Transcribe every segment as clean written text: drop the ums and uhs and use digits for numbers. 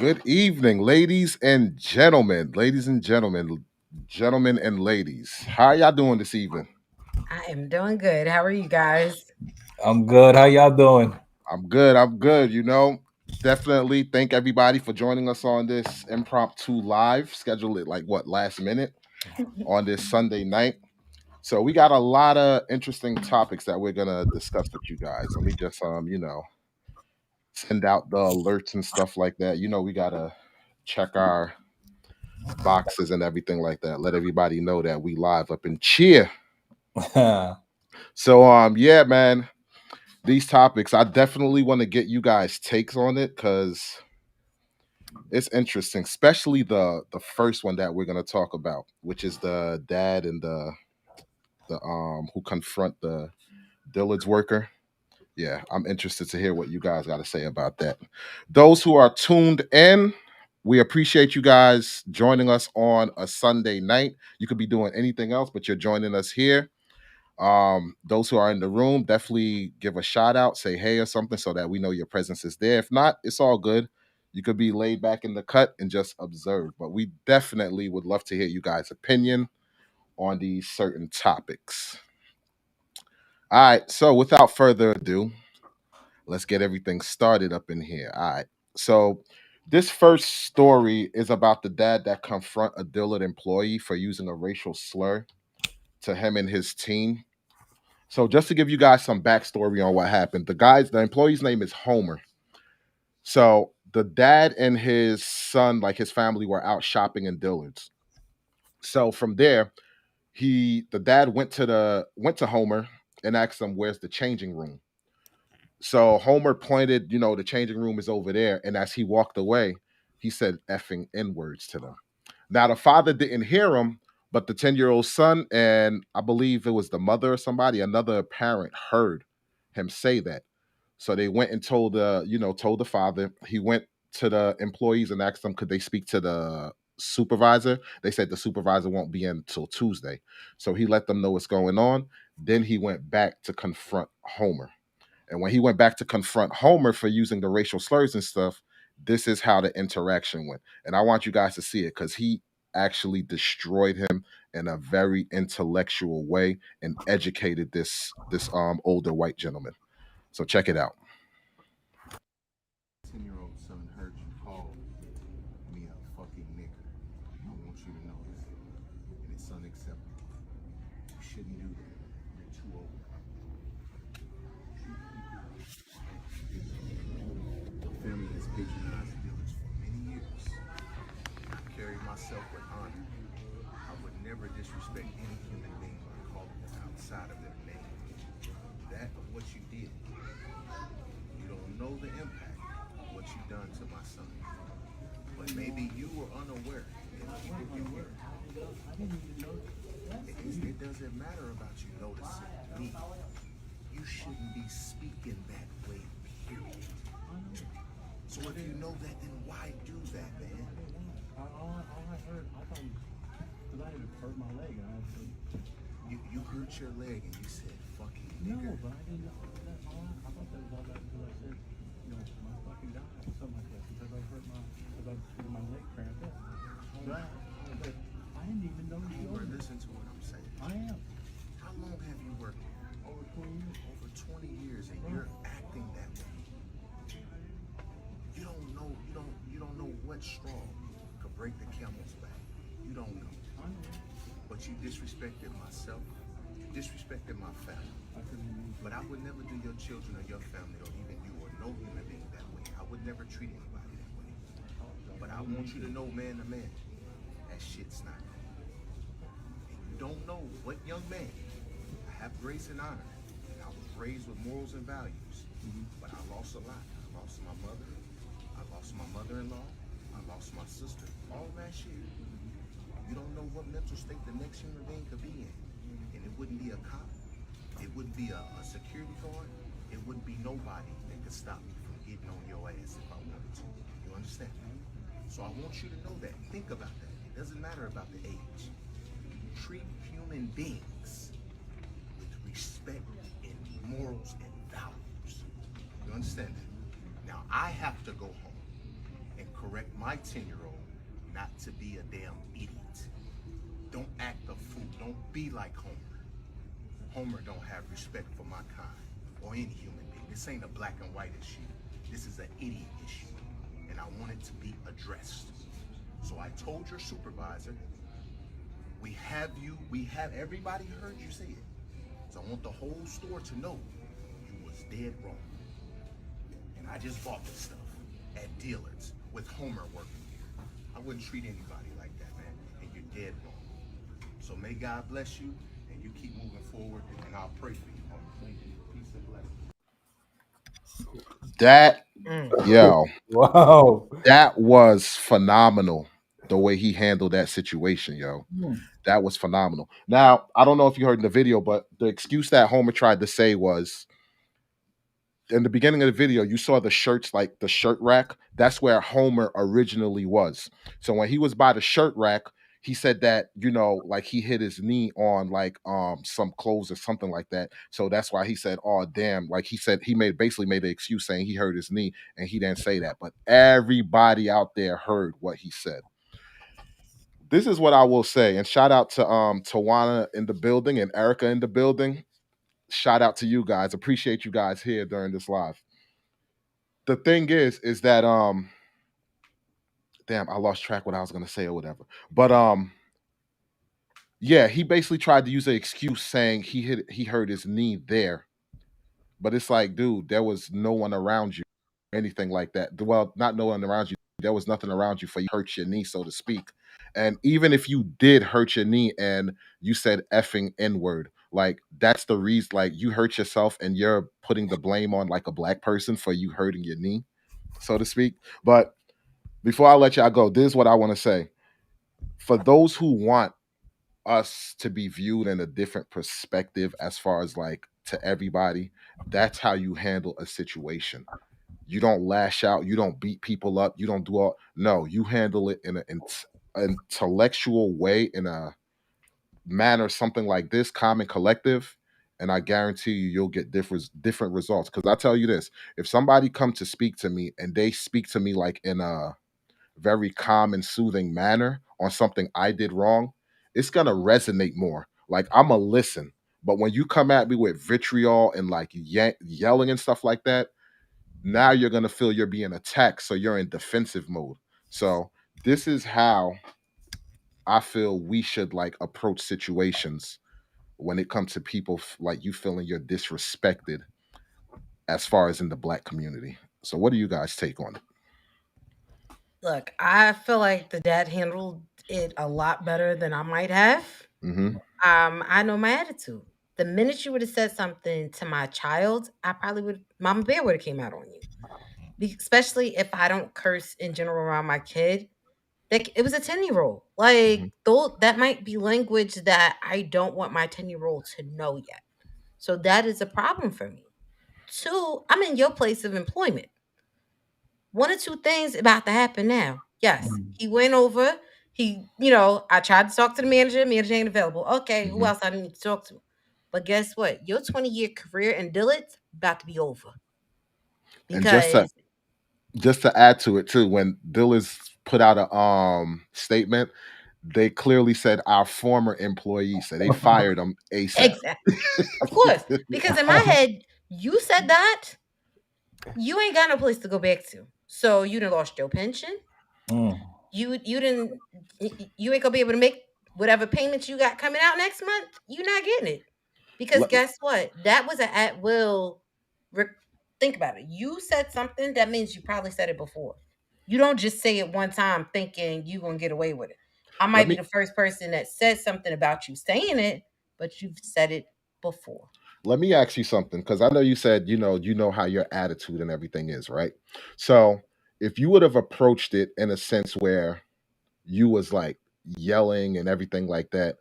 Good evening, ladies and gentlemen, and ladies. How y'all doing this evening? I am doing good. How are you guys? I'm good. How y'all doing? I'm good. I'm good. Definitely thank everybody for joining us on this impromptu live. Schedule it like what last minute on this Sunday night. So we got a lot of interesting topics that we're gonna discuss with you guys. Let me just send out the alerts and stuff like that. We gotta check our boxes and everything like that. Let everybody know that we live up and cheer. So yeah, man, these topics I definitely want to get you guys takes on it because it's interesting, especially the first one that we're gonna talk about, which is the dad and the who confront the Dillard's worker. Yeah, I'm interested to hear what you guys got to say about that. Those who are tuned in, we appreciate you guys joining us on a Sunday night. You could be doing anything else, but you're joining us here. Those who are in the room, definitely give a shout out, say hey or something so that we know your presence is there. If not, it's all good. You could be laid back in the cut and just observe. But we definitely would love to hear you guys' opinion on these certain topics. All right, so without further ado, let's get everything started up in here. All right. So this first story is about the dad that confront a Dillard employee for using a racial slur to him and his team. So just to give you guys some backstory on what happened, the employee's name is Homer. So the dad and his son, like his family, were out shopping in Dillard's. So from there, the dad went to Homer and asked him where's the changing room. So Homer pointed, the changing room is over there. And as he walked away, he said effing N words to them. Now, the father didn't hear him, but the 10-year-old son, and I believe it was the mother or somebody, another parent heard him say that. So they went and told the father. He went to the employees and asked them, could they speak to the supervisor? They said the supervisor won't be in until Tuesday. So he let them know what's going on. Then he went back to confront Homer. And when he went back to confront Homer for using the racial slurs and stuff, this is how the interaction went. And I want you guys to see it because he actually destroyed him in a very intellectual way and educated this older white gentleman. So check it out. 10-year-old son heard you call me a fucking nigger. I want you to know that. And it's unacceptable. You shouldn't do that. You're too old. Your family has patronized dealers for many years. I carry myself with honor. I would never disrespect any human being by calling them outside of their name. That of what you did. You don't know the impact of what you done to my son. But maybe you were unaware. It doesn't matter about you noticing me. You shouldn't be speaking that way, period. So if you know that, then why do that, man? All I heard, I thought, because I had hurt my leg, and I said, You hurt your leg and you said fucking no, nigger. but I didn't know that. I thought that was all that because I said, my fucking guy, or something like that, because my leg cramped up. But I didn't even know you Or listen to what I'm saying. I am. How long have you worked here? Over 20 years. Over 20 years, and you're acting that way. You don't know what straw could break the camel's back. You don't know. I know. But you disrespected myself. You disrespected my family. I couldn't even. But I would never do your children or your family or even you or no human being that way. I would never treat anybody that way. But I want you to know, man to man, that shit's not cool. And you don't know what young man. I have grace and honor. And I was raised with morals and values. But I lost a lot. I lost my mother. I lost my mother-in-law. I lost my sister. All that shit. You don't know what mental state the next human being could be in. And it wouldn't be a cop. It wouldn't be a security guard. It wouldn't be nobody that could stop me from getting on your ass if I wanted to. You understand? So I want you to know that. Think about that. It doesn't matter about the age. Treat human beings with respect and morals and values. You understand that? Now I have to go home and correct my 10-year-old not to be a damn idiot. Don't act a fool. Don't be like Homer. Homer don't have respect for my kind or any human being. This ain't a black and white issue. This is an idiot issue. And I want it to be addressed. So I told your supervisor, we have everybody heard you say it. So I want the whole store to know you was dead wrong. And I just bought this stuff at Dillard's with Homer working here. I wouldn't treat anybody like that, man. And you're dead wrong. So may God bless you and you keep moving forward and I'll pray for you, Homer. Thank you. Peace and blessings. That Mm. yo, Wow. that was phenomenal. The way he handled that situation, yo. Hmm. That was phenomenal. Now, I don't know if you heard in the video, but the excuse that Homer tried to say was in the beginning of the video, you saw the shirts, like the shirt rack. That's where Homer originally was. So when he was by the shirt rack, he said that, like he hit his knee on like some clothes or something like that. So that's why he said, "Oh damn!" Like he said, he basically made the excuse saying he hurt his knee, and he didn't say that. But everybody out there heard what he said. This is what I will say, and shout out to Tawana in the building and Erica in the building. Shout out to you guys. Appreciate you guys here during this live. The thing is that damn, I lost track what I was gonna say or whatever. But yeah, he basically tried to use an excuse saying he hurt his knee there. But it's like, dude, there was no one around you, anything like that. Well, not no one around you. There was nothing around you for you to hurt your knee, so to speak. And even if you did hurt your knee and you said effing N-word, like that's the reason, like you hurt yourself and you're putting the blame on like a black person for you hurting your knee, so to speak. But before I let y'all go, this is what I want to say. For those who want us to be viewed in a different perspective as far as like to everybody, that's how you handle a situation. You don't lash out, you don't beat people up, you don't do all, no, you handle it in an intellectual way, in a manner, something like this, calm and collective, and I guarantee you'll get different results. Because I tell you this, if somebody come to speak to me and they speak to me like in a very calm and soothing manner on something I did wrong, it's gonna resonate more. Like I'm gonna listen. But when you come at me with vitriol and like yelling and stuff like that, now you're gonna feel you're being attacked, so you're in defensive mode. So this is how I feel we should like approach situations when it comes to people like you feeling you're disrespected as far as in the black community. So what do you guys take on it? Look, I feel like the dad handled it a lot better than I might have. Mm-hmm. I know my attitude. The minute you would have said something to my child, I probably would, Mama Bear would have came out on you. Especially if I don't curse in general around my kid. Like it was a 10-year-old. Mm-hmm. Like though that might be language that I don't want my 10-year-old to know yet. So that is a problem for me. Two, I'm in your place of employment. One or two things about to happen now. Yes, Hmm. he went over. I tried to talk to the manager. Manager ain't available. Okay, who Mm-hmm. else I need to talk to? But guess what? Your 20-year career in Dillard's about to be over And because just to add to it too, when Dillard's put out a statement, they clearly said our former employee, so they fired him ASAP. exactly, of course, because in my head, you said that you ain't got no place to go back to, so you done lost your pension. Hmm. You didn't. You ain't gonna be able to make whatever payments you got coming out next month. You're not getting it because Let- guess what? That was an at will. Think about it. You said something that means you probably said it before. You don't just say it one time thinking you gonna get away with it. I let might be me the first person that says something about you saying it, but you've said it before. let me ask you something, because I know you said you know how your attitude and everything is, right? So if you would have approached it in a sense where you was like yelling and everything like that,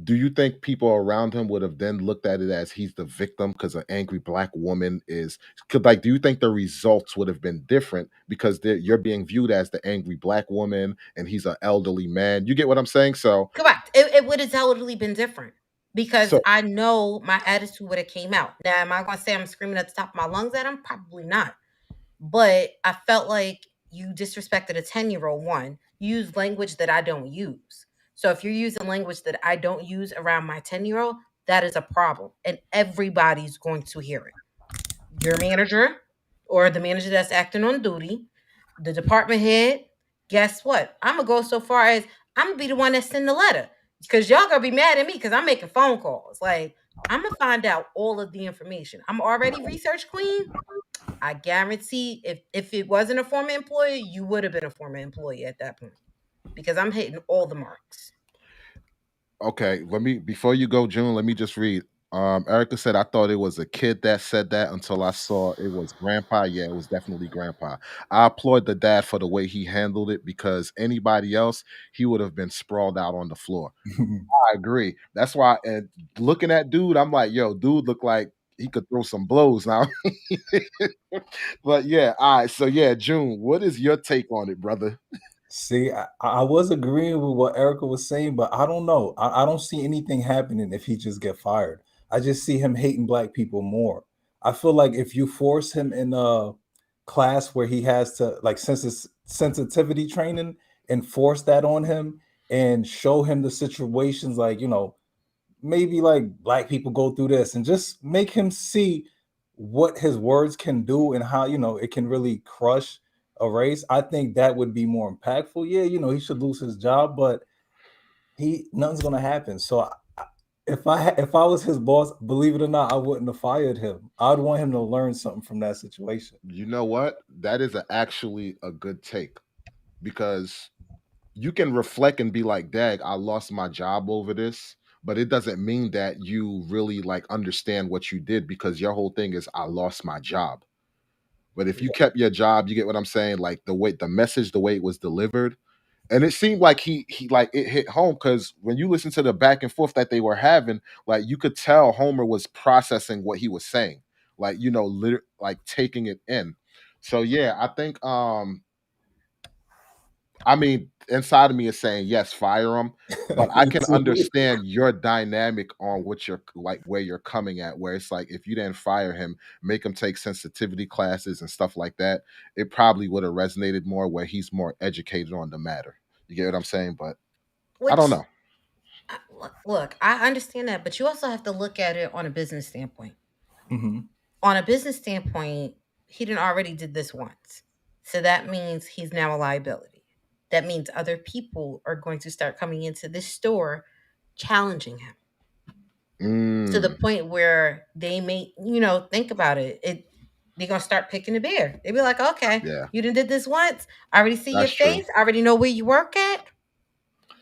do you think people around him would have then looked at it as he's the victim because an angry black woman is could like do you think the results would have been different because you're being viewed as the angry black woman and he's an elderly man? You get what I'm saying? So Correct. It would have totally been different because so I know my attitude would have came out. Now, am I going to say I'm screaming at the top of my lungs at him? Probably not. But I felt like you disrespected a 10-year-old. One, you use language that I don't use. So if you're using language that I don't use around my 10-year-old, that is a problem. And everybody's going to hear it. Your manager or the manager that's acting on duty, the department head. Guess what? I'm going to go so far as I'm going to be the one that send the letter because y'all going to be mad at me because I'm making phone calls. Like, I'm going to find out all of the information. I'm already research queen. I guarantee if it wasn't a former employee, you would have been a former employee at that point because I'm hitting all the marks. Okay, let me before you go, June. Let me just read. Erica said, "I thought it was a kid that said that until I saw it was grandpa." Yeah, it was definitely grandpa. I applaud the dad for the way he handled it because anybody else, he would have been sprawled out on the floor. I agree. That's why. And looking at dude, I'm like, yo, dude, look like he could throw some blows now. But yeah, all right. So yeah, June, what is your take on it, brother? See, I was agreeing with what Erica was saying, but I don't know. I don't see anything happening if he just get fired. I just see him hating black people more. I feel like if you force him in a class where he has to like sensitivity training and force that on him and show him the situations like, maybe like black people go through this and just make him see what his words can do and how it can really crush a race. I think that would be more impactful. Yeah, he should lose his job, but nothing's gonna happen. So if I was his boss, believe it or not, I wouldn't have fired him. I'd want him to learn something from that situation. You know what? That is actually a good take because you can reflect and be like, "Dag, I lost my job over this." But it doesn't mean that you really like understand what you did because your whole thing is I lost my job. But if you kept your job, you get what I'm saying? Like the message, the way it was delivered. And it seemed like he like it hit home because when you listen to the back and forth that they were having, like you could tell Homer was processing what he was saying, like like taking it in. So yeah, I think I mean, inside of me is saying yes, fire him, but I Me can too. understand your dynamic on what you're like, where you're coming at. Where it's like, if you didn't fire him, make him take sensitivity classes and stuff like that, it probably would have resonated more. Where he's more educated on the matter. You get what I'm saying? But I don't Which, know. look, I understand that, but you also have to look at it on a business standpoint. Mhm. On a business standpoint, he didn't already did this once. So that means he's now a liability. That means other people are going to start coming into this store challenging him to the Mm, point where they may, think about it. They're gonna start picking the bear. They be like, okay, yeah, you done did this once. I already see your that's true. face. I already know where you work at.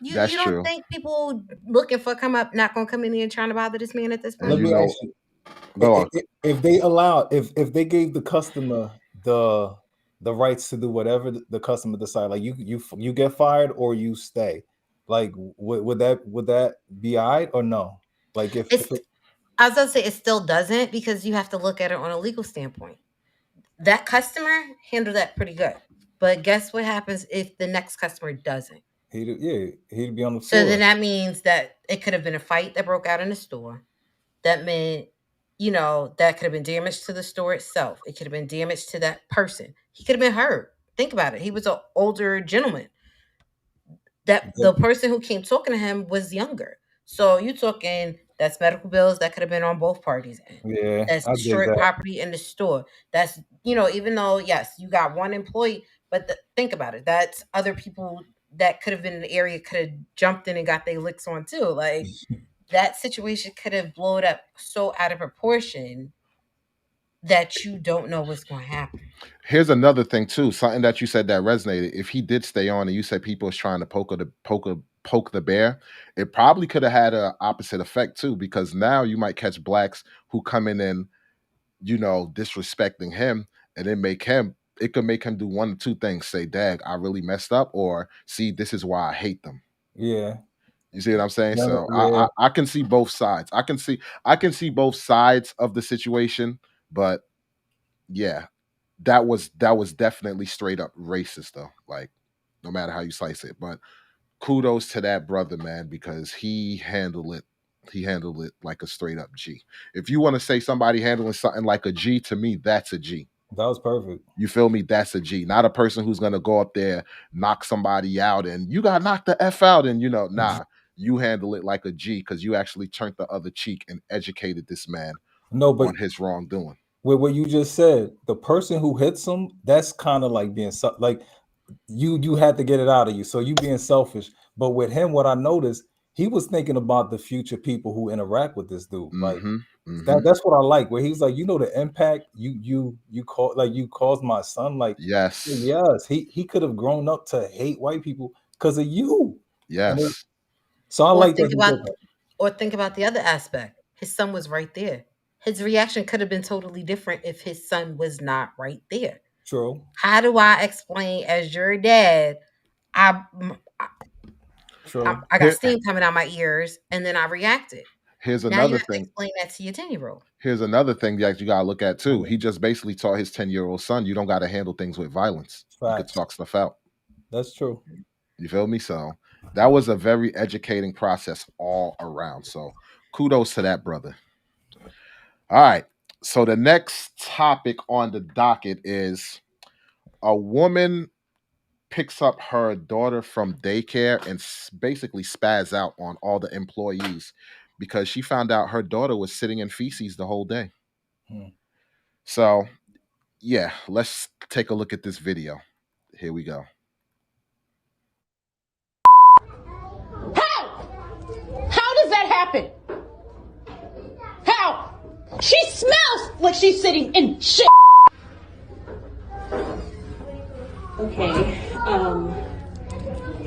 You That's don't true. think people looking for come up not gonna come in here and trying to bother this man at this And Let point? me ask you, go on. if they allow, if they gave the customer the rights to do whatever the customer decide, like you get fired or you stay, like would that be all right or no? Like if It's I was gonna say it still doesn't because you have to look at it on a legal standpoint. That customer handled that pretty good. But guess what happens if the next customer doesn't? he'd be on the So then floor. that means that it could have been a fight that broke out in the store. That meant, that could have been damage to the store itself. It could have been damage to that person. He could have been hurt. Think about it. He was an older gentleman. That the person who came talking to him was younger. So you talking that's medical bills that could have been on both parties' end. Yeah, That's I get destroyed that. property in the store. That's even though yes, you got one employee, but think about it. That's other people that could have been in the area could have jumped in and got their licks on too. Like that situation could have blown up so out of proportion that you don't know what's going to happen. Here's another thing too. Something that you said that resonated. If he did stay on, and you said people was trying to poke the bear, it probably could have had a opposite effect too. Because now you might catch blacks who come in and disrespecting him, and then make him. It could make him do one or two things: say, "Dag, I really messed up," or "See, this is why I hate them." Yeah, You see what I'm saying? So yeah. I can see both sides. I can see both sides of the situation, but yeah, that was definitely straight up racist though. Like no matter how you slice it. But kudos to that brother, man, because he handled it. He handled it like a straight up G. If you want to say somebody handling something like a G, to me, that's a G. That was perfect. You feel me? That's a G, not a person who's gonna go up there, knock somebody out, and you got knocked the f out, and nah. You handle it like a G because you actually turned the other cheek and educated this man No, but on his wrongdoing. with what you just said, the person who hits him, that's kind of like being like you had to get it out of you. So you being selfish. But with him, what I noticed, he was thinking about the future people who interact with this dude. Like Mm-hmm. Mm-hmm. that's what I like. Where he's like, the impact you call like you caused my son. Like, Yes. yes, he could have grown up to hate white people because of you. And Yes. so I Or like that think he about did that. or think about the other aspect. His son was right there. His reaction could have been totally different if his son was not right there. True. How do I explain as your dad? I True. I got Here, steam coming out my ears, and then I reacted. here's Now you another have to thing. explain that to your 10-year-old. Here's another thing that you gotta look at too. He just basically taught his 10-year-old son you don't gotta handle things with violence. You could Facts. talk stuff out. That's true. You feel me? So that was a very educating process all around. So kudos to that brother. All right. So the next topic on the docket is a woman picks up her daughter from daycare and basically spaz out on all the employees because she found out her daughter was sitting in feces the whole day. Hmm. So, yeah, let's take a look at this video. Here we go. How? How does that happen? How? She smells like she's sitting in shit. Okay,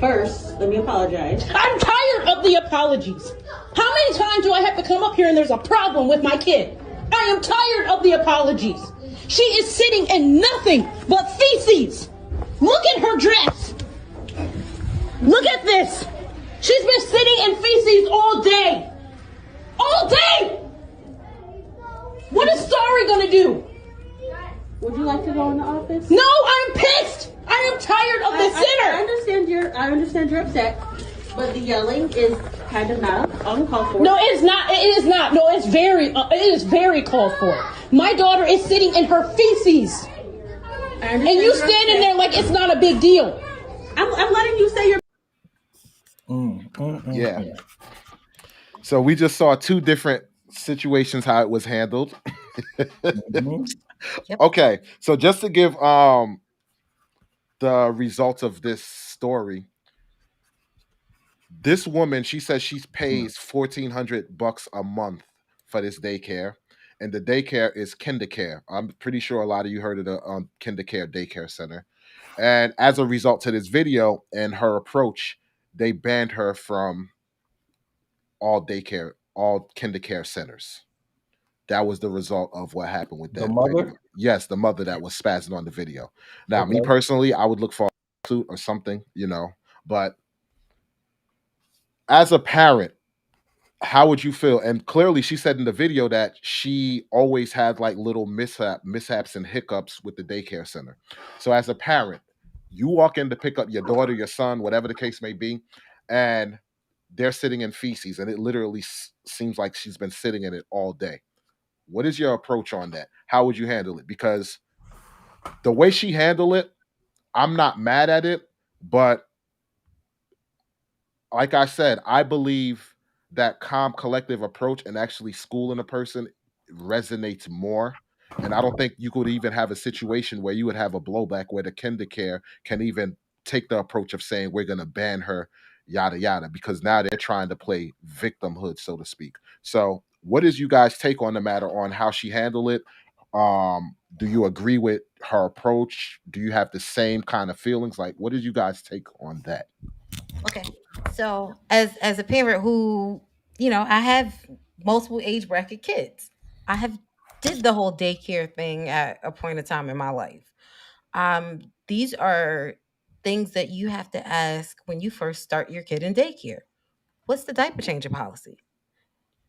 first, let me apologize. I'm tired of the apologies. How many times do I have to come up here and there's a problem with my kid? I am tired of the apologies. She is sitting in nothing but feces. Look at her dress. Look at this. She's been sitting in feces all day. All day. What is Sorry gonna do? Would you like to go in the office? No, I'm pissed. I am tired of the I sinner. I understand you're upset, but the yelling is kind of not uncalled for. No, it is not. It is not. No, it is very called for. My daughter is sitting in her feces, and you standing there like it's not a big deal. I'm letting you say your. Yeah. So we just saw two different situations how it was handled. Yep. Okay, so just to give the results of this story, this woman, she says she pays $1,400 a month for this daycare, and the daycare is KinderCare. I'm pretty sure a lot of you heard of the KinderCare daycare center. And as a result to this video and her approach, they banned her from all daycare, all KinderCare centers. That was the result of what happened with The that mother? video. Yes, the mother that was spazzing on the video. Now, me Okay. personally, I would look for a suit or something, but as a parent, how would you feel? And clearly, she said in the video that she always had like little mishaps and hiccups with the daycare center. So, as a parent, you walk in to pick up your daughter, your son, whatever the case may be, and they're sitting in feces, and it literally seems like she's been sitting in it all day. What is your approach on that? How would you handle it? Because the way she handled it, I'm not mad at it, but like I said, I believe that calm, collective approach and actually schooling a person resonates more. And I don't think you could even have a situation where you would have a blowback where the KinderCare can even take the approach of saying we're going to ban her, yada yada, because now they're trying to play victimhood, so to speak. So, what is you guys' take on the matter on how she handled it? Do you agree with her approach? Do you have the same kind of feelings? Like, what did you guys take on that? Okay. So as a parent who, I have multiple age bracket kids. I have did the whole daycare thing at a point in time in my life. These are things that you have to ask when you first start your kid in daycare. What's the diaper changing policy?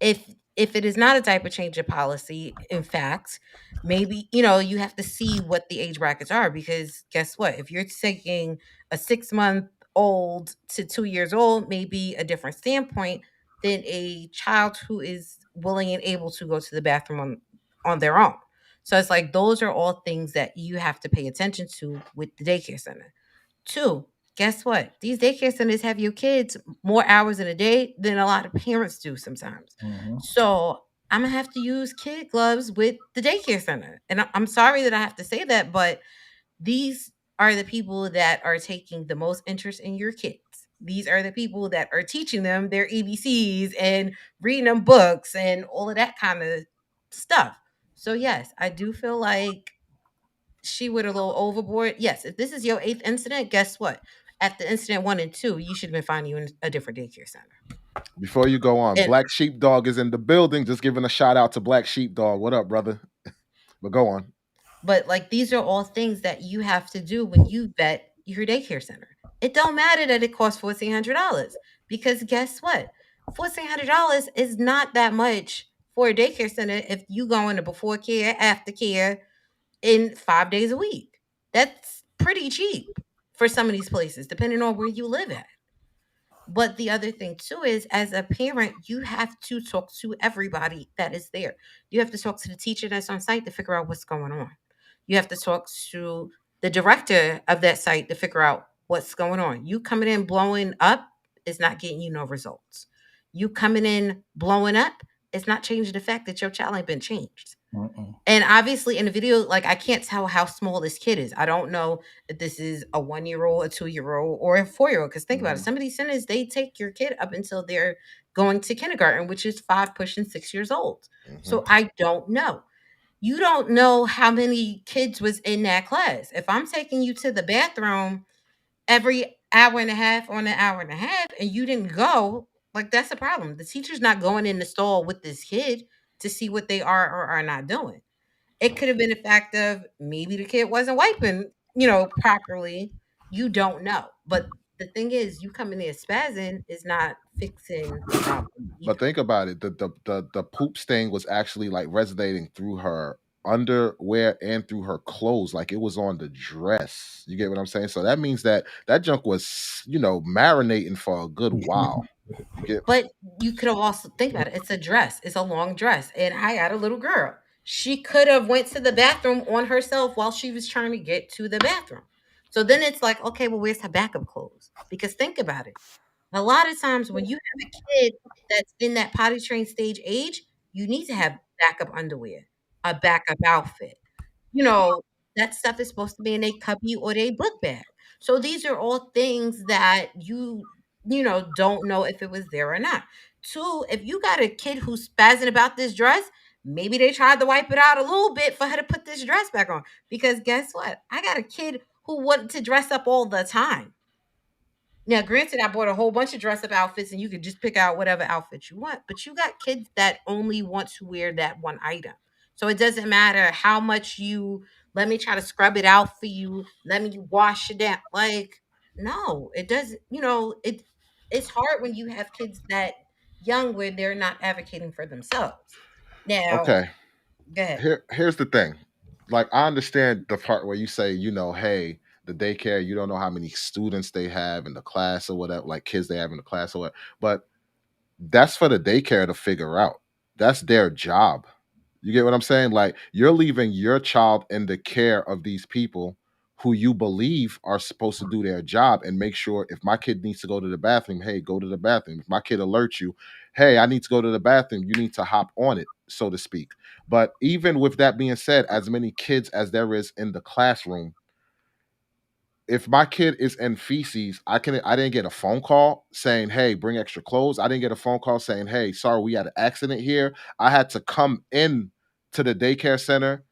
If it is not a diaper changer policy, in fact, maybe you have to see what the age brackets are, because guess what? If you're taking a 6 month old to 2 years old, maybe a different standpoint than a child who is willing and able to go to the bathroom on their own. So it's like those are all things that you have to pay attention to with the daycare center. Two, guess what? These daycare centers have your kids more hours in a day than a lot of parents do sometimes. Mm-hmm. So I'm gonna have to use kid gloves with the daycare center. And I'm sorry that I have to say that, but these are the people that are taking the most interest in your kids. These are the people that are teaching them their ABCs and reading them books and all of that kind of stuff. So yes, I do feel like she went a little overboard. Yes, if this is your eighth incident, guess what? At the incident one and two, you should have been finding you in a different daycare center. Before you go on, And Black Sheepdog is in the building. Just giving a shout out to Black Sheepdog. What up, brother? But go on. but like these are all things that you have to do when you vet your daycare center. It don't matter that it costs $1,400 because guess what? $1,400 is not that much for a daycare center if you go into before care, after care in 5 days a week. That's pretty cheap for some of these places, depending on where you live at. But the other thing too is as a parent, you have to talk to everybody that is there. You have to talk to the teacher that's on site to figure out what's going on. You have to talk to the director of that site to figure out what's going on. You coming in blowing up is not getting you no results. You coming in blowing up is not changing the fact that your child ain't been changed. Mm-mm. And obviously in the video, like I can't tell how small this kid is. I don't know if this is a 1 year old, a 2 year old, or a 4 year old. Because think about it, Mhm. some of these centers they take your kid up until they're going to kindergarten, which is 5 pushing 6 years old. Mhm. So I don't know. You don't know how many kids was in that class. If I'm taking you to the bathroom every hour and a half on an hour and a half, and you didn't go, like that's a problem. The teacher's not going in the stall with this kid to see what they are or are not doing. It could have been a fact of maybe the kid wasn't wiping, properly. You don't know. But the thing is, you coming there spazzing is not fixing the problem But either. think about it. The poop stain was actually like resonating through her underwear and through her clothes, like it was on the dress. You get what I'm saying? So that means that that junk was, marinating for a good while. You get But you could have also think about it. It's a dress. It's a long dress. And I had a little girl. She could have went to the bathroom on herself while she was trying to get to the bathroom. So then it's like, okay, well, where's her backup clothes? Because think about it. A lot of times when you have a kid that's in that potty train stage age, you need to have backup underwear, a backup outfit. You know, that stuff is supposed to be in a cubby or a book bag. So these are all things that don't know if it was there or not. Two, if you got a kid who's spazzing about this dress, maybe they tried to wipe it out a little bit for her to put this dress back on. Because guess what? I got a kid who wanted to dress up all the time. Now, granted, I bought a whole bunch of dress up outfits and you could just pick out whatever outfit you want, but you got kids that only want to wear that one item. So it doesn't matter how much you let me try to scrub it out for you, let me wash it down. Like, no, it doesn't, it's hard when you have kids that young where they're not advocating for themselves. Now, okay. go ahead. Here's the thing. Like I understand the part where you say, hey, the daycare, you don't know how many students they have in the class or whatever, like kids they have in the class or whatever. But that's for the daycare to figure out. That's their job. You get what I'm saying? Like you're leaving your child in the care of these people who you believe are supposed to do their job and make sure if my kid needs to go to the bathroom, hey, go to the bathroom. If my kid alerts you, hey, I need to go to the bathroom, you need to hop on it, so to speak. But even with that being said, as many kids as there is in the classroom, if my kid is in feces, I didn't get a phone call saying, "Hey, bring extra clothes." I didn't get a phone call saying, "Hey, sorry, we had an accident here." I had to come in to the daycare center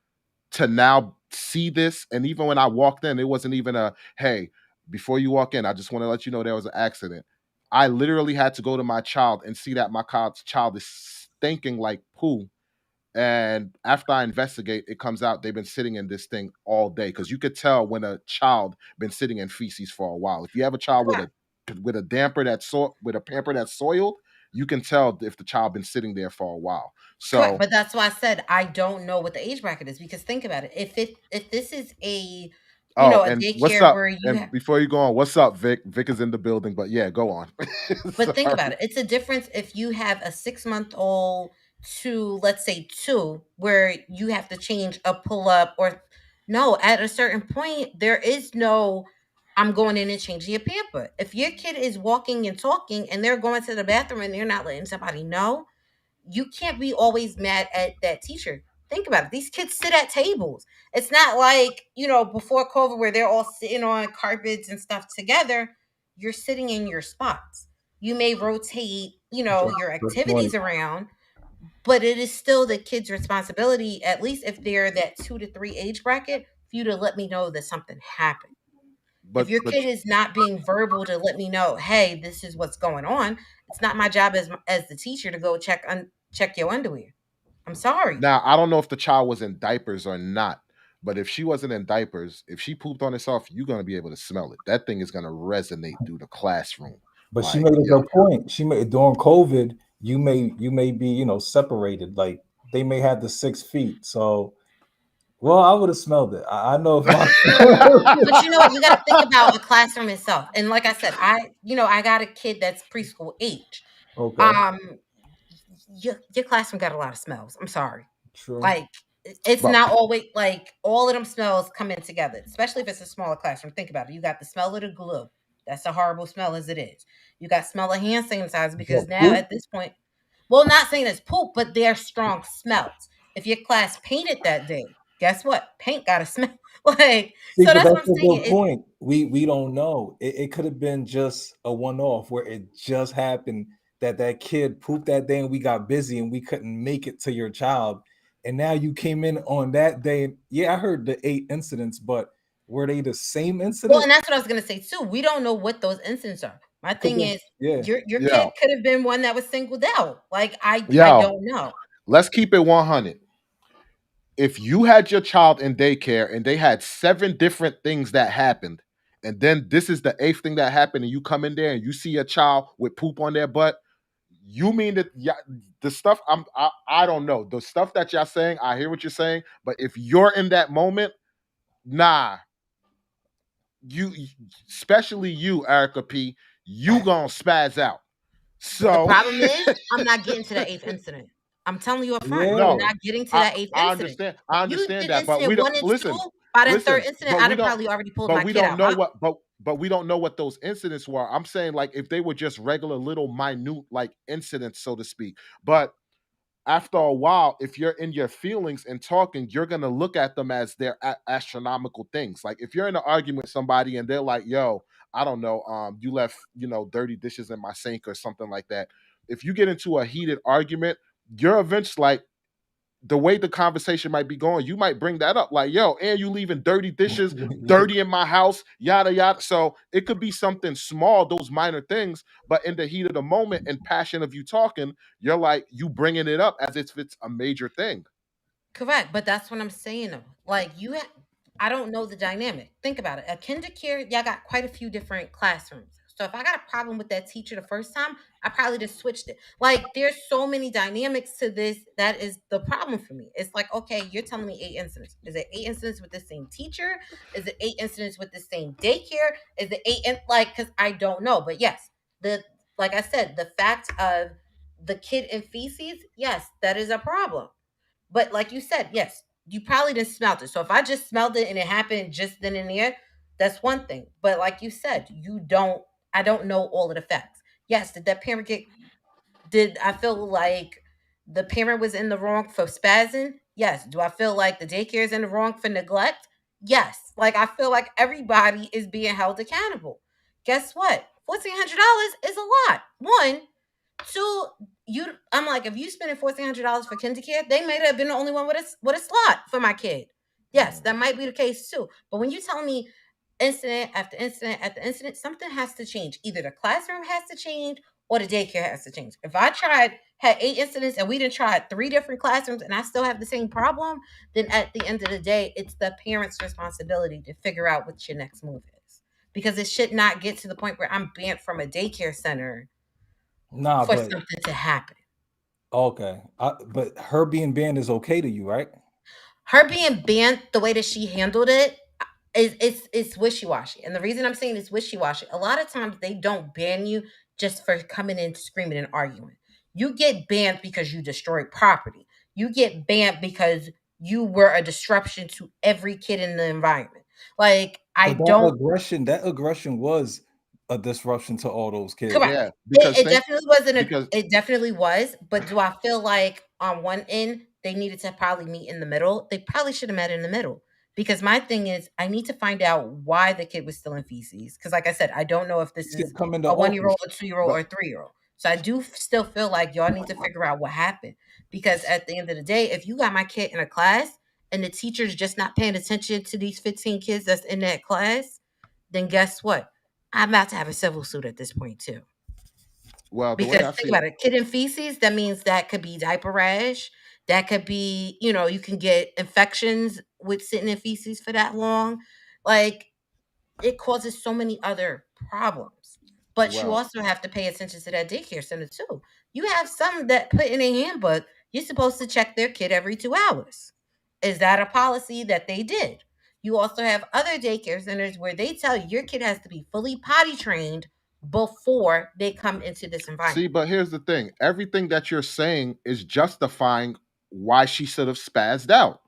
to now see this. And even when I walked in, it wasn't even a, "Hey, before you walk in, I just want to let you know there was an accident." I literally had to go to my child and see that my child is stinking like poo, and after I investigate, it comes out they've been sitting in this thing all day. Because you could tell when a child been sitting in feces for a while. If you have a child with a damper with a pamper that's soiled, you can tell if the child been sitting there for a while. Correct, So, but that's why I said I don't know what the age bracket is because think about it. If this is oh, a and what's daycare up? where you And have, before you go on, what's up, Vic? Vic is in the building, but yeah, go on. but think Sorry. about it. It's a difference if you have a 6 month old to, let's say, 2, where you have to change a pull up, or no, at a certain point, there is no, I'm going in and changing your pamper. If your kid is walking and talking and they're going to the bathroom and they're not letting somebody know, you can't be always mad at that teacher. Think about it. These kids sit at tables. It's not like, before COVID where they're all sitting on carpets and stuff together. You're sitting in your spots. You may rotate, your Good point. activities around, but it is still the kid's responsibility, at least if they're that 2 to 3 age bracket, for you to let me know that something happened. If your but kid is not being verbal to let me know, hey, this is what's going on, it's not my job as the teacher to go check your underwear. I'm sorry. now I don't know if the child was in diapers or not, but if she wasn't in diapers, if she pooped on herself, you're gonna be able to smell it. That thing is gonna resonate through the classroom. But she Like, made a yo, good point. She made during COVID, you may be, separated. Like they may have the 6 feet. So well, I would have smelled it. I know if my But you know what? You got to think about a classroom itself. And like I said, I got a kid that's preschool age. okay, Um, your classroom got a lot of smells. I'm sorry. true. Like, it's but not always like all of them smells come in together, especially if it's a smaller classroom. Think about it. You got the smell of the glue. That's a horrible smell as it is. You got smell of hand sanitizer because But now poop, at this point, well, not saying it's poop, but they're strong smells. If your class painted that day, guess what? Paint got to smell. Like, see, so but that's that's what I'm a saying. good point. We don't know. It could have been just a one-off where it just happened that kid pooped that day and we got busy and we couldn't make it to your child. And now you came in on that day. And yeah, I heard the 8 incidents, but were they the same Well, incident? and that's what I was gonna say too. We don't know what those incidents are. My Could thing been, is, yeah. your kid yo, could have been one that was singled out. Like, I yo, don't know. let's keep it 100. If you had your child in daycare and they had 7 different things that happened, and then this is the 8th thing that happened, and you come in there and you see a child with poop on their butt, you mean that, yeah, the stuff I don't know. The stuff that y'all saying, I hear what you're saying, but if you're in that moment, nah, you, especially you, Erica P, you gonna spaz out. The So problem is, I'm not getting to that eighth incident. I'm telling you up front, I'm Yeah. no, not getting to that eighth incident. I You understand did that, but we incident don't 1 and 2. listen, By that third listen, incident, I'd have probably already pulled but my we kid don't out. know what, but we don't know what those incidents were. I'm saying, like, if they were just regular little minute like incidents, so to speak. But after a while, if you're in your feelings and talking, you're gonna look at them as their astronomical things. Like if you're in an argument with somebody and they're like, "Yo, I don't know, you left, dirty dishes in my sink or something like that." If you get into a heated argument, you're eventually like, the way the conversation might be going, you might bring that up, like, "Yo, and you leaving dirty dishes, dirty in my house, yada yada." So it could be something small, those minor things, but in the heat of the moment and passion of you talking, you're like, you bringing it up as if it's a major thing. Correct, but that's what I'm saying though. Like, I don't know the dynamic. Think about it. A kindergarten, y'all got quite a few different classrooms. So if I got a problem with that teacher the first time, I probably just switched it. Like, there's so many dynamics to this. That is the problem for me. It's like, okay, you're telling me 8 incidents. Is it 8 incidents with the same teacher? Is it 8 incidents with the same daycare? Is it like, because I don't know. But yes, the like I said, the fact of the kid in feces, yes, that is a problem. But like you said, yes, you probably didn't smell it. So if I just smelled it and it happened just then and there, that's one thing. But like you said, I don't know all of the facts. Yes, did that parent get, did I feel like the parent was in the wrong for spazzing? Yes. Do I feel like the daycare is in the wrong for neglect? Yes. Like, I feel like everybody is being held accountable. Guess what? $1,400 is a lot. One, two, I'm like, if you spending $1,400 for kindergarten, they may have been the only one with a slot for my kid. Yes, that might be the case too. But when you tell me incident after incident after incident, something has to change. Either the classroom has to change or the daycare has to change. If I had 8 incidents and we didn't try 3 different classrooms and I still have the same problem, then at the end of the day, it's the parent's responsibility to figure out what your next move is. Because it should not get to the point where I'm banned from a daycare center Nah, for but something to happen. okay. But her being banned is okay to you, right? Her being banned the way that she handled it is it's wishy washy. And the reason I'm saying it's wishy washy, a lot of times they don't ban you just for coming in screaming and arguing. You get banned because you destroyed property. You get banned because you were a disruption to every kid in the environment. Like I But don't that aggression was a disruption to all those kids. correct. Yeah, because It think definitely wasn't a because it definitely was, but do I feel like on one end they needed to probably meet in the middle? They probably should have met in the middle. Because my thing is I need to find out why the kid was still in feces. Because like I said, I don't know if He this said is come into a 1 year old, office. a 2 year old, but or a 3 year old. So I do still feel like y'all need to figure out what happened. Because at the end of the day, if you got my kid in a class and the teacher's just not paying attention to these 15 kids that's in that class, then guess what? I'm about to have a civil suit at this point too. well, the way Because I think see it, about it, kid in feces, that means that could be diaper rash. That could be, you can get infections with sitting in feces for that long. Like it causes so many other problems. But you well, also have to pay attention to that daycare center too. You have some that put in a handbook, you're supposed to check their kid every 2 hours. Is that a policy that they did? You also have other daycare centers where they tell you your kid has to be fully potty trained before they come into this see, environment. but here's the thing: everything that you're saying is justifying why she should have spazzed out.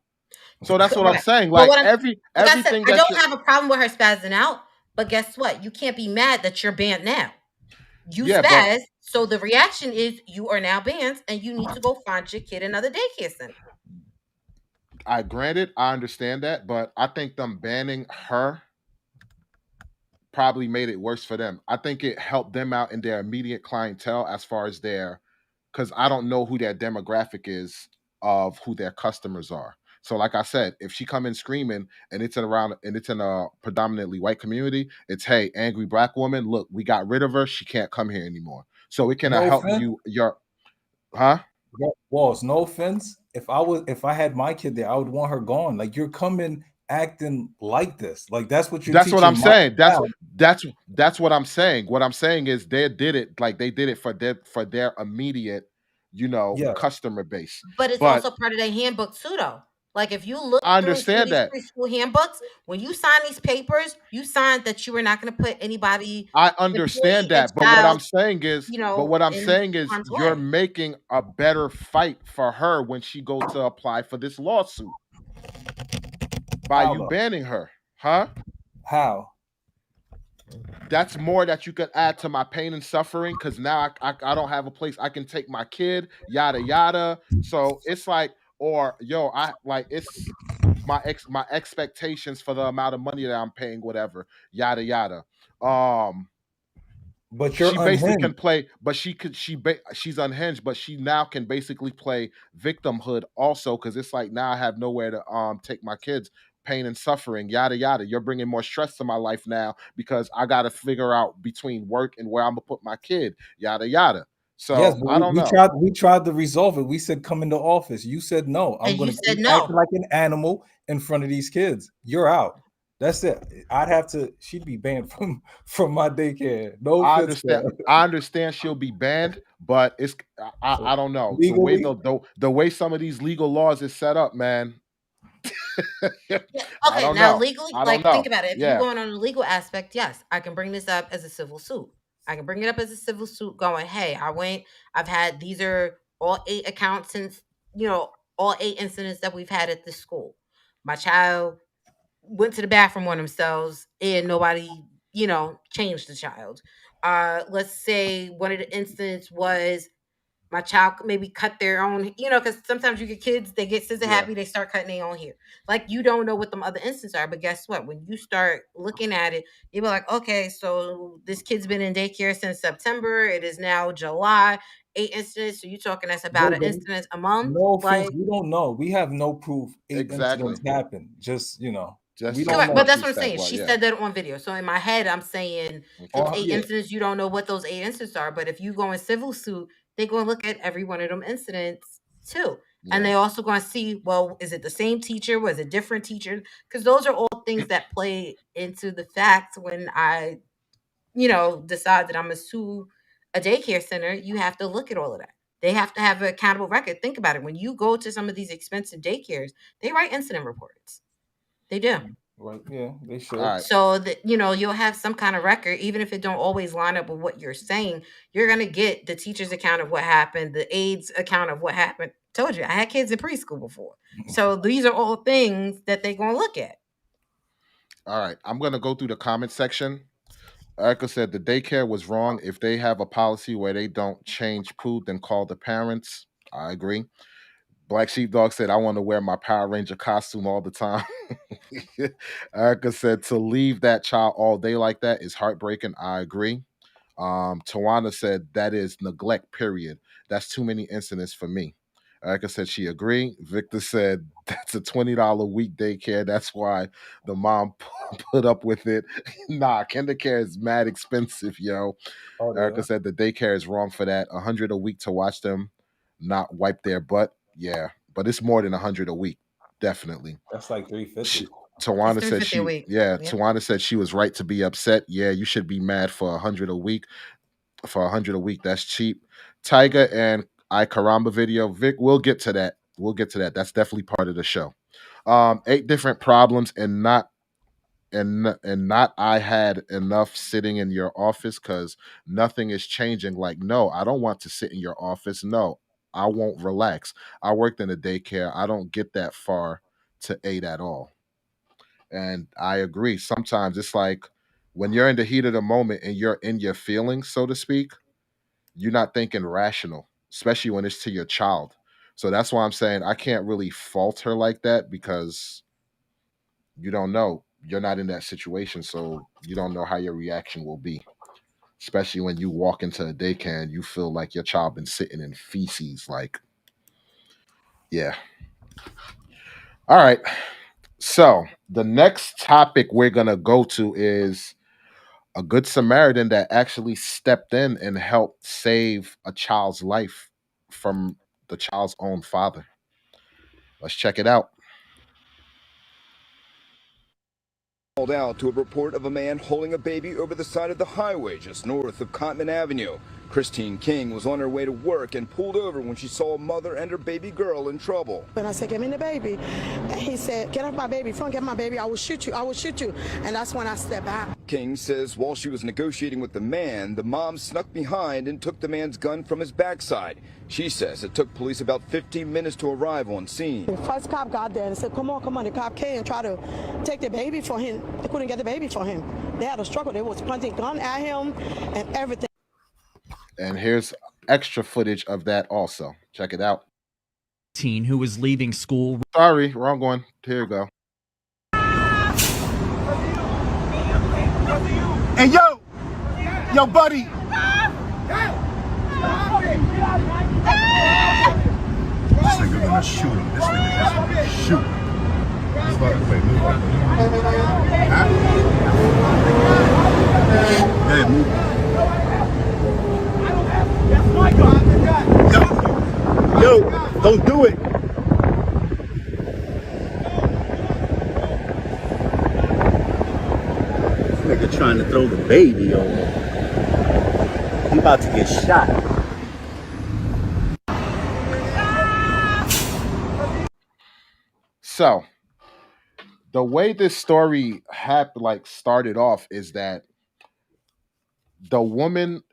So that's what I'm Correct. saying. But Like what I'm like I said, everything I that don't you're, have a problem with her spazzing out. But guess what? You can't be mad that you're banned now. You yeah, but spaz, so the reaction is you are now banned and you need to go find your kid another daycare center. I granted I understand that, but I think them banning her probably made it worse for them. I think it helped them out in their immediate clientele as far as their, because I don't know who their demographic is of who their customers are. So, like I said, if she come in screaming and it's in a predominantly white community, it's hey, angry black woman, look, we got rid of her, she can't come here anymore. So it can No help offense. you your huh? Walls, no offense. If I had my kid there, I would want her gone. Like you're coming acting like this. Like that's what you're That's what I'm teaching my saying. child. That's what I'm saying. What I'm saying is they did it like they did it for their immediate, Yeah. customer base. But it's But also part of their handbook too, though. Like if you look I through some of understand these that. preschool handbooks, when you sign these papers, you signed that you were not going to put anybody, I employee, understand and that. child, But what I'm in saying is harm's you're way. making a better fight for her when she go to apply for this lawsuit by How you though? banning her. Huh? How? That's more that you could add to my pain and suffering because now I don't have a place I can take my kid, yada yada. So it's like, or yo, I like it's my expectations for the amount of money that I'm paying, whatever, yada yada. Um, But you're she basically can unhinged. play, but she's unhinged, but she now can basically play victimhood also because it's like now I have nowhere to take my kids, pain and suffering, yada yada. You're bringing more stress to my life now because I got to figure out between work and where I'm gonna put my kid, yada yada. Yes, So but I we, don't we know. tried we tried to resolve it. We said come into office. You said no. I'm And you gonna said keep acting no. like an animal in front of these kids. You're out. That's it. I'd have to. She'd be banned from my daycare. No I offense, understand. there. I understand she'll be banned, but I don't know the way Legally, the way some of these legal laws is set up, man. Yeah, I okay, don't now know. legally, I don't like think know. about it. If you're Yeah. going on the legal aspect, yes, I can bring this up as a civil suit. I can bring it up as a civil suit going, hey, I've had these are all 8 accounts since, all 8 incidents that we've had at this school. My child went to the bathroom on themselves and nobody, changed the child. Let's say one of the incidents was my child maybe cut their own, because sometimes you get kids, they get scissor Yeah. happy, they start cutting their own hair. Like you don't know what them other instances are, but guess what? When you start looking at it, you be like, okay, so this kid's been in daycare since September. It is now July. 8 incidents. So you talking that's about yo, an but incident a month? no offense. Like We don't know. We have no proof 8 incidents Exactly. happened. Just we Just don't correct, know. but what that's she what I'm said. saying. Well, She yeah. said that on video. So in my head, I'm saying it's Okay. 8 incidents. You don't know what those 8 incidents are. But if you go in civil suit, they're going to look at every one of them incidents too. And Yeah. they also going to see, well, is it the same teacher? Was it different teacher? Because those are all things that play into the fact when I, decide that I'm going to sue a daycare center. You have to look at all of that. They have to have an accountable record. Think about it. When you go to some of these expensive daycares, they write incident reports. They do. Right? Yeah, they All should. right. So that you'll have some kind of record, even if it don't always line up with what you're saying. You're gonna get the teacher's account of what happened, the aide's account of what happened. Told you, I had kids in preschool before, so these are all things that they're gonna look at. All right. I'm gonna go through the comment section. Erica said the daycare was wrong. If they have a policy where they don't change food, then call the parents. I agree. Black Sheepdog said, I want to wear my Power Ranger costume all the time. Erica said, to leave that child all day like that is heartbreaking. I agree. Tawana said, that is neglect, period. That's too many incidents for me. Erica said she agreed. Victor said, that's a $20 week daycare. That's why the mom put up with it. Nah, kinder care is mad expensive, yo. Oh Erica yeah, said the daycare is wrong for that. 100 a week to watch them not wipe their butt. Yeah, but it's more than 100 a week, definitely. that's like She, 350. It's Tawana said 350 a she, week. yeah, Yep. Tawana said she was right to be upset. Yeah, you should be mad for 100 a week. For 100 a week, that's cheap. Tyga and Ay Caramba video. Vic, we'll get to that. We'll get to that. That's definitely part of the show. 8 different problems and not I had enough sitting in your office because nothing is changing. Like, no, I don't want to sit in your office. No, I won't relax. I worked in a daycare. I don't get that far to 8 at all. And I agree. Sometimes it's like when you're in the heat of the moment and you're in your feelings, so to speak, you're not thinking rational, especially when it's to your child. So that's why I'm saying I can't really fault her like that because you don't know. You're not in that situation, so you don't know how your reaction will be. Especially when you walk into a daycare and you feel like your child been sitting in feces. Like, yeah. All right. So the next topic we're gonna go to is a good Samaritan that actually stepped in and helped save a child's life from the child's own father. Let's check it out. Called out to a report of a man holding a baby over the side of the highway just north of Cotman Avenue. Christine King was on her way to work and pulled over when she saw a mother and her baby girl in trouble. And I said, give me the baby. And he said, get off my baby. If you don't get my baby, I will shoot you. I will shoot you. And that's when I stepped back. King says while she was negotiating with the man, the mom snuck behind and took the man's gun from his backside. She says it took police about 15 minutes to arrive on scene. The first cop got there and said, come on, come on. The cop came and tried to take the baby for him. They couldn't get the baby for him. They had a struggle. They was pointing gun at him and everything. And here's extra footage of that also. Check it out. Teen who was leaving school. Sorry, wrong one. Here you go. Hey, yo! Yo, buddy! This nigga gonna shoot him. This nigga is gonna shoot him. Move out the way, move out the way. Huh? Yeah, move. Yo, don't do it. This nigga trying to throw the baby over. He about to get shot. So the way this story started off is that the woman,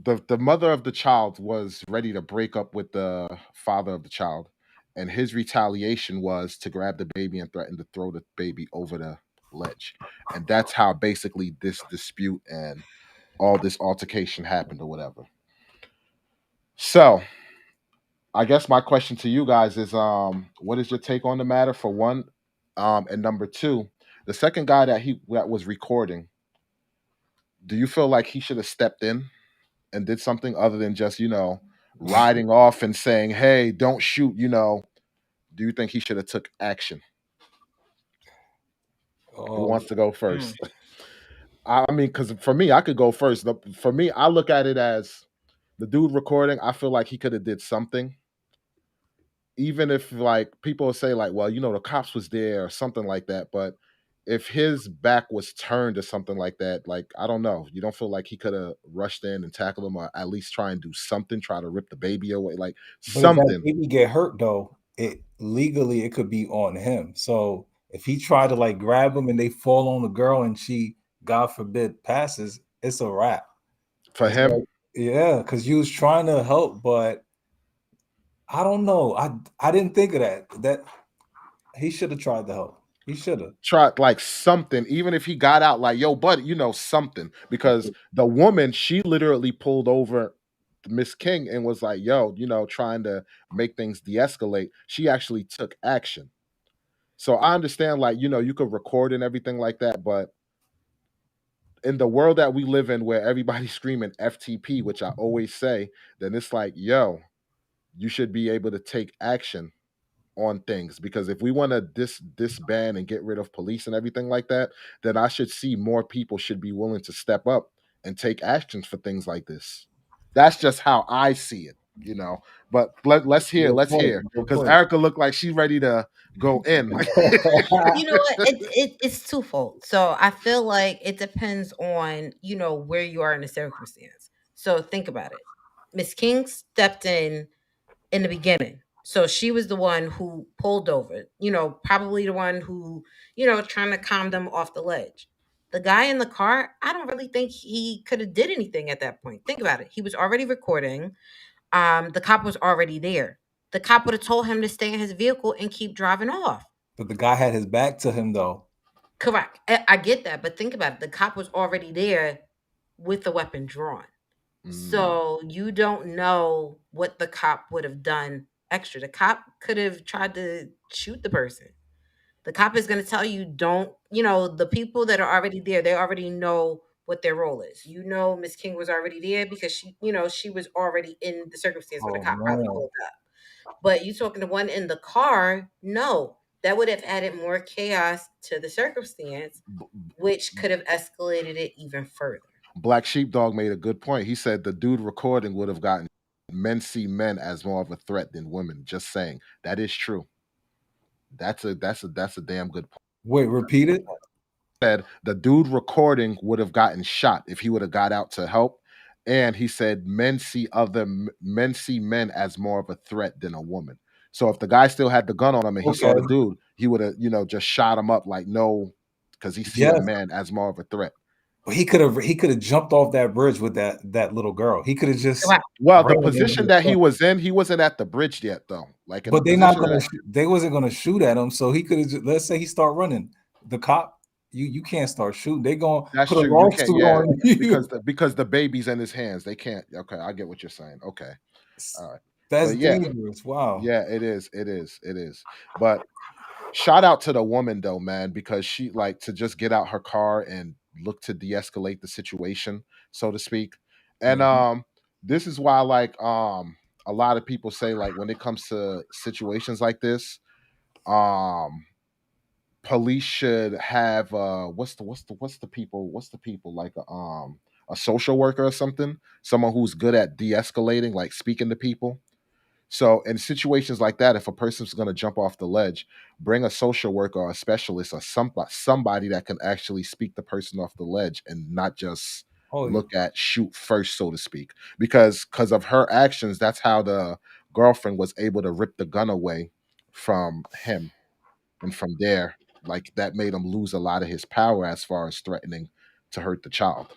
the mother of the child was ready to break up with the father of the child, and his retaliation was to grab the baby and threaten to throw the baby over the ledge. And that's how basically this dispute and all this altercation happened or whatever. So I guess my question to you guys is what is your take on the matter for one? And number two, the second guy that was recording, do you feel like he should have stepped in and did something other than just, riding off and saying, "Hey, don't shoot," do you think he should have took action? Who Um, wants to go Mm. first? I mean, because for me, I could go first. For me, I look at it as the dude recording. I feel like he could have did something, even if like people say like, well, the cops was there or something like that. But if his back was turned or something like that, like I don't know, you don't feel like he could have rushed in and tackled him or at least try and do something, try to rip the baby away, like but if that something. baby get hurt though, it legally it could be on him. So If he tried to like grab him and they fall on the girl and she, God forbid, passes, it's a wrap. For It's him, like, yeah, because you was trying to help, but I don't know. I didn't think of that. That he should have tried to help. He should have. try like something, even if he got out, like, yo, buddy, something. Because the woman, she literally pulled over Miss King and was like, yo, trying to make things de-escalate. She actually took action. So I understand, like, you could record and everything like that, but in the world that we live in where everybody's screaming FTP, which I always say, then it's like, yo, you should be able to take action on things, because if we want to disband and get rid of police and everything like that, then I should see more people should be willing to step up and take actions for things like this. That's just how I see it. But let's hear, Good because point. Erica looked like she's ready to go in. You know what? It's twofold. So I feel like it depends on, where you are in the circumstance. So think about it. Miss King stepped in the beginning. So she was the one who pulled over, probably the one who, trying to calm them off the ledge. The guy in the car, I don't really think he could have did anything at that point. Think about it. He was already recording. The cop was already there. The cop would have told him to stay in his vehicle and keep driving off. But the guy had his back to him though. Correct. I get that, but think about it. The cop was already there with the weapon drawn. So you don't know what the cop would have done extra. The cop could have tried to shoot the person. The cop is going to tell you, don't, the people that are already there, they already know what their role is. Miss King was already there because she was already in the circumstance where the Oh cop probably man. pulled up. But you talking to one in the car, no, that would have added more chaos to the circumstance, which could have escalated it even further. Black Sheepdog made a good point. He said the dude recording would have gotten men see men as more of a threat than women. Just saying. That is true. That's a damn good point. Wait, repeat it. Said the dude recording would have gotten shot if he would have got out to help. And he said men see men as more of a threat than a woman. So if the guy still had the gun on him and he saw Okay. the dude, he would have, just shot him up, like, no, because he see a Yes. man as more of a threat. He could have jumped off that bridge with that little girl. He could have just Correct. Well, the ran and position just that he shot. was in, he wasn't at the bridge yet, though. Like in the But they not position gonna that they wasn't gonna shoot at him. So he could have, let's say he start running. The cop, you can't start shooting. They gonna that's put a true. You can't, lawsuit yeah, on you. because the baby's in his hands. They can't. Okay, I get what you're saying. Okay, all right, That's but yeah, dangerous. Wow. yeah, it is, it is, it is. But shout out to the woman though, man, because she like to just get out her car and look to de-escalate the situation, so to speak. And Mhm. this is why like a lot of people say like when it comes to situations like this, um police should have what's the people like a social worker or something, someone who's good at de-escalating, like speaking to people. So in situations like that, if a person's going to jump off the ledge, bring a social worker or a specialist or somebody that can actually speak the person off the ledge and not just Oh yeah. look at shoot first, so to speak. Because of her actions, that's how the girlfriend was able to rip the gun away from him, and from there, like that made him lose a lot of his power as far as threatening to hurt the child.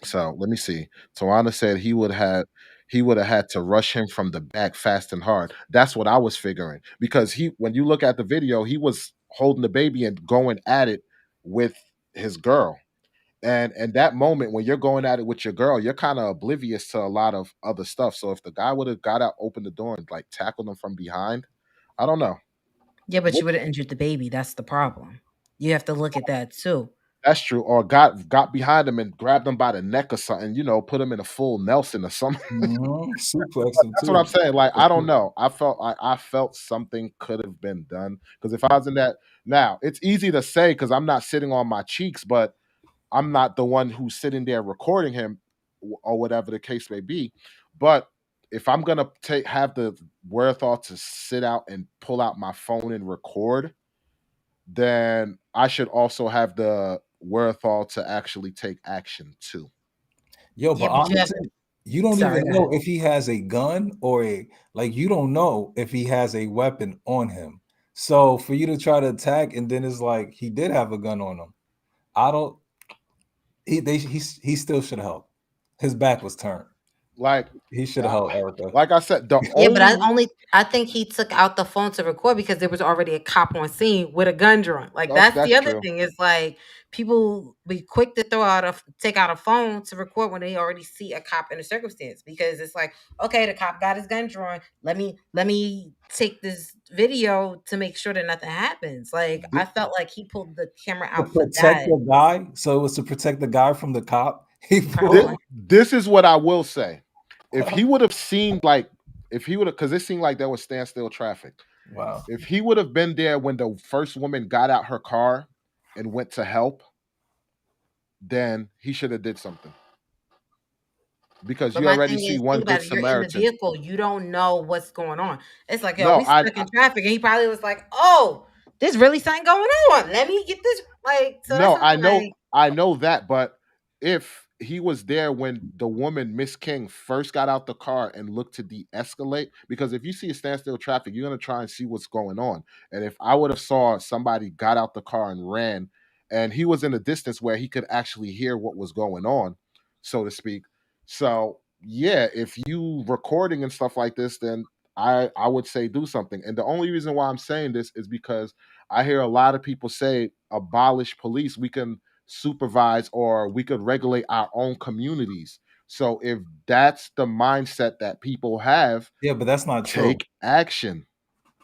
So let me see. Tawana said he would have had to rush him from the back fast and hard. That's what I was figuring. Because when you look at the video, he was holding the baby and going at it with his girl. And that moment when you're going at it with your girl, you're kind of oblivious to a lot of other stuff. So if the guy would have got out, opened the door, and like tackled him from behind, I don't know. Yeah, but What you would have injured the baby. That's the problem. You have to look at that too. That's true. Or got behind him and grabbed him by the neck or something, put him in a full Nelson or something. Suplex him That's what I'm too. saying. Like, I don't know. I felt something could have been done. Because if I was in that, now it's easy to say because I'm not sitting on my cheeks, but I'm not the one who's sitting there recording him or whatever the case may be. But if I'm gonna have the wherewithal to sit out and pull out my phone and record, then I should also have the wherewithal to actually take action too. Yo, Yeah, but but you have honestly, you don't sorry, even go know ahead. if he has a gun or you don't know if he has a weapon on him. So for you to try to attack, and then it's like he did have a gun on him. I don't. He still should have helped. His back was turned. Like, He should have helped Erica. like I said, the Yeah, but only I think he took out the phone to record because there was already a cop on scene with a gun drawn. Like that's the that's other true. thing. Is like people be quick to take out a phone to record when they already see a cop in a circumstance because it's like, okay, the cop got his gun drawn. Let me take this video to make sure that nothing happens. Like I felt like he pulled the camera To out for protect that. the guy. So it was to protect the guy from the cop. He Probably. pulled. This is what I will say. If he would have seen, like, if he would have, because it seemed like there was standstill traffic. Wow. If he would have been there when the first woman got out her car and went to help, then he should have did something. Because But you my already thing see is, one think about good it. You're in the Samaritan. vehicle. You don't know what's going on. It's like, yo, No, we stuck in traffic, and he probably was like, "Oh, there's really something going on. Let me get this." Like, so no, that's why I'm like, I know that, but if he was there when the woman, Miss King, first got out the car and looked to de-escalate, because if you see a standstill traffic, you're gonna try and see what's going on. And if I would have saw somebody got out the car and ran, and he was in a distance where he could actually hear what was going on, so to speak. So yeah, if you recording and stuff like this, then I would say do something. And the only reason why I'm saying this is because I hear a lot of people say abolish police. We can supervise or we could regulate our own communities. So if that's the mindset that people have, Yeah, but that's not true. take action.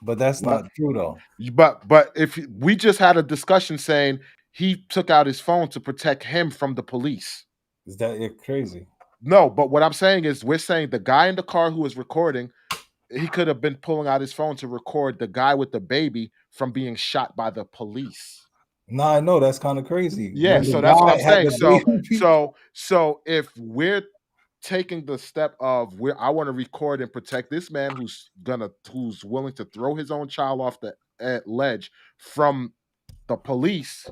But that's What? not true though. But if we just had a discussion saying he took out his phone to protect him from the police. Is that you're crazy? No, but what I'm saying is we're saying the guy in the car who was recording, he could have been pulling out his phone to record the guy with the baby from being shot by the police. No, I know that's kind of crazy. Yeah, When the so that's what guy I'm had saying. the baby, So if we're taking the step of where I want to record and protect this man who's willing to throw his own child off the ledge from the police,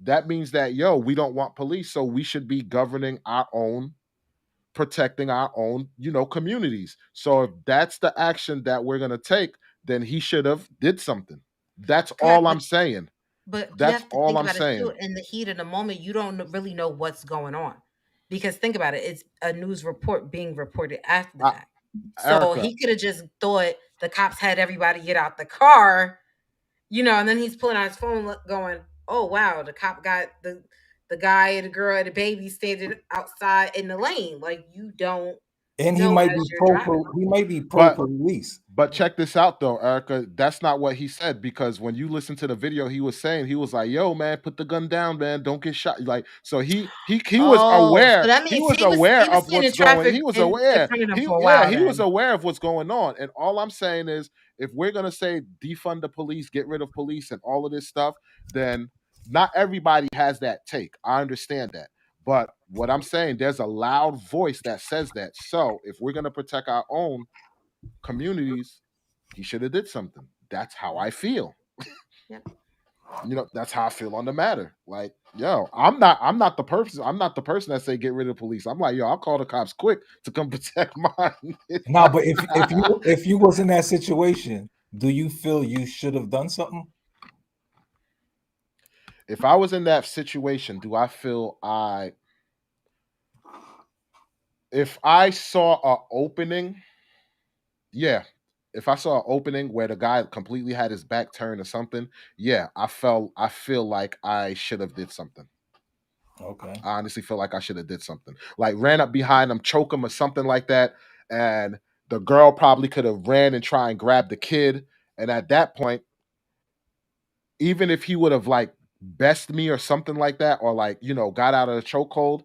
that means that we don't want police, so we should be governing our own, protecting our own, communities. So if that's the action that we're gonna take, then he should have did something. That's correct, all I'm saying. but you That's have to all think I'm about it too. saying. In the heat of the moment, you don't really know what's going on because think about it. It's a news report being reported after the fact. So Erica, he could have just thought the cops had everybody get out the car, and then he's pulling out his phone, going, "Oh wow, the cop got the guy, the girl, and the baby standing outside in the lane." Like you don't and he know might as be you're driving. he might be pro but police. but check this out though, Erica. That's not what he said, because when you listen to the video, he was saying, he was like, "Yo, man, put the gun down, man. Don't get shot." Like, so he was Oh, so aware. that He means was he aware was of sitting in what's going. traffic He was in aware. front of them He for a Yeah, while. he was Then aware of what's going on. And all I'm saying is, if we're gonna say defund the police, get rid of police, and all of this stuff, then not everybody has that take. I understand that. But what I'm saying, there's a loud voice that says that. So if we're gonna protect our own communities, he should have did something. That's how I feel. yep. That's how I feel on the matter. Like, I'm not the person that say get rid of the police. I'm like, I'll call the cops quick to come protect mine. No, but if you was in that situation, do you feel you should have done something? If I was in that situation, do I feel if I saw a opening, yeah. If I saw an opening where the guy completely had his back turned or something, yeah, I feel like I should have did something. Okay. I honestly feel like I should have did something. Like ran up behind him, choke him or something like that. And the girl probably could have ran and try and grab the kid. And at that point, even if he would have like best me or something like that, or like, got out of the chokehold,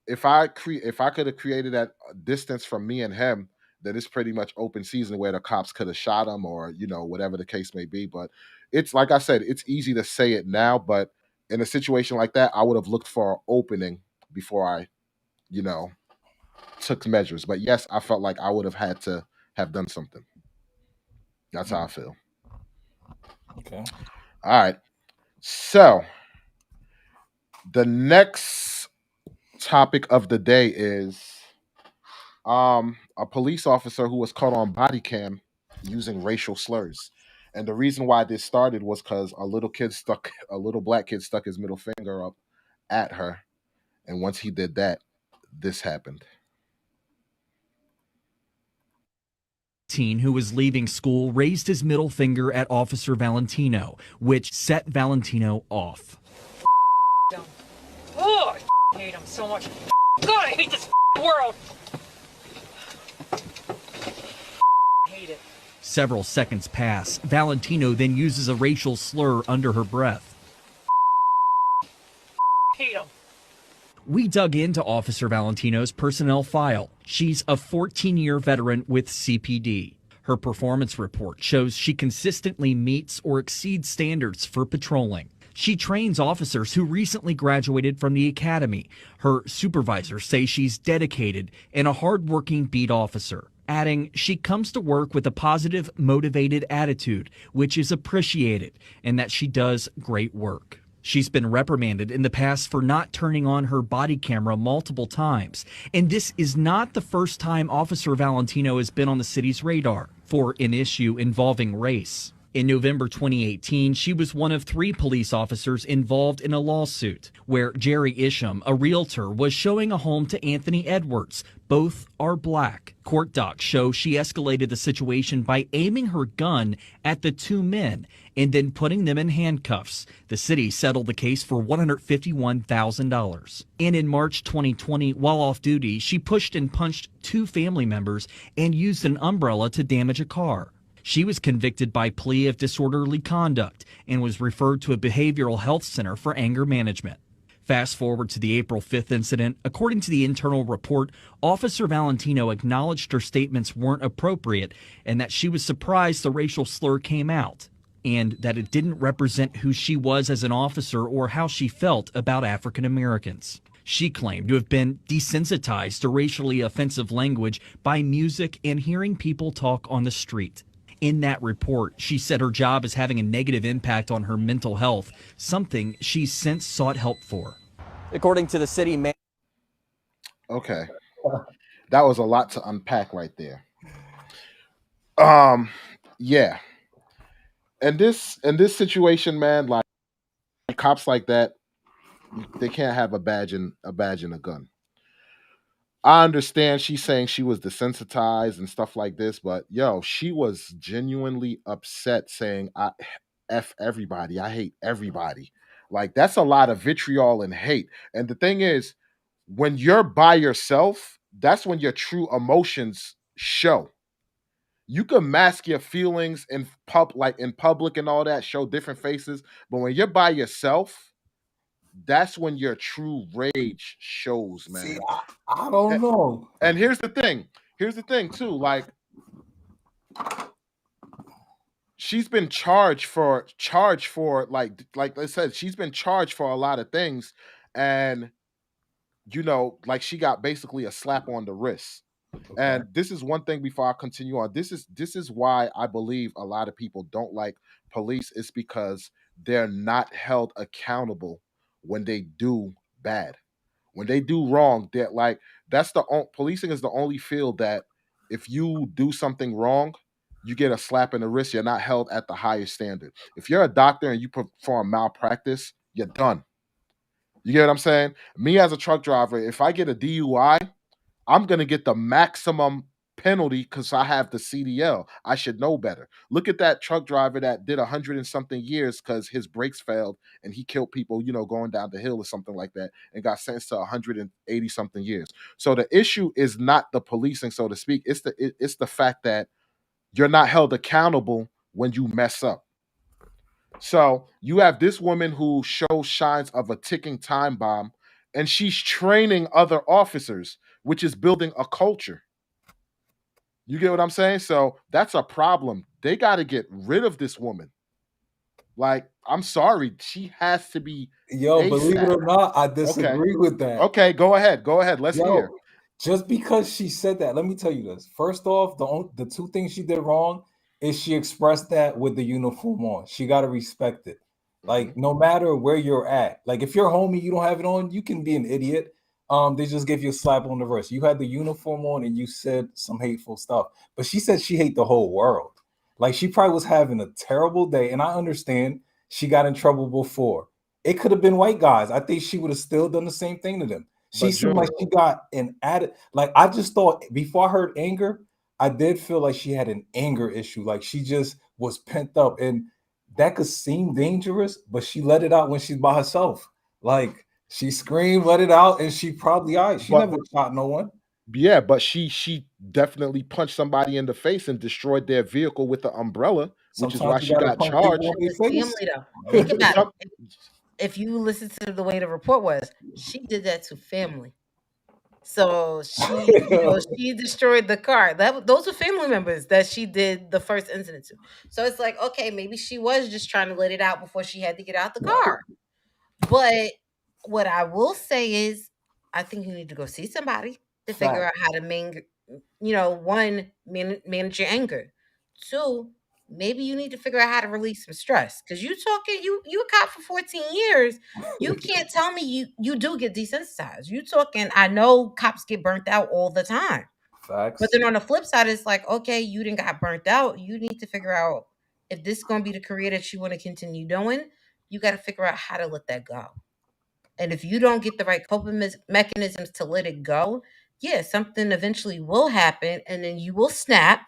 if I could have created that distance from me and him, then it's pretty much open season where the cops could have shot him, or whatever the case may be. But it's like I said, it's easy to say it now, but in a situation like that, I would have looked for an opening before I you know took measures. But yes, I felt like I would have had to have done something. That's how I feel. Okay. All right. So the next topic of the day is a police officer who was caught on body cam using racial slurs. And the reason why this started was because a little black kid stuck his middle finger up at her. And once he did that, this happened. Teen who was leaving school raised his middle finger at Officer Valentino, which set Valentino off. Oh, I hate him so much. God, I hate this world. I hate it. Several seconds pass. Valentino then uses a racial slur under her breath. Hate him. We dug into Officer Valentino's personnel file. She's a 14-year veteran with CPD. Her performance report shows she consistently meets or exceeds standards for patrolling. She trains officers who recently graduated from the academy. Her supervisors say she's dedicated and a hardworking beat officer, adding she comes to work with a positive, motivated attitude, which is appreciated, and that she does great work. She's been reprimanded in the past for not turning on her body camera multiple times. And this is not the first time Officer Valentino has been on the city's radar for an issue involving race. In November 2018, she was one of 3 police officers involved in a lawsuit where Jerry Isham, a realtor, was showing a home to Anthony Edwards. Both are black. Court docs show she escalated the situation by aiming her gun at the 2 men and then putting them in handcuffs. The city settled the case for $151,000. And in March 2020, while off duty, she pushed and punched 2 family members and used an umbrella to damage a car. She was convicted by plea of disorderly conduct and was referred to a behavioral health center for anger management. Fast forward to the April 5th incident. According to the internal report, Officer Valentino acknowledged her statements weren't appropriate and that she was surprised the racial slur came out, and that it didn't represent who she was as an officer or how she felt about African Americans. She claimed to have been desensitized to racially offensive language by music and hearing people talk on the street. In that report, she said her job is having a negative impact on her mental health, something she's since sought help for. According to the city man. Okay. That was a lot to unpack right there. Yeah. And this situation, man, like cops like that, they can't have a badge and a gun. I understand she's saying she was desensitized and stuff like this, but yo, she was genuinely upset saying, I F everybody. I hate everybody. Like, that's a lot of vitriol and hate. And the thing is, when you're by yourself, that's when your true emotions show. You can mask your feelings in public and all that, show different faces, but when you're by yourself, that's when your true rage shows, man. See, I don't know. And here's the thing too. Like, she's been charged for like I said, she's been charged for a lot of things, and like she got basically a slap on the wrist. Okay. And this is one thing before I continue on. This is why I believe a lot of people don't like police. It's because they're not held accountable when they do bad. When they do wrong, they're like, policing is the only field that if you do something wrong, you get a slap in the wrist. You're not held at the highest standard. If you're a doctor and you perform malpractice, you're done. You get what I'm saying? Me as a truck driver, if I get a DUI, I'm going to get the maximum penalty because I have the CDL. I should know better. Look at that truck driver that did 100 and something years because his brakes failed and he killed people, going down the hill or something like that, and got sentenced to 180 something years. So the issue is not the policing, so to speak. It's the fact that you're not held accountable when you mess up. So you have this woman who shows signs of a ticking time bomb, and she's training other officers, which is building a culture. You get what I'm saying? So that's a problem. They got to get rid of this woman. Like, I'm sorry. She has to be. Yo, ASAP. Believe it or not, I disagree with that. Okay, go ahead. Let's hear. Just because she said that, let me tell you this. First off, the 2 things she did wrong is she expressed that with the uniform on. She got to respect it. Like, no matter where you're at. Like, if you're homie, you don't have it on, you can be an idiot. They just give you a slap on the wrist. You had the uniform on and you said some hateful stuff. But she said she hate the whole world. Like she probably was having a terrible day, and I understand she got in trouble before. It could have been white guys. I think she would have still done the same thing to them. She But seemed like June, she got an added. Like I just thought before I heard anger, I did feel like she had an anger issue. Like she just was pent up, and that could seem dangerous, but she let it out when she's by herself. Like she screamed, let it out, and she probably all right. She but never shot no one. yeah, but she definitely punched somebody in the face and destroyed their vehicle with the umbrella, which is Sometimes why you she gotta got punch people charged. in It was their face. family though. Think about Some- it. If you listen to the way the report was, she did that to family. So she destroyed the car. Those were family members that she did the first incident to. So it's like, okay, maybe she was just trying to let it out before she had to get out the car. But what I will say is, I think you need to go see somebody to figure Fact. out how to one, manage your anger. Two, maybe you need to figure out how to release some stress. Because you a cop for 14 years. You can't tell me you do get desensitized. You talking, I know cops get burnt out all the time. But Facts. then on the flip side, it's like, okay, you didn't got burnt out. You need to figure out if this is gonna be the career that you want to continue doing. You got to figure out how to let that go. And if you don't get the right coping mechanisms to let it go, yeah, something eventually will happen, and then you will snap,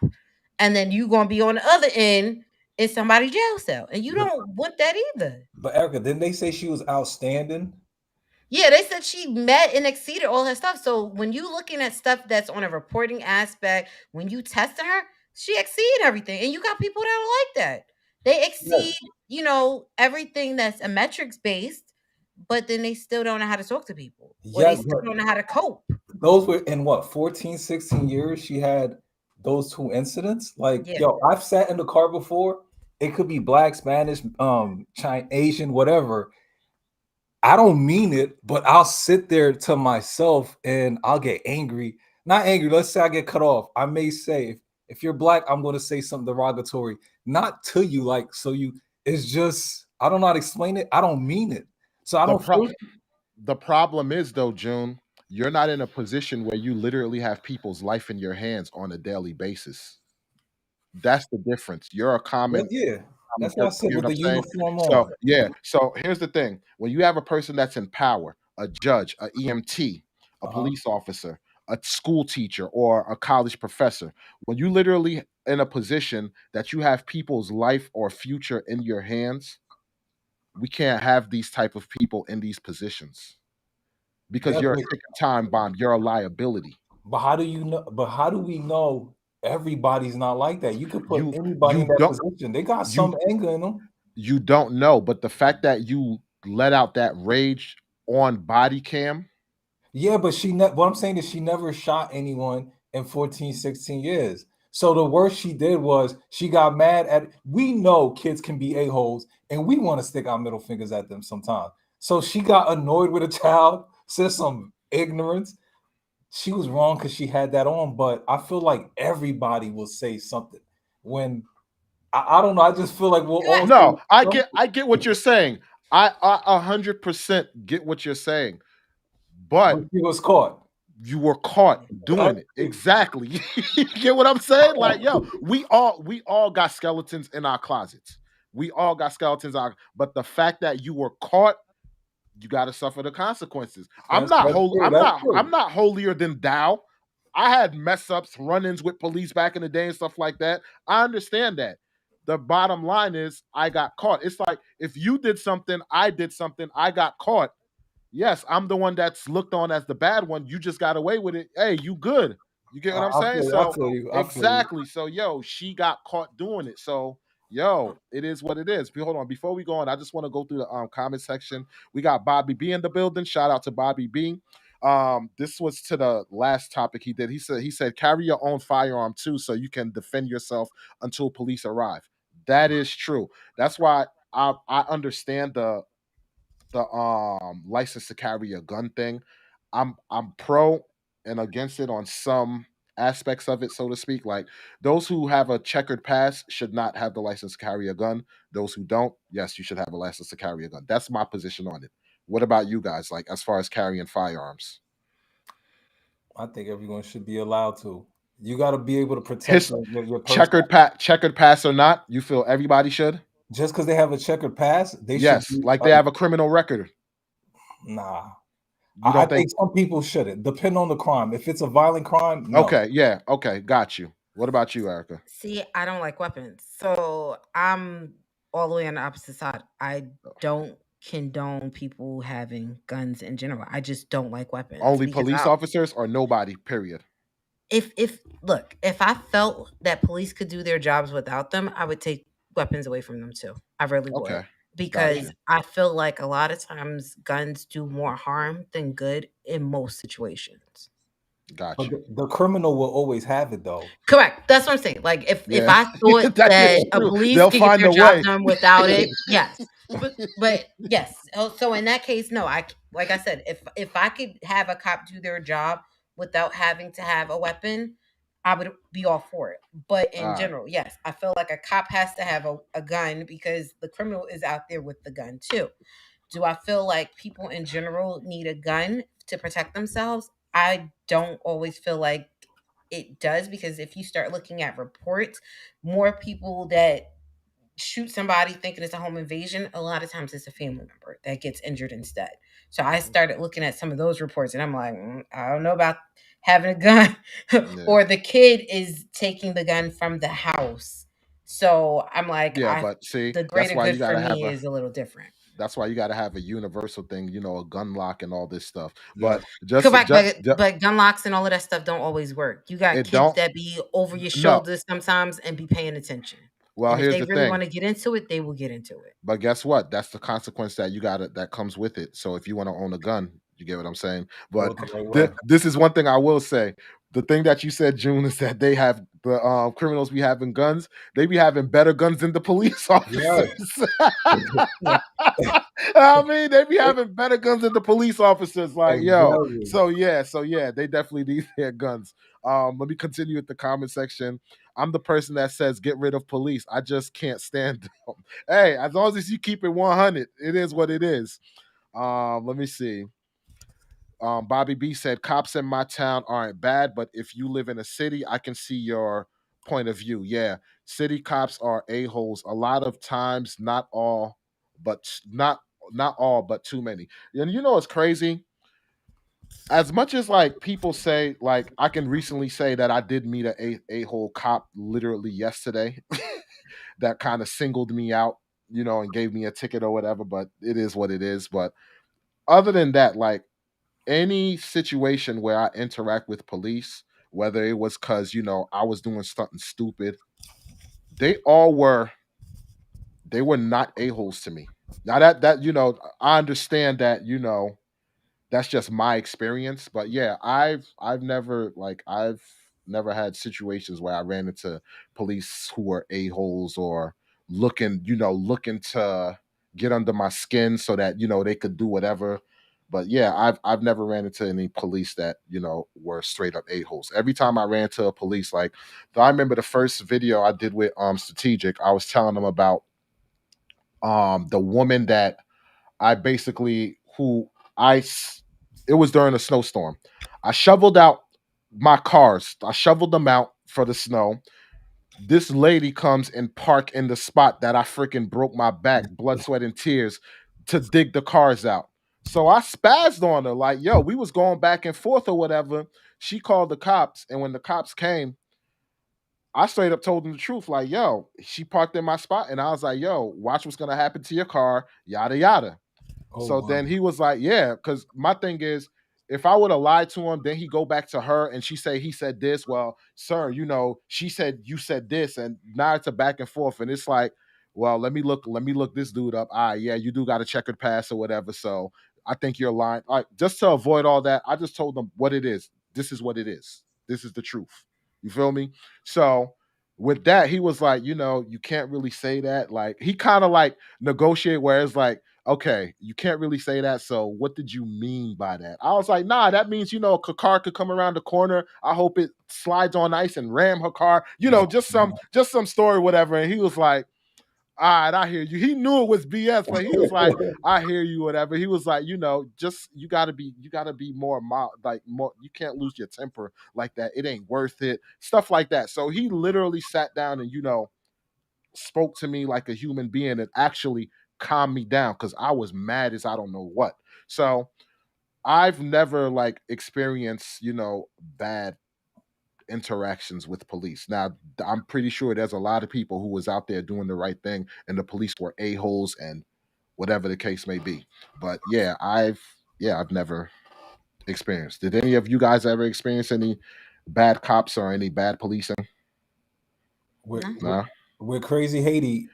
and then you gonna be on the other end in somebody's jail cell, and you But, don't want that either. but Erica, didn't they say she was outstanding? Yeah, they said she met and exceeded all her stuff. So when you looking at stuff that's on a reporting aspect, when you testing her, she exceeded everything. And you got people that are like that. They exceed, Yes. everything that's a metrics based, but then they still don't know how to talk to people. Or they Yes, still but don't know how to cope. those were in what 14, 16 years she had those two incidents. Like, Yeah. yo, I've sat in the car before. It could be black, Spanish, Chinese, Asian, whatever. I don't mean it, but I'll sit there to myself and I'll get angry. Not angry. Let's say I get cut off. I may say, if you're black, I'm going to say something derogatory, not to you. Like, so you, it's just, I don't know how to explain it. I don't mean it. So I the don't pro- feel, the problem is though, June, you're not in a position where you literally have people's life in your hands on a daily basis. That's the difference. You're a well, common yeah. common That's why I person. said You know with what the I'm saying? uniform So on. yeah. So here's the thing: when you have a person that's in power, a judge, a EMT, a Uh-huh. police officer, a school teacher, or a college professor, when you literally in a position that you have people's life or future in your hands, we can't have these type of people in these positions because Yeah, you're a ticking time bomb. You're a liability. but how do you know? But how do we know everybody's not like that? You could put You anybody you in that don't position. They got you some anger in them. you don't know, but the fact that you let out that rage on body cam, Yeah, but what I'm saying is she never shot anyone in 14, 16 years. So the worst she did was she got mad at we know kids can be a-holes and we want to stick our middle fingers at them sometimes. So she got annoyed with a child, said some ignorance. She was wrong because she had that on, but I feel like everybody will say something when I don't know. I just feel like we'll all say no, I something get what you're saying. I 100% get what you're saying, but when she was caught. you were caught doing it. Exactly. You get what I'm saying? Like, yo, we all got skeletons in our closets. We all got skeletons out, but the fact that you were caught, you got to suffer the consequences. That's true. That's I'm true. not holier than thou. I had mess ups, run-ins with police back in the day and stuff like that. I understand that. The bottom line is I got caught. It's like if you did something, I did something, I got caught. Yes, I'm the one that's looked on as the bad one. You just got away with it. Hey, you good. You get what I'm I saying? feel you. I So feel you. I feel you. exactly. So yo, she got caught doing it. So yo, it is what it is. Hold on. Before we go on, I just want to go through the comment section. We got Bobby B in the building. Shout out to Bobby B. This was to the last topic he did. He said carry your own firearm too, so you can defend yourself until police arrive. That is true. That's why I understand the license to carry a gun thing. I'm pro and against it on some aspects of it, so to speak. Like those who have a checkered past should not have the license to carry a gun. Those who don't, yes, you should have a license to carry a gun. That's my position on it. What about you guys? Like as far as carrying firearms? I think everyone should be allowed to. You got to be able to protect your person. Checkered pass or not, you feel everybody should? Just because they have a checkered pass, they should Yes, be like they have a criminal record. nah. You I don't think think? some people shouldn't. Depend on the crime. If it's a violent crime, no. Okay, yeah, okay, got you. What about you, Erica? See, I don't like weapons. So I'm all the way on the opposite side. I don't condone people having guns in general. I just don't like weapons Only because police officers or nobody? Period. if look, if I felt that police could do their jobs without them, I would take weapons away from them too. I really would. Okay, got Because you. I feel like a lot of times guns do more harm than good in most situations. Got But you. the criminal will always have it though. Correct. That's what I'm saying. Like if Yeah. I thought That that is a true. police They'll could get find their a job way. done without it, yes. But yes. So in that case, no. Like I said, if I could have a cop do their job without having to have a weapon, I would be all for it. But All in right. general, yes, I feel like a cop has to have a gun because the criminal is out there with the gun too. Do I feel like people in general need a gun to protect themselves? I don't always feel like it does because if you start looking at reports, more people that shoot somebody thinking it's a home invasion, a lot of times it's a family member that gets injured instead. So I started looking at some of those reports and I'm like, I don't know about having a gun Yeah. or the kid is taking the gun from the house. So I'm like, Yeah, but see, the that's greater why you good for gotta have me a is a little different. that's why you gotta have a universal thing, a gun lock and all this stuff. Yeah. But just Correct, just, just but gun locks and all of that stuff don't always work. You got it kids don't that be over your no. shoulders sometimes and be paying attention. Well, And if here's they the really thing. want to get into it, they will get into it. But guess what? That's the consequence that comes with it. So if you want to own a gun, you get what I'm saying. Do But it the right way. this is one thing I will say. The thing that you said, June, is that they have the criminals be having guns. They be having better guns than the police officers. Yeah. I mean, they be having better guns than the police officers. Like, yo. Exactly. So yeah, they definitely need their guns. Let me continue with the comment section. I'm the person that says get rid of police. I just can't stand them. Hey, as long as you keep it 100, it is what it is. Let me see. Bobby B said cops in my town aren't bad, but if you live in a city, I can see your point of view. Yeah, city cops are a-holes a lot of times, not all, but not all, but too many. And it's crazy. As much as like people say, like I can recently say that I did meet a-hole cop literally yesterday that kind of singled me out, and gave me a ticket or whatever, but it is what it is. But other than that, like any situation where I interact with police, whether it was because I was doing something stupid, they all were not a-holes to me. Now that I understand that that's just my experience, but yeah, I've never had situations where I ran into police who were a-holes or looking to get under my skin so that they could do whatever. But yeah, I've never ran into any police that were straight up a-holes. Every time I ran to a police, like I remember the first video I did with Strategic, I was telling them about the woman that I basically who I s- it was during a snowstorm. I shoveled out my cars. I shoveled them out for the snow. This lady comes and park in the spot that I freaking broke my back, blood, sweat, and tears to dig the cars out. So I spazzed on her, like, yo, we was going back and forth or whatever. She called the cops, and when the cops came, I straight up told them the truth, like, yo, she parked in my spot, and I was like, yo, watch what's gonna happen to your car, yada yada. Oh So wow. then he was like, yeah, because my thing is, if I would have lied to him, then he go back to her and she say he said this. Well, sir, she said you said this, and now it's a back and forth, and it's like, well, let me look this dude up. Yeah, you do got a checkered pass or whatever. So I think you're lying. All right, just to avoid all that, I just told them what it is. This is what it is. This is the truth. You feel me? So with that, he was like, you can't really say that. Like he kind of like negotiate where it's like, okay, you can't really say that. So what did you mean by that? I was like, nah, that means, a car could come around the corner. I hope it slides on ice and ram her car, just some story, whatever. And he was like, all right, I hear you. He knew it was BS, but he was like, I hear you, whatever. He was like, just you gotta be more mild, like more. You can't lose your temper like that. It ain't worth it. Stuff like that. So he literally sat down and spoke to me like a human being and actually calmed me down because I was mad as I don't know what. So I've never like experienced, bad interactions with police. Now, I'm pretty sure there's a lot of people who was out there doing the right thing and the police were a-holes and whatever the case may be. But I've never experienced. Did any of you guys ever experience any bad cops or any bad policing? With, No. with, No. with Crazy Haiti,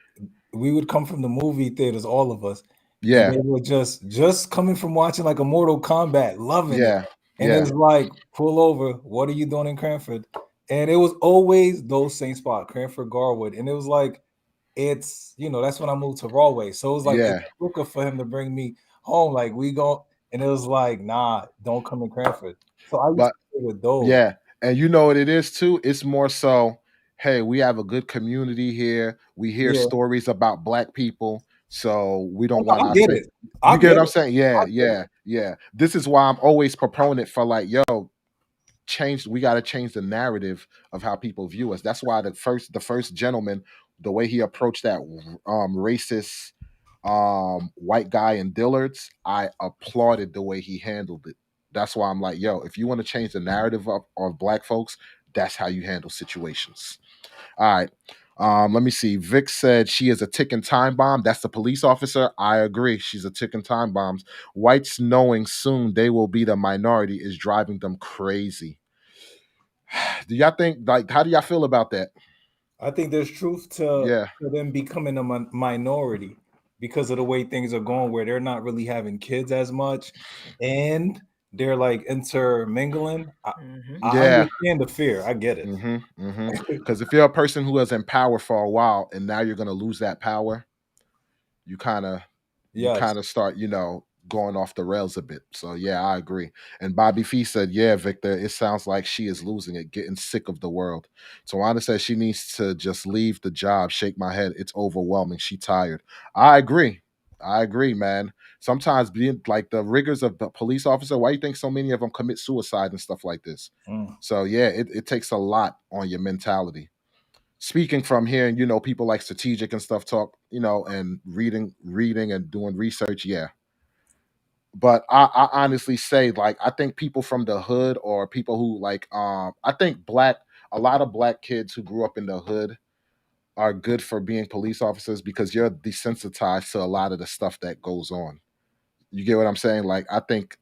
we would come from the movie theaters, all of us, and Yeah. they were just coming from watching like a Mortal Kombat, loving it. Yeah. And Yeah. it's like, pull over. What are you doing in Cranford? And it was always those same spot, Cranford, Garwood. And it was like, that's when I moved to Rawway. So it was like it's Yeah. quicker for him to bring me home. Like we go, and it was like, nah, don't come in Cranford. So I used But to play with those. yeah, and you know what it is too? It's more so, hey, we have a good community here. We hear Yeah. stories about black people, so we Oh, don't no, want I our get face. it. I You get get what I'm it. saying? I Yeah, get yeah, it. yeah. This is why I'm always proponent for like, yo, we got to change the narrative of how people view us. That's why the first gentleman, the way he approached that racist white guy in Dillard's, I applauded the way he handled it. That's why I'm like, yo, if you want to change the narrative of black folks, that's how you handle situations. All right. Let me see. Vic said she is a ticking time bomb. That's the police officer. I agree. She's a ticking time bomb. Whites knowing soon they will be the minority is driving them crazy. Do y'all think, like, how do y'all feel about that? I think there's truth Yeah. to them becoming a minority because of the way things are going, where they're not really having kids as much, and they're like intermingling. I Yeah. understand the fear. I get it. Because if you're a person who was in power for a while and now you're gonna lose that power, you kind of you Yes. kind of start, going off the rails a bit. So yeah, I agree. And Bobby Fee said, "Yeah, Victor, it sounds like she is losing it, getting sick of the world." So Anna says she needs to just leave the job. Shake my head. It's overwhelming. She tired. I agree. I agree, man. Sometimes being like the rigors of the police officer, why you think so many of them commit suicide and stuff like this? Mm. So yeah, it takes a lot on your mentality. Speaking from hearing, people like strategic and stuff talk, and reading and doing research, yeah. But I honestly say, like, I think people from the hood or people who like, I think a lot of black kids who grew up in the hood are good for being police officers because you're desensitized to a lot of the stuff that goes on. You get what I'm saying? Like, I think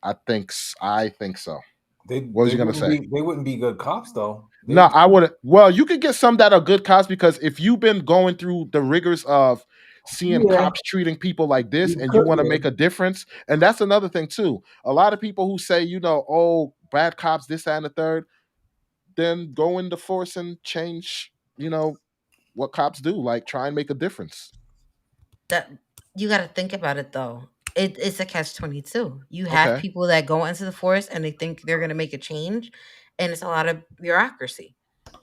so. They What was they you gonna wouldn't say? be good cops though. No, They I would. Well, you could get some that are good cops because if you've been going through the rigors of seeing yeah, cops treating people like this you and you could want to yeah. make a difference, and that's another thing too. A lot of people who say, oh, bad cops, this, that, and the third, then go into force and change, what cops do, like try and make a difference. That you got to think about it though. It's a catch 22. You have Okay. people that go into the forest and they think they're going to make a change, and it's a lot of bureaucracy.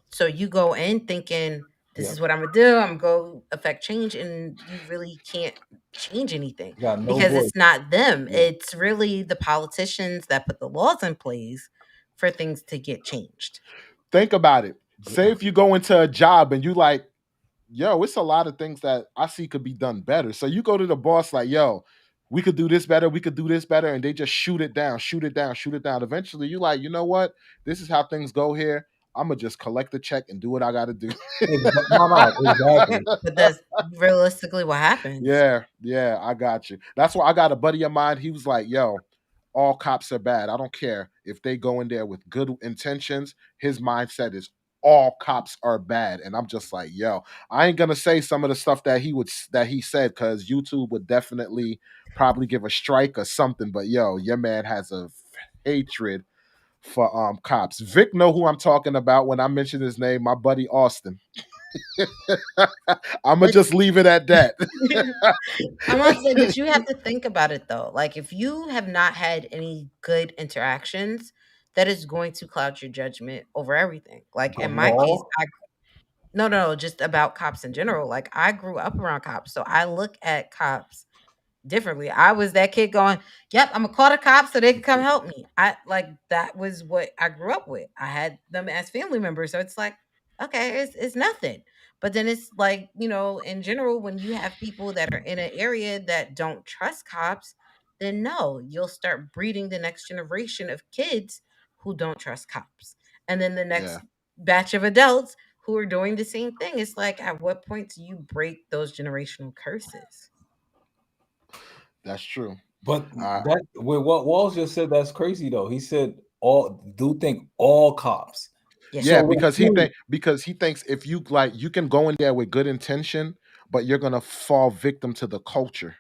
So you go in thinking this Yeah. is what I'm gonna do. I'm gonna go affect change, and you really can't change anything You got no because voice. it's not them. Yeah. It's really the politicians that put the laws in place for things to get changed. Think about it. Say if you go into a job and you like, yo, it's a lot of things that I see could be done better. So you go to the boss like, yo, we could do this better, we could do this better, and they just shoot it down, shoot it down, shoot it down. Eventually, you like, you know what? This is how things go here. I'm gonna just collect the check and do what I got to do. No, exactly. But that's realistically what happens. Yeah, yeah, I got you. That's why I got a buddy of mine. He was like, yo, all cops are bad. I don't care if they go in there with good intentions. His mindset is all cops are bad. And I'm just like, yo, I ain't gonna say some of the stuff that he said because YouTube would definitely probably give a strike or something. But yo, your man has a hatred for cops. Vic know who I'm talking about when I mention his name, my buddy Austin. I'm gonna But just leave it at that. I'm gonna say, but you have to think about it though. Like if you have not had any good interactions, that is going to cloud your judgment over everything. Like The in my case, law. No, just about cops in general. Like I grew up around cops, so I look at cops differently. I was that kid going, "Yep, I'm gonna call the cops so they can come help me." I like that was what I grew up with. I had them as family members, so it's like, okay, it's nothing. But then it's like, in general, when you have people that are in an area that don't trust cops, then no, you'll start breeding the next generation of kids who don't trust cops. And then the Yeah, next batch of adults who are doing the same thing. It's like, at what point do you break those generational curses? that's true. But Uh, that with what Walls just said, that's crazy though. He said all do think all cops. Yes. So yeah, with because he thinks if you like you can go in there with good intention, but you're gonna fall victim to the culture.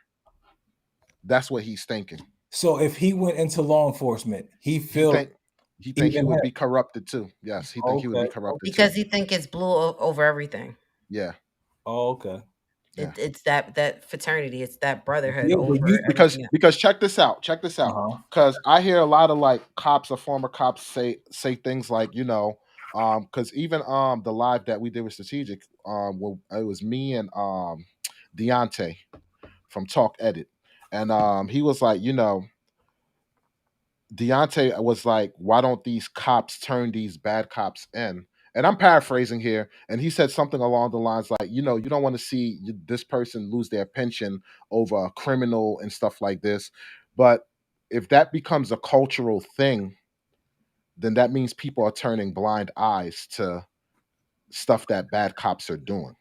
That's what he's thinking. so if he went into law enforcement, he He feel think he think he even would had be corrupted too. Yes, he think he would okay, be corrupted too. Because he think it's blue over everything. Yeah, okay. yeah. It's that fraternity, it's that brotherhood Yeah, but you over Because everything else. because check this out, check this out. uh-huh. Because I hear a lot of like cops or former cops say things like because even the live that we did with Strategic, well, it was me and Deontay from Talk Edit, and he was like, Deontay was like, why don't these cops turn these bad cops in? And I'm paraphrasing here. And he said something along the lines like, you don't want to see this person lose their pension over a criminal and stuff like this. But if that becomes a cultural thing, then that means people are turning blind eyes to stuff that bad cops are doing.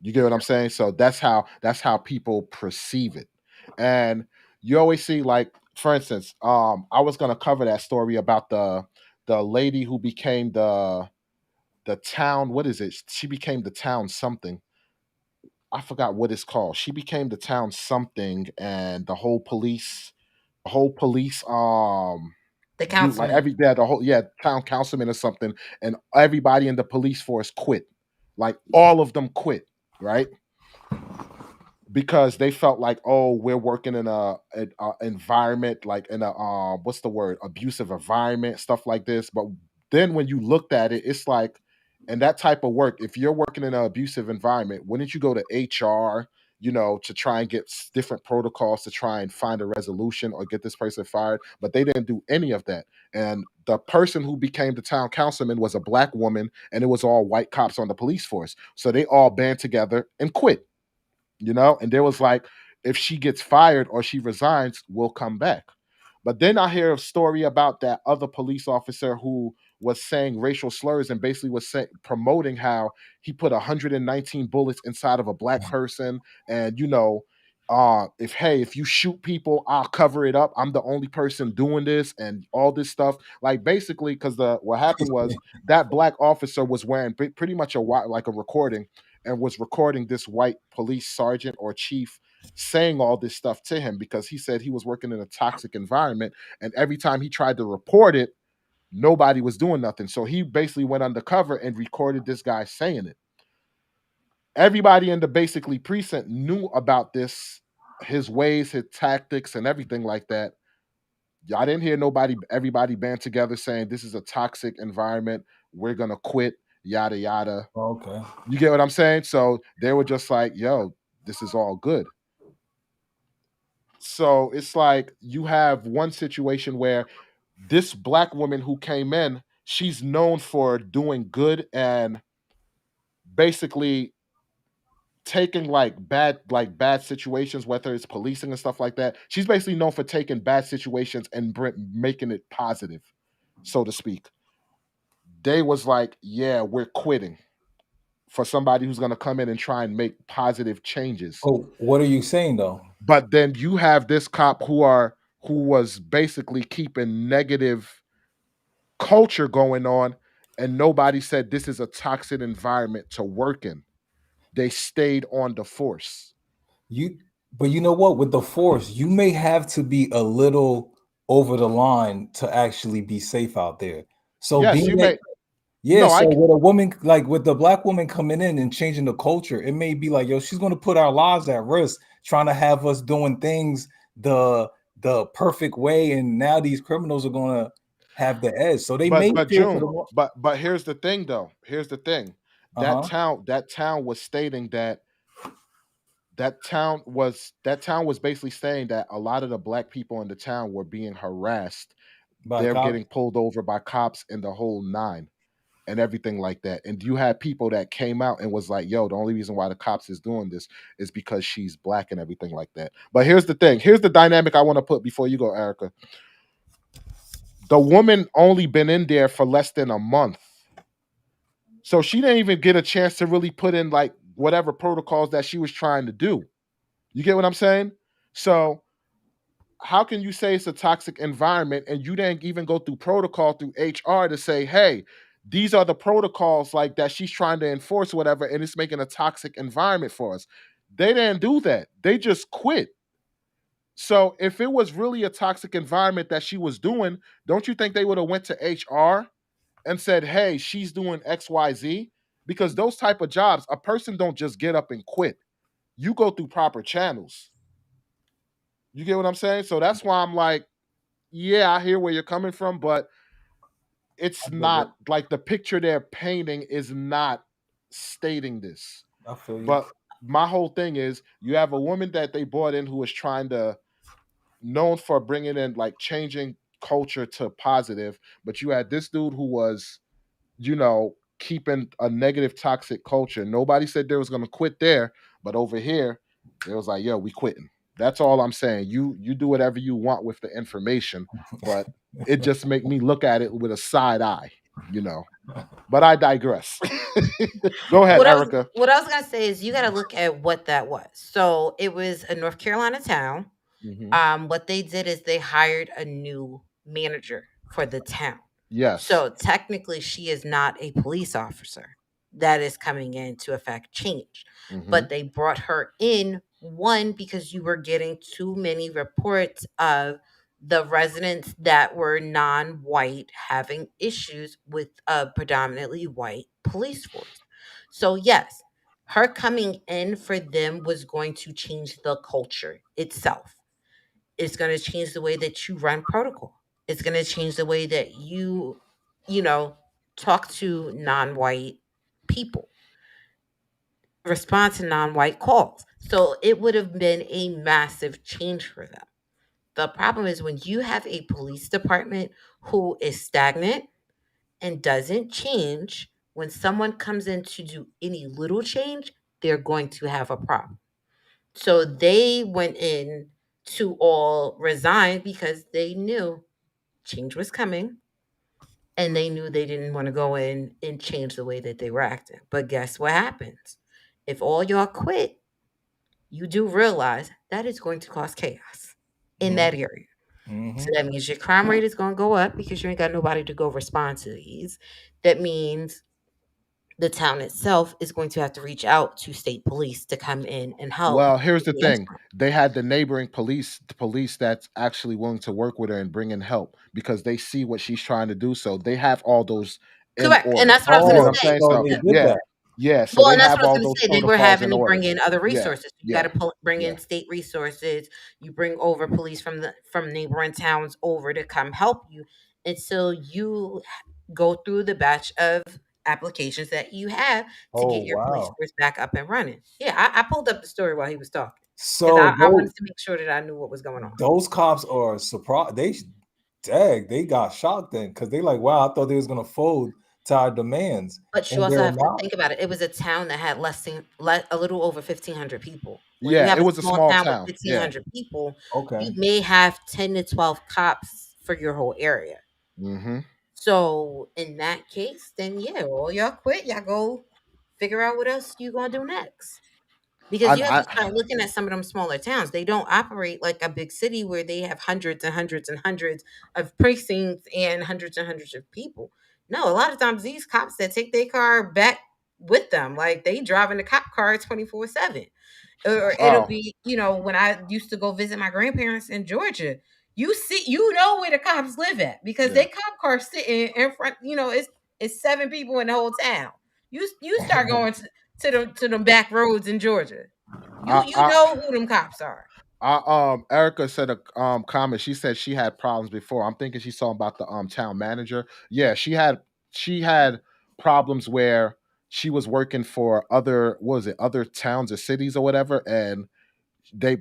You get what I'm saying? So that's how people perceive it. And you always see like for instance, I was gonna cover that story about the lady who became the town, what is it? She became the town something. I forgot what it's called. She became the town something and the whole police The you like councilman. every yeah, the whole yeah, town councilman or something, and everybody in the police force quit. Like all of them quit, right? Because they felt like, oh, we're working in a environment like in a what's the word, abusive environment, stuff like this. But then when you looked at it, it's like, and that type of work, if you're working in an abusive environment, wouldn't you go to HR, to try and get different protocols to try and find a resolution or get this person fired? But they didn't do any of that. And the person who became the town councilman was a black woman, and it was all white cops on the police force. So they all band together and quit, and there was like, if she gets fired or she resigns, we'll come back. But then I hear a story about that other police officer who was saying racial slurs and basically was promoting how he put 119 bullets inside of a black person, and if you shoot people, I'll cover it up. I'm the only person doing this and all this stuff. Like basically, because the what happened was that black officer was wearing pretty much like a recording, and was recording this white police sergeant or chief saying all this stuff to him because he said he was working in a toxic environment, and every time he tried to report it, nobody was doing nothing. So he basically went undercover and recorded this guy saying it. Everybody in the basically precinct knew about this, his ways, his tactics, and everything like that. I didn't hear everybody band together saying this is a toxic environment. We're gonna quit, yada yada. Okay. You get what I'm saying? So they were just like, yo, this is all good. So it's like you have one situation where this black woman who came in, she's known for doing good and basically taking like bad situations, whether it's policing and stuff like that. She's basically known for taking bad situations and making it positive, so to speak. They was like, yeah, we're quitting for somebody who's going to come in and try and make positive changes. Oh, what are you saying though? But then you have this cop who was basically keeping negative culture going on, and nobody said this is a toxic environment to work in. They stayed on the force. You but you know what? With the force, you may have to be a little over the line to actually be safe out there. So Yes, being you that may. yeah, No, so I. with a woman like with the black woman coming in and changing the culture, it may be like, yo, she's gonna put our lives at risk, trying to have us doing things the perfect way, and now these criminals are gonna have the edge. So they may But fear for June. the But here's the thing, though. Here's the thing. that town was stating that town was basically saying that a lot of the black people in the town were being harassed. By They're cops. getting pulled over by cops and the whole nine and everything like that. And you had people that came out and was like, yo, the only reason why the cops is doing this is because she's black and everything like that. But here's the thing. Here's the dynamic I want to put before you go, Erica. The woman only been in there for less than a month. So she didn't even get a chance to really put in like whatever protocols that she was trying to do. You get what I'm saying? So how can you say it's a toxic environment and you didn't even go through protocol through HR to say, hey, these are the protocols like that she's trying to enforce, whatever, and it's making a toxic environment for us. They didn't do that. They just quit. So if it was really a toxic environment that she was doing, don't you think they would have went to HR and said, hey, she's doing XYZ? Because those type of jobs, a person don't just get up and quit. You go through proper channels. You get what I'm saying? So that's why I'm like, yeah, I hear where you're coming from, but it's not like the picture they're painting is not stating this. I feel you. But my whole thing is you have a woman that they brought in who was trying to known for bringing in like changing culture to positive, but you had this dude who was, keeping a negative toxic culture. Nobody said they was going to quit there, but over here it was like, yo, we quitting. That's all I'm saying. You do whatever you want with the information, but it just make me look at it with a side eye, But I digress. Go ahead, Erica. What I was gonna say is you got to look at what that was. So it was a North Carolina town. What they did is they hired a new manager for the town. Yes. So technically, she is not a police officer that is coming in to affect change. But they brought her in, one, because you were getting too many reports of the residents that were non-white having issues with a predominantly white police force. So yes, her coming in for them was going to change the culture itself. It's going to change the way that you run protocol. It's going to change the way that you know, talk to non-white people, respond to non-white calls. So it would have been a massive change for them. The problem is when you have a police department who is stagnant and doesn't change, when someone comes in to do any little change, they're going to have a problem. So they went in to all resign because they knew change was coming and they knew they didn't want to go in and change the way that they were acting. But guess what happens? If all y'all quit, you do realize that is going to cause chaos in that area. So that means your crime rate is going to go up because you ain't got nobody to go respond to these. That means the town itself is going to have to reach out to state police to come in and help. Well, here's the thing. They had the neighboring the police that's actually willing to work with her and bring in help because they see what she's trying to do. So they have all those in Correct. order. And that's what I was going to say. So, yeah. Yeah. So Well, they and that's have what I all was going those to say. They were protocols having in to order. bring in other Yeah. resources. You got to bring in state resources. You bring over police from neighboring towns over to come help you. And so you go through the batch of applications that you have to get your police force back up and running. Yeah, I pulled up the story while he was talking. So I wanted to make sure that I knew what was going on. Those cops are surprised. They got shocked then because they like, wow, I thought they was gonna fold to our demands. But you also have to think about it. It was a town that had a little over 1,500 people. When you have it was a small town. with 1,500 people, Okay. you may have 10 to 12 cops for your whole area. So in that case, then yeah, all y'all quit. Y'all go figure out what else you gonna do next. Because you have to start looking at some of them smaller towns. They don't operate like a big city where they have hundreds and hundreds and hundreds of precincts and hundreds of people. No, a lot of times these cops that take their car back with them, like they drive in the cop car 24/7. Or it'll be, when I used to go visit my grandparents in Georgia, you know where the cops live at because they cop car sitting in front, it's 7 people in the whole town. You start going to them back roads in Georgia. You know who them cops are. Erica said a comment. She said she had problems before. I'm thinking she's talking about the town manager. Yeah, she had problems where she was working for other, what was it, other towns or cities or whatever, and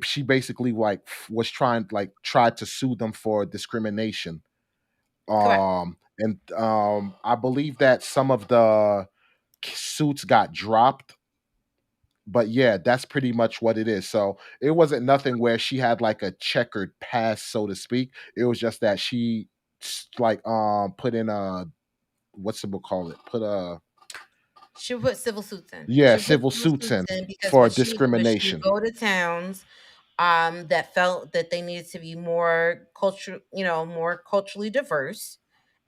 she basically like was tried to sue them for discrimination. Correct. And I believe that some of the suits got dropped, but yeah, that's pretty much what it is. So it wasn't nothing where she had like a checkered past, so to speak. It was just that she put in a, what's the book call it? Put a, She would put civil suits in. yeah, She would put civil civil suits suits in in because for she would discrimination. go to towns that felt that they needed to be more culture, more culturally diverse.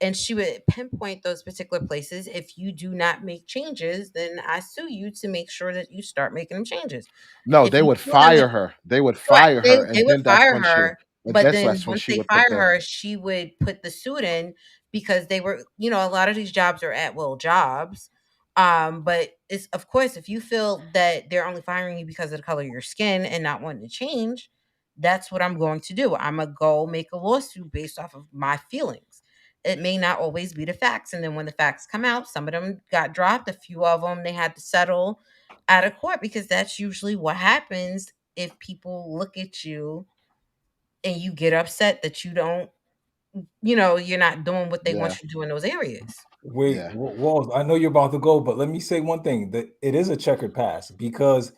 And she would pinpoint those particular places. If you do not make changes, then I sue you to make sure that you start making them changes. No, If they you would sue them, fire her. They would correct. fire They her, they and would then that's fire when she would. her, but then That's when once she they would put fire the. her, she would put the suit in because they were, a lot of these jobs are at will jobs. But it's, of course, if you feel that they're only firing you because of the color of your skin and not wanting to change, that's what I'm going to do. I'm gonna go make a lawsuit based off of my feelings. It may not always be the facts, and then when the facts come out, some of them got dropped. A few of them they had to settle out of court because that's usually what happens if people look at you and you get upset that you don't, you're not doing what they Yeah, want you to do in those areas. Wait, yeah. Walls, I know you're about to go, but let me say one thing that it is a checkered past because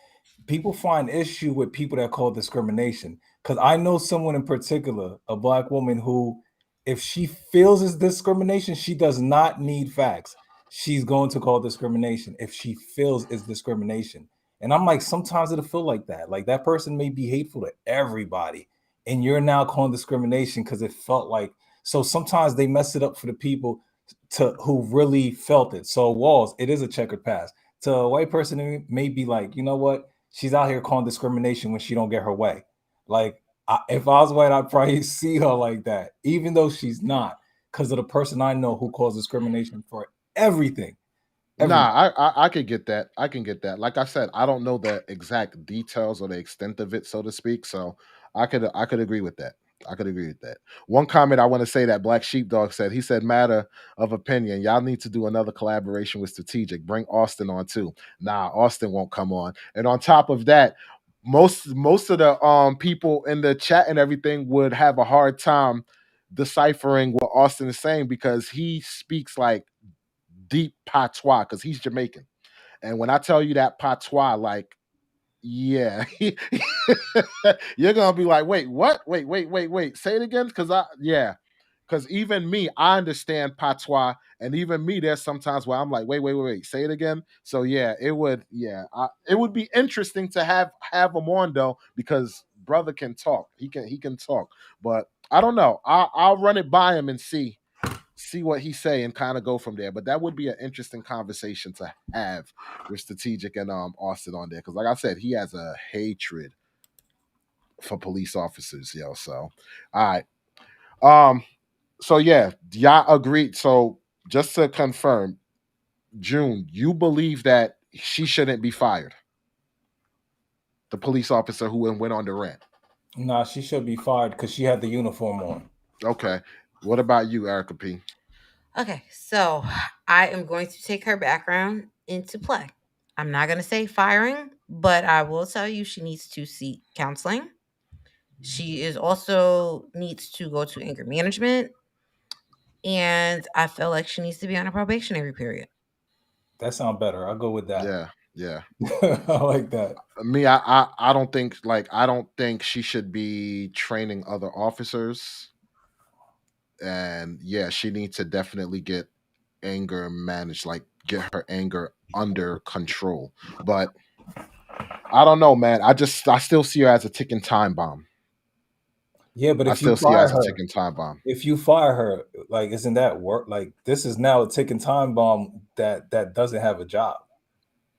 people find issue with people that call discrimination. Because I know someone in particular, a black woman who, if she feels it's discrimination, she does not need facts. She's going to call discrimination if she feels it's discrimination. And I'm like, sometimes it'll feel like that. Like that person may be hateful to everybody, and you're now calling discrimination because it felt like. So sometimes they mess it up for the people to who really felt it. So Walls, it is a checkered past. To a white person, it may be like, you know what? She's out here calling discrimination when she don't get her way. Like if I was white, I'd probably see her like that, even though she's not, because of the person I know who calls discrimination for everything. Everything. Nah, I could get that. I can get that. Like I said, I don't know the exact details or the extent of it, so to speak. So I could agree with that. I could agree with that. One comment I want to say that Black Sheepdog said. He said, "Matter of opinion. Y'all need to do another collaboration with Strategic. Bring Austin on too." Nah, Austin won't come on. And on top of that, most of the people in the chat and everything would have a hard time deciphering what Austin is saying because he speaks like deep patois because he's Jamaican. And when I tell you that patois, like, yeah, you're gonna be like, wait, what? Wait. Say it again. Yeah. Because even me, I understand patois, and even me, there's sometimes where I'm like, wait, say it again. So yeah, it would be interesting to have him on though, because brother can talk. He can talk, but I don't know. I'll run it by him and see what he say and kind of go from there. But that would be an interesting conversation to have with Strategic and Austin on there because, like I said, he has a hatred for police officers, yo. So, all right, so yeah, y'all agreed. So just to confirm, June, you believe that she shouldn't be fired, the police officer who went on the rant. Nah, she should be fired because she had the uniform on. Okay, what about you, Erica P? Okay, so I am going to take her background into play. I'm not going to say firing, but I will tell you she needs to seek counseling. She is also needs to go to anger management, and I feel like she needs to be on a probationary period. That sounds better. I'll go with that. Yeah. I like that. Me, I don't think she should be training other officers, and yeah, she needs to definitely get anger managed, like get her anger under control. But I don't know, man. I still see her as a ticking time bomb. Yeah, but I if you still see her fire as a her, ticking time bomb. if you fire her, like isn't that work? Like this is now a ticking time bomb that doesn't have a job.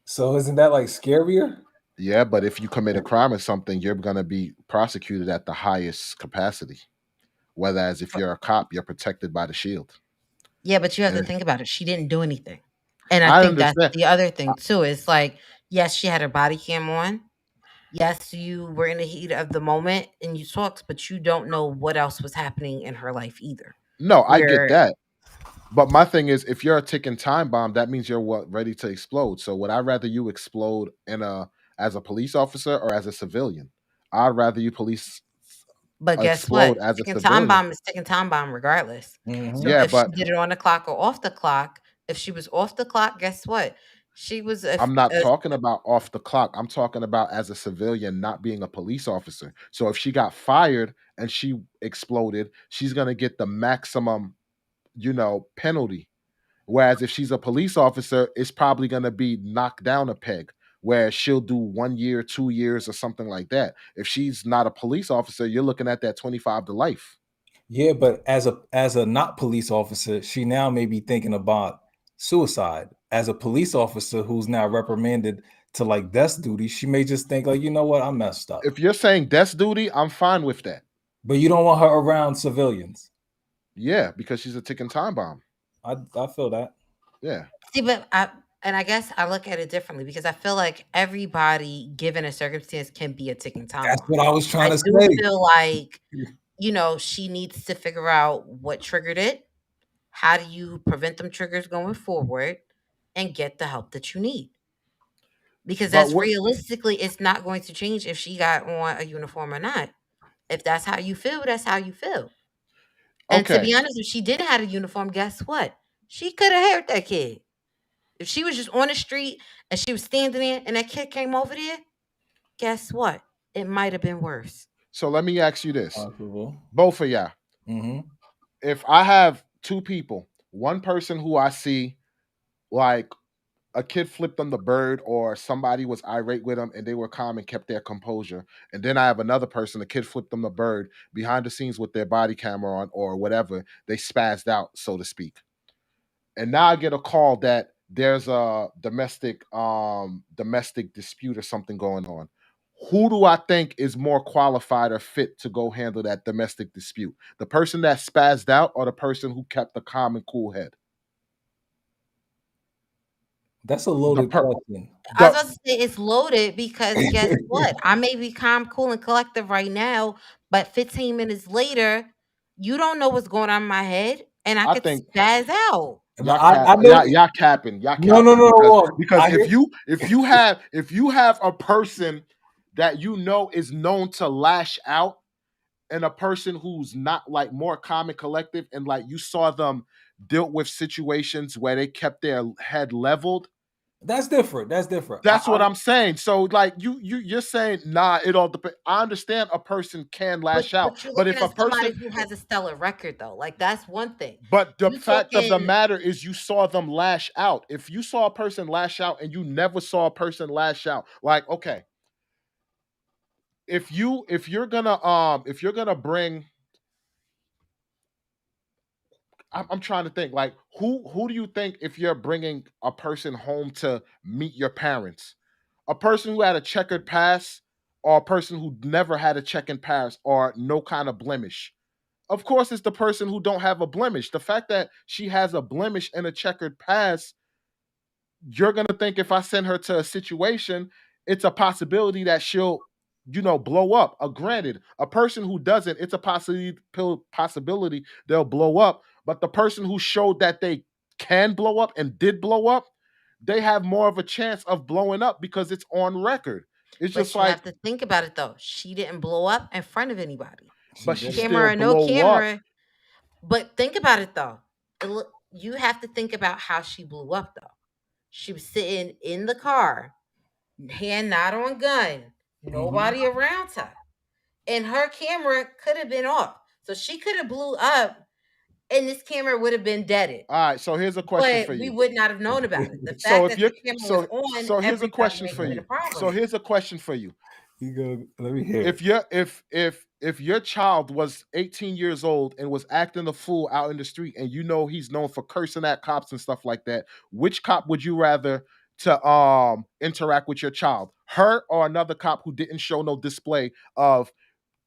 So isn't that like scarier? Yeah, but if you commit a crime or something, you're gonna be prosecuted at the highest capacity. Whereas if you're a cop, you're protected by the shield. Yeah, but you have to And think about it. She didn't do anything. And I I think that's understand. the other thing too. Is like, yes, she had her body cam on. Yes, you were in the heat of the moment and you talked, but you don't know what else was happening in her life either. No, I get Where that. But my thing is, if you're a ticking time bomb, that means you're what ready to explode. So would I rather you explode in a as a police officer or as a civilian? I'd rather you police But guess explode what? as a Ticking time civilian. bomb is ticking time bomb regardless. So Yeah, if she but did it on the clock or off the clock, if she was off the clock, guess what? She was I'm not talking about off the clock. I'm talking about as a civilian not being a police officer. So if she got fired and she exploded, she's gonna get the maximum, penalty. Whereas if she's a police officer, it's probably gonna be knocked down a peg, where she'll do 1 year, 2 years, or something like that. If she's not a police officer, you're looking at that 25 to life. Yeah, but as a not police officer, she now may be thinking about suicide. As a police officer who's now reprimanded to like desk duty, she may just think like, you know what, I messed up. If you're saying desk duty, I'm fine with that. But you don't want her around civilians. Yeah, because she's a ticking time bomb. I feel that. Yeah. See, but I guess I look at it differently because I feel like everybody, given a circumstance, can be a ticking time That's bomb. what I was trying to do say. feel like, she needs to figure out what triggered it. How do you prevent them triggers going forward and get the help that you need? Because But that's what realistically, it's not going to change if she got on a uniform or not. If that's how you feel, that's how you feel. And to be okay. honest, if she didn't have a uniform, guess what? She could have hurt that kid. If she was just on the street and she was standing there and that kid came over there, guess what? It might have been worse. So let me ask you this. Possible. Both of y'all. Mm-hmm. If I have two people, one person who I see like a kid flipped them the bird or somebody was irate with them and they were calm and kept their composure. And then I have another person, the kid flipped them the bird behind the scenes with their body camera on or whatever. They spazzed out, so to speak. And now I get a call that there's a domestic dispute or something going on. Who do I think is more qualified or fit to go handle that domestic dispute? The person that spazzed out or the person who kept the calm and cool head? That's a The loaded per- question. I was the about to say it's loaded because guess what? I may be calm, cool, and collective right now, but 15 minutes later, you don't know what's going on in my head, and I I could think spaz out. I know. y'all capping. Y'all No, capping no. because I hear. if you have a person that is known to lash out and a person who's not like more calm and collective and like you saw them dealt with situations where they kept their head leveled. That's different. That's different. That's what I'm saying. So like you're saying, nah, it all depends. I understand a person can lash out, But you're but looking if a at somebody person who has a stellar record, though. Like that's one thing. but the You fact of the talking matter is you saw them lash out. If you saw a person lash out and you never saw a person lash out, like okay, if you're gonna bring I'm trying to think like who do you think if you're bringing a person home to meet your parents, a person who had a checkered past or a person who never had a checkered past or no kind of blemish? Of course, it's the person who don't have a blemish. The fact that she has a blemish and a checkered past, you're gonna think if I send her to a situation, it's a possibility that she'll, blow up. Granted, a person who doesn't, it's a possibility they'll blow up. But the person who showed that they can blow up and did blow up, they have more of a chance of blowing up because it's on record. It's But just you like, have to think about it though. She didn't blow up in front of anybody. but she Camera still or no blow up. camera. But think about it though. You have to think about how she blew up though. She was sitting in the car, hand not on gun, nobody around her. And her camera could have been off. So she could have blew up and this camera would have been deaded. All right, so here's a question But for we you. would not have known about it. The So fact if that you're the camera was on, so here's a everybody question makes for it a you. problem. So here's a question for you. You go. Let me hear. If your child was 18 years old and was acting a fool out in the street, and he's known for cursing at cops and stuff like that, which cop would you rather to interact with your child? Her or another cop who didn't show no display of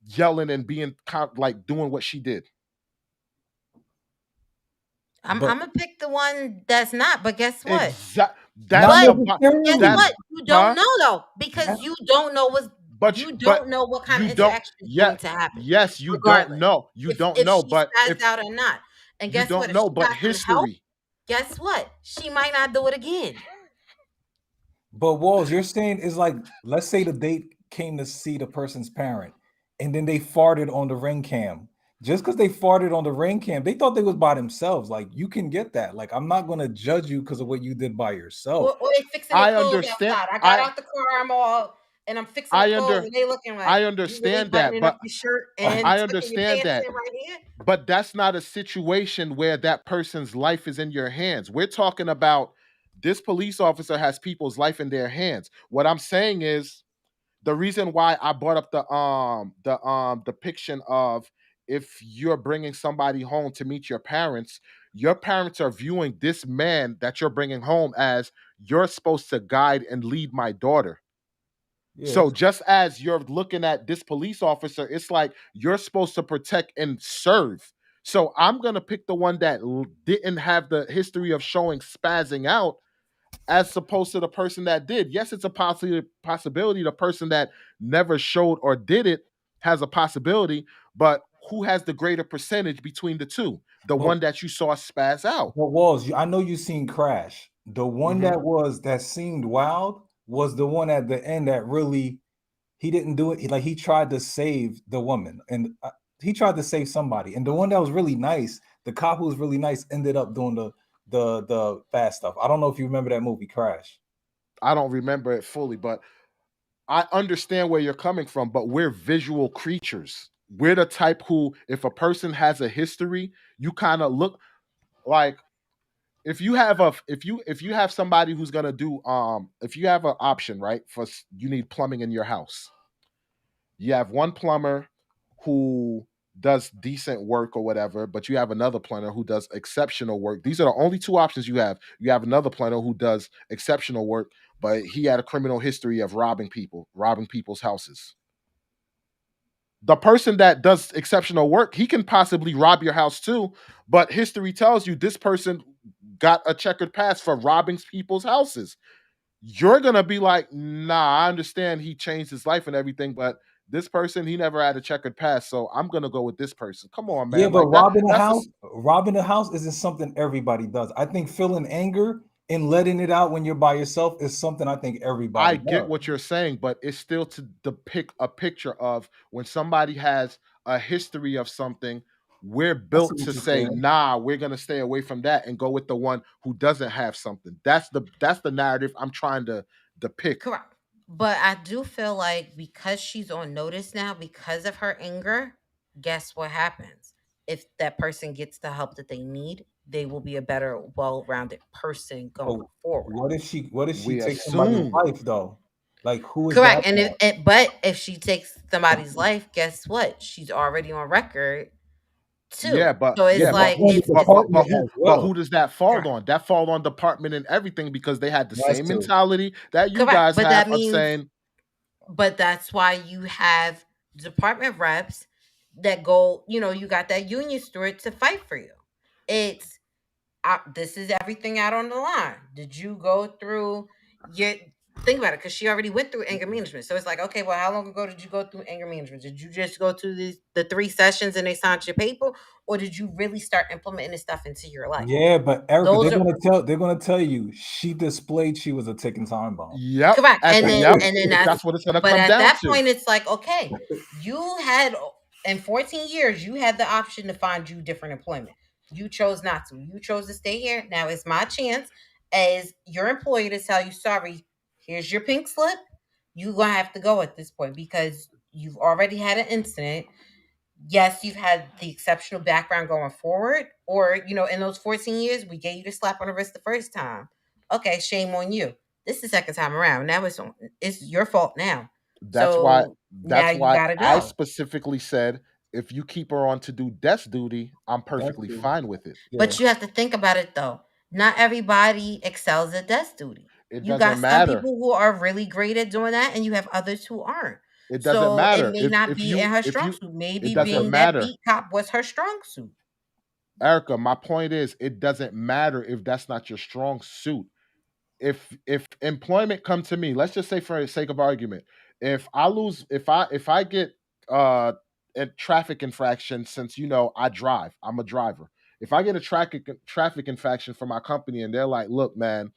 yelling and being like doing what she did? I'm gonna pick the one that's not, but guess what? That's But the guess that's what? You don't huh? know though, because you don't know what's But you but don't know what kind you of don't interaction is yeah going to happen. yes you don't Regardless, know you don't if know she but spazzed if out or not. And You guess what? don't If she know, but got some help, history. guess what? She might not do it again. But Walls, you're saying is like, let's say the date came to see the person's parent, and then they farted on the ring cam. Just because they farted on the ring cam, they thought they was by themselves. Like, you can get that. Like, I'm not gonna judge you because of what you did by yourself. Or they fixing their I clothes understand. outside. I got out the car, and I'm fixing the I clothes, under and they looking like, I you really understand that, buttoning up but your shirt and I tucking your understand pants that. in right here? But that's not a situation where that person's life is in your hands. We're talking about this police officer has people's life in their hands. What I'm saying is the reason why I brought up the depiction of if you're bringing somebody home to meet your parents are viewing this man that you're bringing home as you're supposed to guide and lead my daughter. Yeah. So just as you're looking at this police officer, it's like you're supposed to protect and serve. So I'm gonna pick the one that didn't have the history of showing spazzing out, as opposed to the person that did. Yes, it's a possibility. The person that never showed or did it has a possibility, but who has the greater percentage between the two? The But, one that you saw spaz out. but Walls, I know you seen Crash. The one Mhm. that seemed wild was the one at the end that really he didn't do it. He tried to save the woman, and he tried to save somebody. And the one that was really nice, the cop who was really nice, ended up doing the bad stuff. I don't know if you remember that movie, Crash. I don't remember it fully, but I understand where you're coming from, but we're visual creatures. We're the type who, if a person has a history, you kind of look like if you have somebody who's gonna do if you have an option, right, you need plumbing in your house. You have one plumber who does decent work or whatever, but you have another plumber who does exceptional work. These are the only two options you have. You have another plumber who does exceptional work, but he had a criminal history of robbing people's houses. The person that does exceptional work, he can possibly rob your house too, but history tells you this person got a checkered past for robbing people's houses. You're gonna be like, nah, I understand he changed his life and everything, but this person, he never had a checkered past, so I'm gonna go with this person. Come on, Yeah, man. but Like that, robbing a house isn't something everybody does. I think feeling anger and letting it out when you're by yourself is something I think I everybody get does. what you're saying, but it's still to depict a picture of when somebody has a history of something. We're I see built what to you're say, saying. nah, we're gonna stay away from that and go with the one who doesn't have something. That's the narrative I'm trying to depict. Correct. But I do feel like because she's on notice now, because of her anger, guess what happens? If that person gets the help that they need, they will be a better, well-rounded person But going forward. what if she We takes somebody's assume life though? Like who is that Correct. And for? but if she takes somebody's life, guess what? She's already on record too. Yeah, but So Yeah, it's yeah, but but like on who, the but it's but but department who, as but who well. does that fall correct. on? That fall on department and everything because they had the That's same true. mentality that you Correct. guys But have that of means saying, but that's why you have department reps that go, you got that union steward to fight for you. It's this is everything out on the line. Did you go through your think about it? Because she already went through anger management. So it's like, okay, well, how long ago did you go through anger management? Did you just go through the 3 sessions and they signed your paper, or did you really start implementing this stuff into your life? Yeah, but Erica, Those are they're gonna tell you she displayed she was a ticking time bomb. yep, correct. at And the then yep, and then that's that's what it's gonna but come at down that to. point it's like, okay, you had in 14 years, you had the option to find you different employment. You chose not to. You chose to stay here. Now it's my chance as your employer to tell you, sorry, here's your pink slip. You're gonna have to go at this point because you've already had an incident. Yes, you've had the exceptional background going forward, or in those 14 years, we gave you the slap on the wrist the first time. Okay, shame on you. This is the second time around. Now it's your fault now. That's why So now that's you why gotta I go. specifically said if you keep her on to do desk duty, I'm That's perfectly true. fine with it. Yeah. But you have to think about it though. Not everybody excels at desk duty. It You got doesn't some matter. people who are really great at doing that, and you have others who aren't. It doesn't So it matter. may If not if be in you her if strong you suit. it Maybe doesn't being that matter. beat cop was her strong suit. Erica, my point is it doesn't matter if that's not your strong suit. If employment come to me, let's just say for the sake of argument, if I get a traffic infraction, since I drive, I'm a driver. If I get a traffic infraction from my company and they're like, look, man,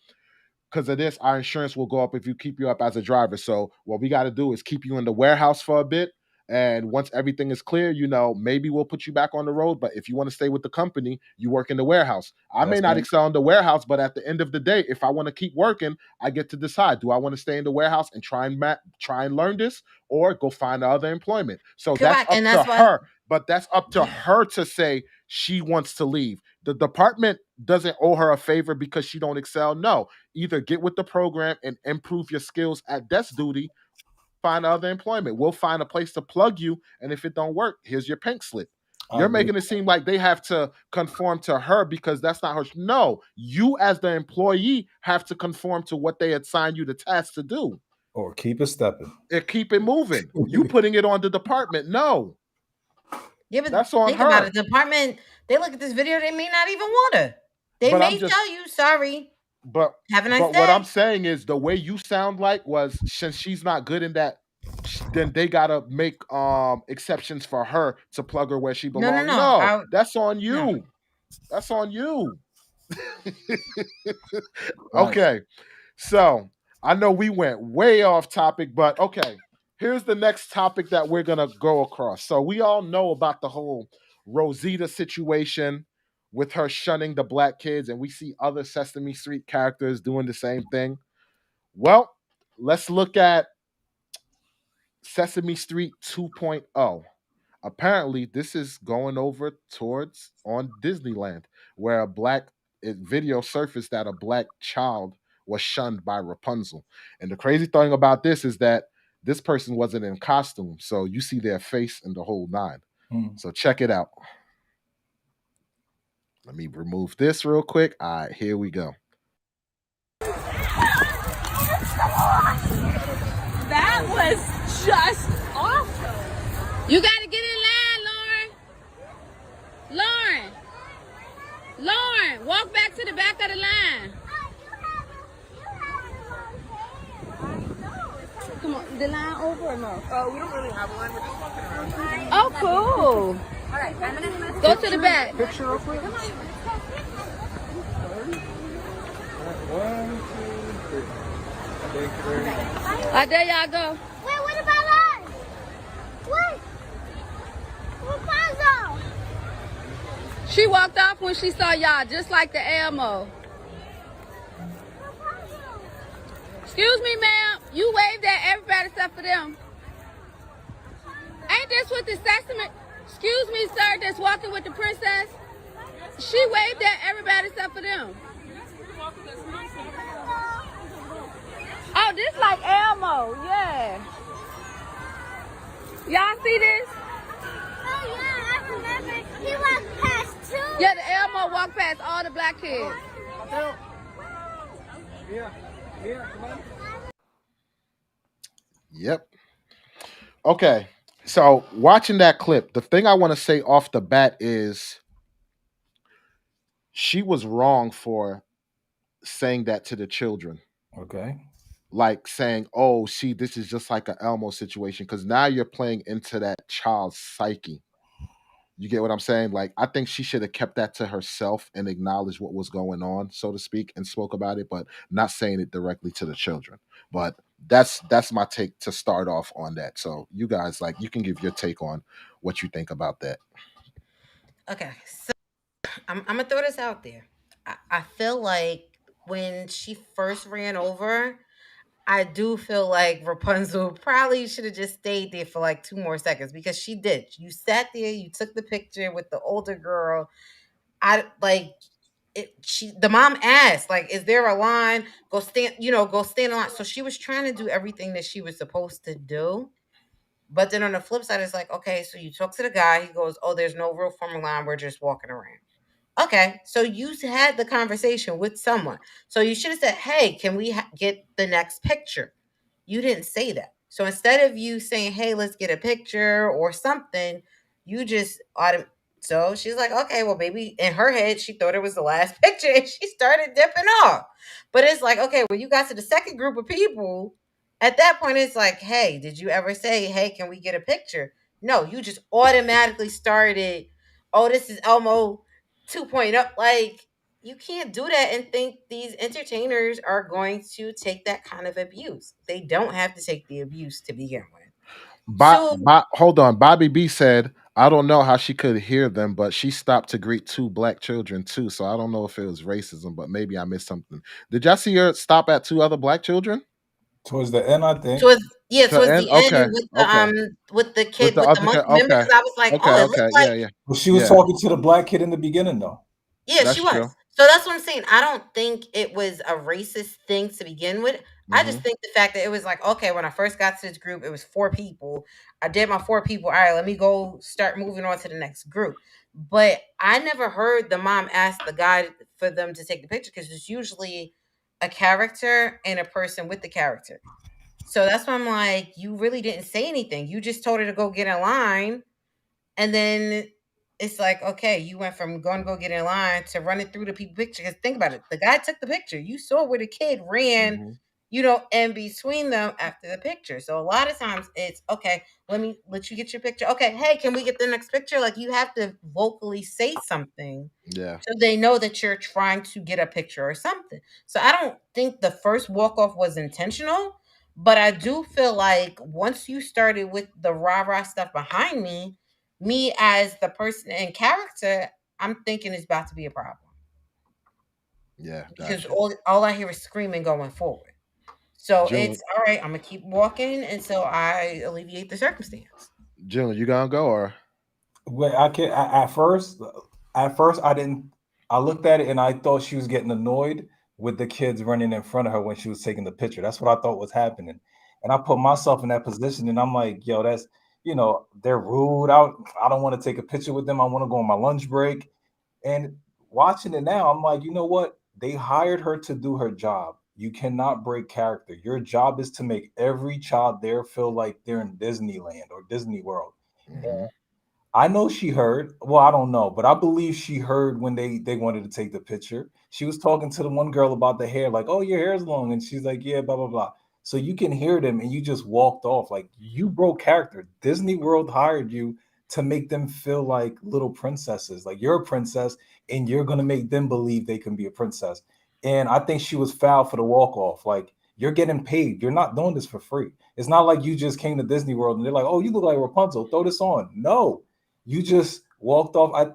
because of this, our insurance will go up if you keep you up as a driver. So what we got to do is keep you in the warehouse for a bit. And once everything is clear, maybe we'll put you back on the road. But if you want to stay with the company, you work in the warehouse. I may not excel in the warehouse, but at the end of the day, if I want to keep working, I get to decide: do I want to stay in the warehouse and try and learn this, or go find other employment? So that's Correct. up And to that's why her. But that's up to her to say she wants to leave. The department doesn't owe her a favor because she don't excel. No, either get with the program and improve your skills at desk duty, find other employment. We'll find a place to plug you, and if it don't work, here's your pink slip. You're making it seem like they have to conform to her because that's not her. No, you as the employee have to conform to what they assign you the task to do. Or keep it stepping. And keep it moving. You putting it on the department. No. Yeah, but that's on think her. about it. The department, they look at this video, they may not even want her. They may tell you, sorry. But have a nice day. What I'm saying is the way you sound like was, since she's not good in that, then they gotta make exceptions for her to plug her where she belongs. No, that's on you. No. That's on you. Okay. So I know we went way off topic, but okay. Here's the next topic that we're gonna go across. So we all know about the whole Rosita situation with her shunning the black kids, and we see other Sesame Street characters doing the same thing. Well, let's look at Sesame Street 2.0. Apparently, this is going over towards on Disneyland, where a video surfaced that a black child was shunned by Rapunzel. And the crazy thing about this is that this person wasn't in costume, so you see their face and the whole nine. So check it out. Let me remove this real quick. All right, here we go. That was just awesome. You got to get in line, Lauren. Lauren, walk back to the back of the line. Come on, the line over or no? Oh, we don't really have a line. We're just walking around. Oh, cool. All right, I'm gonna go to the back. Picture real quick. Come on. 1, 2, 3. Thank you very much. There y'all go. Wait, what about us? What? Rapunzel. She walked off when she saw y'all, just like the Elmo. Excuse me, ma'am. You waved at everybody except for them. Ain't this what the Sesame? Excuse me, sir, that's walking with the princess? She waved at everybody except for them. Oh, this like Elmo, yeah. Y'all see this? Oh, yeah, I remember. He walked past too. Yeah, the Elmo walked past all the black kids. Yeah, come on. Yep. Okay. So watching that clip, the thing I want to say off the bat is she was wrong for saying that to the children. Okay. Like saying, oh, see, this is just like an Elmo situation, because now you're playing into that child's psyche. You get what I'm saying? Like, I think she should have kept that to herself and acknowledged what was going on, so to speak, and spoke about it, but not saying it directly to the children. But that's my take to start off on that. So you guys, like, you can give your take on what you think about that. Okay, so I'm gonna throw this out there. I feel like when she first ran over, I do feel like Rapunzel probably should have just stayed there for like 2 more seconds, because she did. You sat there, you took the picture with the older girl. The mom asked, like, is there a line? Go stand in line. So she was trying to do everything that she was supposed to do. But then on the flip side, it's like, okay, so you talk to the guy. He goes, oh, there's no real formal line. We're just walking around. Okay, so you had the conversation with someone. So you should have said, hey, can we get the next picture? You didn't say that. So instead of you saying, hey, let's get a picture or something, you just so she's like, okay, well, maybe in her head, she thought it was the last picture and she started dipping off. But it's like, okay, when you got to the second group of people, at that point, it's like, hey, did you ever say, hey, can we get a picture? No, you just automatically started, oh, this is Elmo 2.0. Like, you can't do that and think these entertainers are going to take that kind of abuse. They don't have to take the abuse to begin with. So Hold on. Bobby B said, I don't know how she could hear them, but she stopped to greet two black children too. So I don't know if it was racism, but maybe I missed something. Did y'all see her stop at two other black children? Towards the end, I think. towards To towards end? the end Okay. Okay. with the With kid the with the other kid. monkey. Remember, Okay. because I was like, Okay. oh, it Okay. looked Yeah. like Yeah. Well, she was Yeah. talking to the black kid in the beginning, though. yeah, That's she was. true. So that's what I'm saying. I don't think it was a racist thing to begin with. I just Hmm. think the fact that it was like, okay, when I first got to this group, it was 4 people. I did my 4 people. All right, let me go start moving on to the next group. But I never heard the mom ask the guy for them to take the picture because it's usually a character and a person with the character. So that's why I'm like, you really didn't say anything. You just told her to go get in line. And then it's like, okay, you went from going to go get in line to running through the people picture. Because think about it. The guy took the picture. You saw where the kid ran, Hmm. in between them after the picture. So a lot of times it's okay, let me let you get your picture. Okay, hey, can we get the next picture? Like, you have to vocally say something Yeah. so they know that you're trying to get a picture or something. So I don't think the first walk off was intentional, but I do feel like once you started with the rah rah stuff behind me as the person in character, I'm thinking it's about to be a problem Yeah. because Gotcha. all I hear is screaming going forward. So June. it's all right. I'm gonna keep walking until I alleviate the circumstance. June, you gonna go or? Wait, I can at first I didn't. I looked at it and I thought she was getting annoyed with the kids running in front of her when she was taking the picture. That's what I thought was happening, and I put myself in that position, and I'm like, yo, that's they're rude. I don't want to take a picture with them. I want to go on my lunch break, and watching it now, I'm like, you know what? They hired her to do her job. You cannot break character. Your job is to make every child there feel like they're in Disneyland or Disney World. Hmm. I know she heard. Well, I don't know, but I believe she heard when they wanted to take the picture. She was talking to the one girl about the hair, like, "Oh, your hair's long," and she's like, "Yeah, blah blah blah." So you can hear them, and you just walked off. Like, you broke character. Disney World hired you to make them feel like little princesses. Like, you're a princess, and you're gonna make them believe they can be a princess. And I think she was foul for the walk off. Like, you're getting paid. You're not doing this for free. It's not like you just came to Disney World and they're like, "Oh, you look like Rapunzel. Throw this on." No, you just walked off.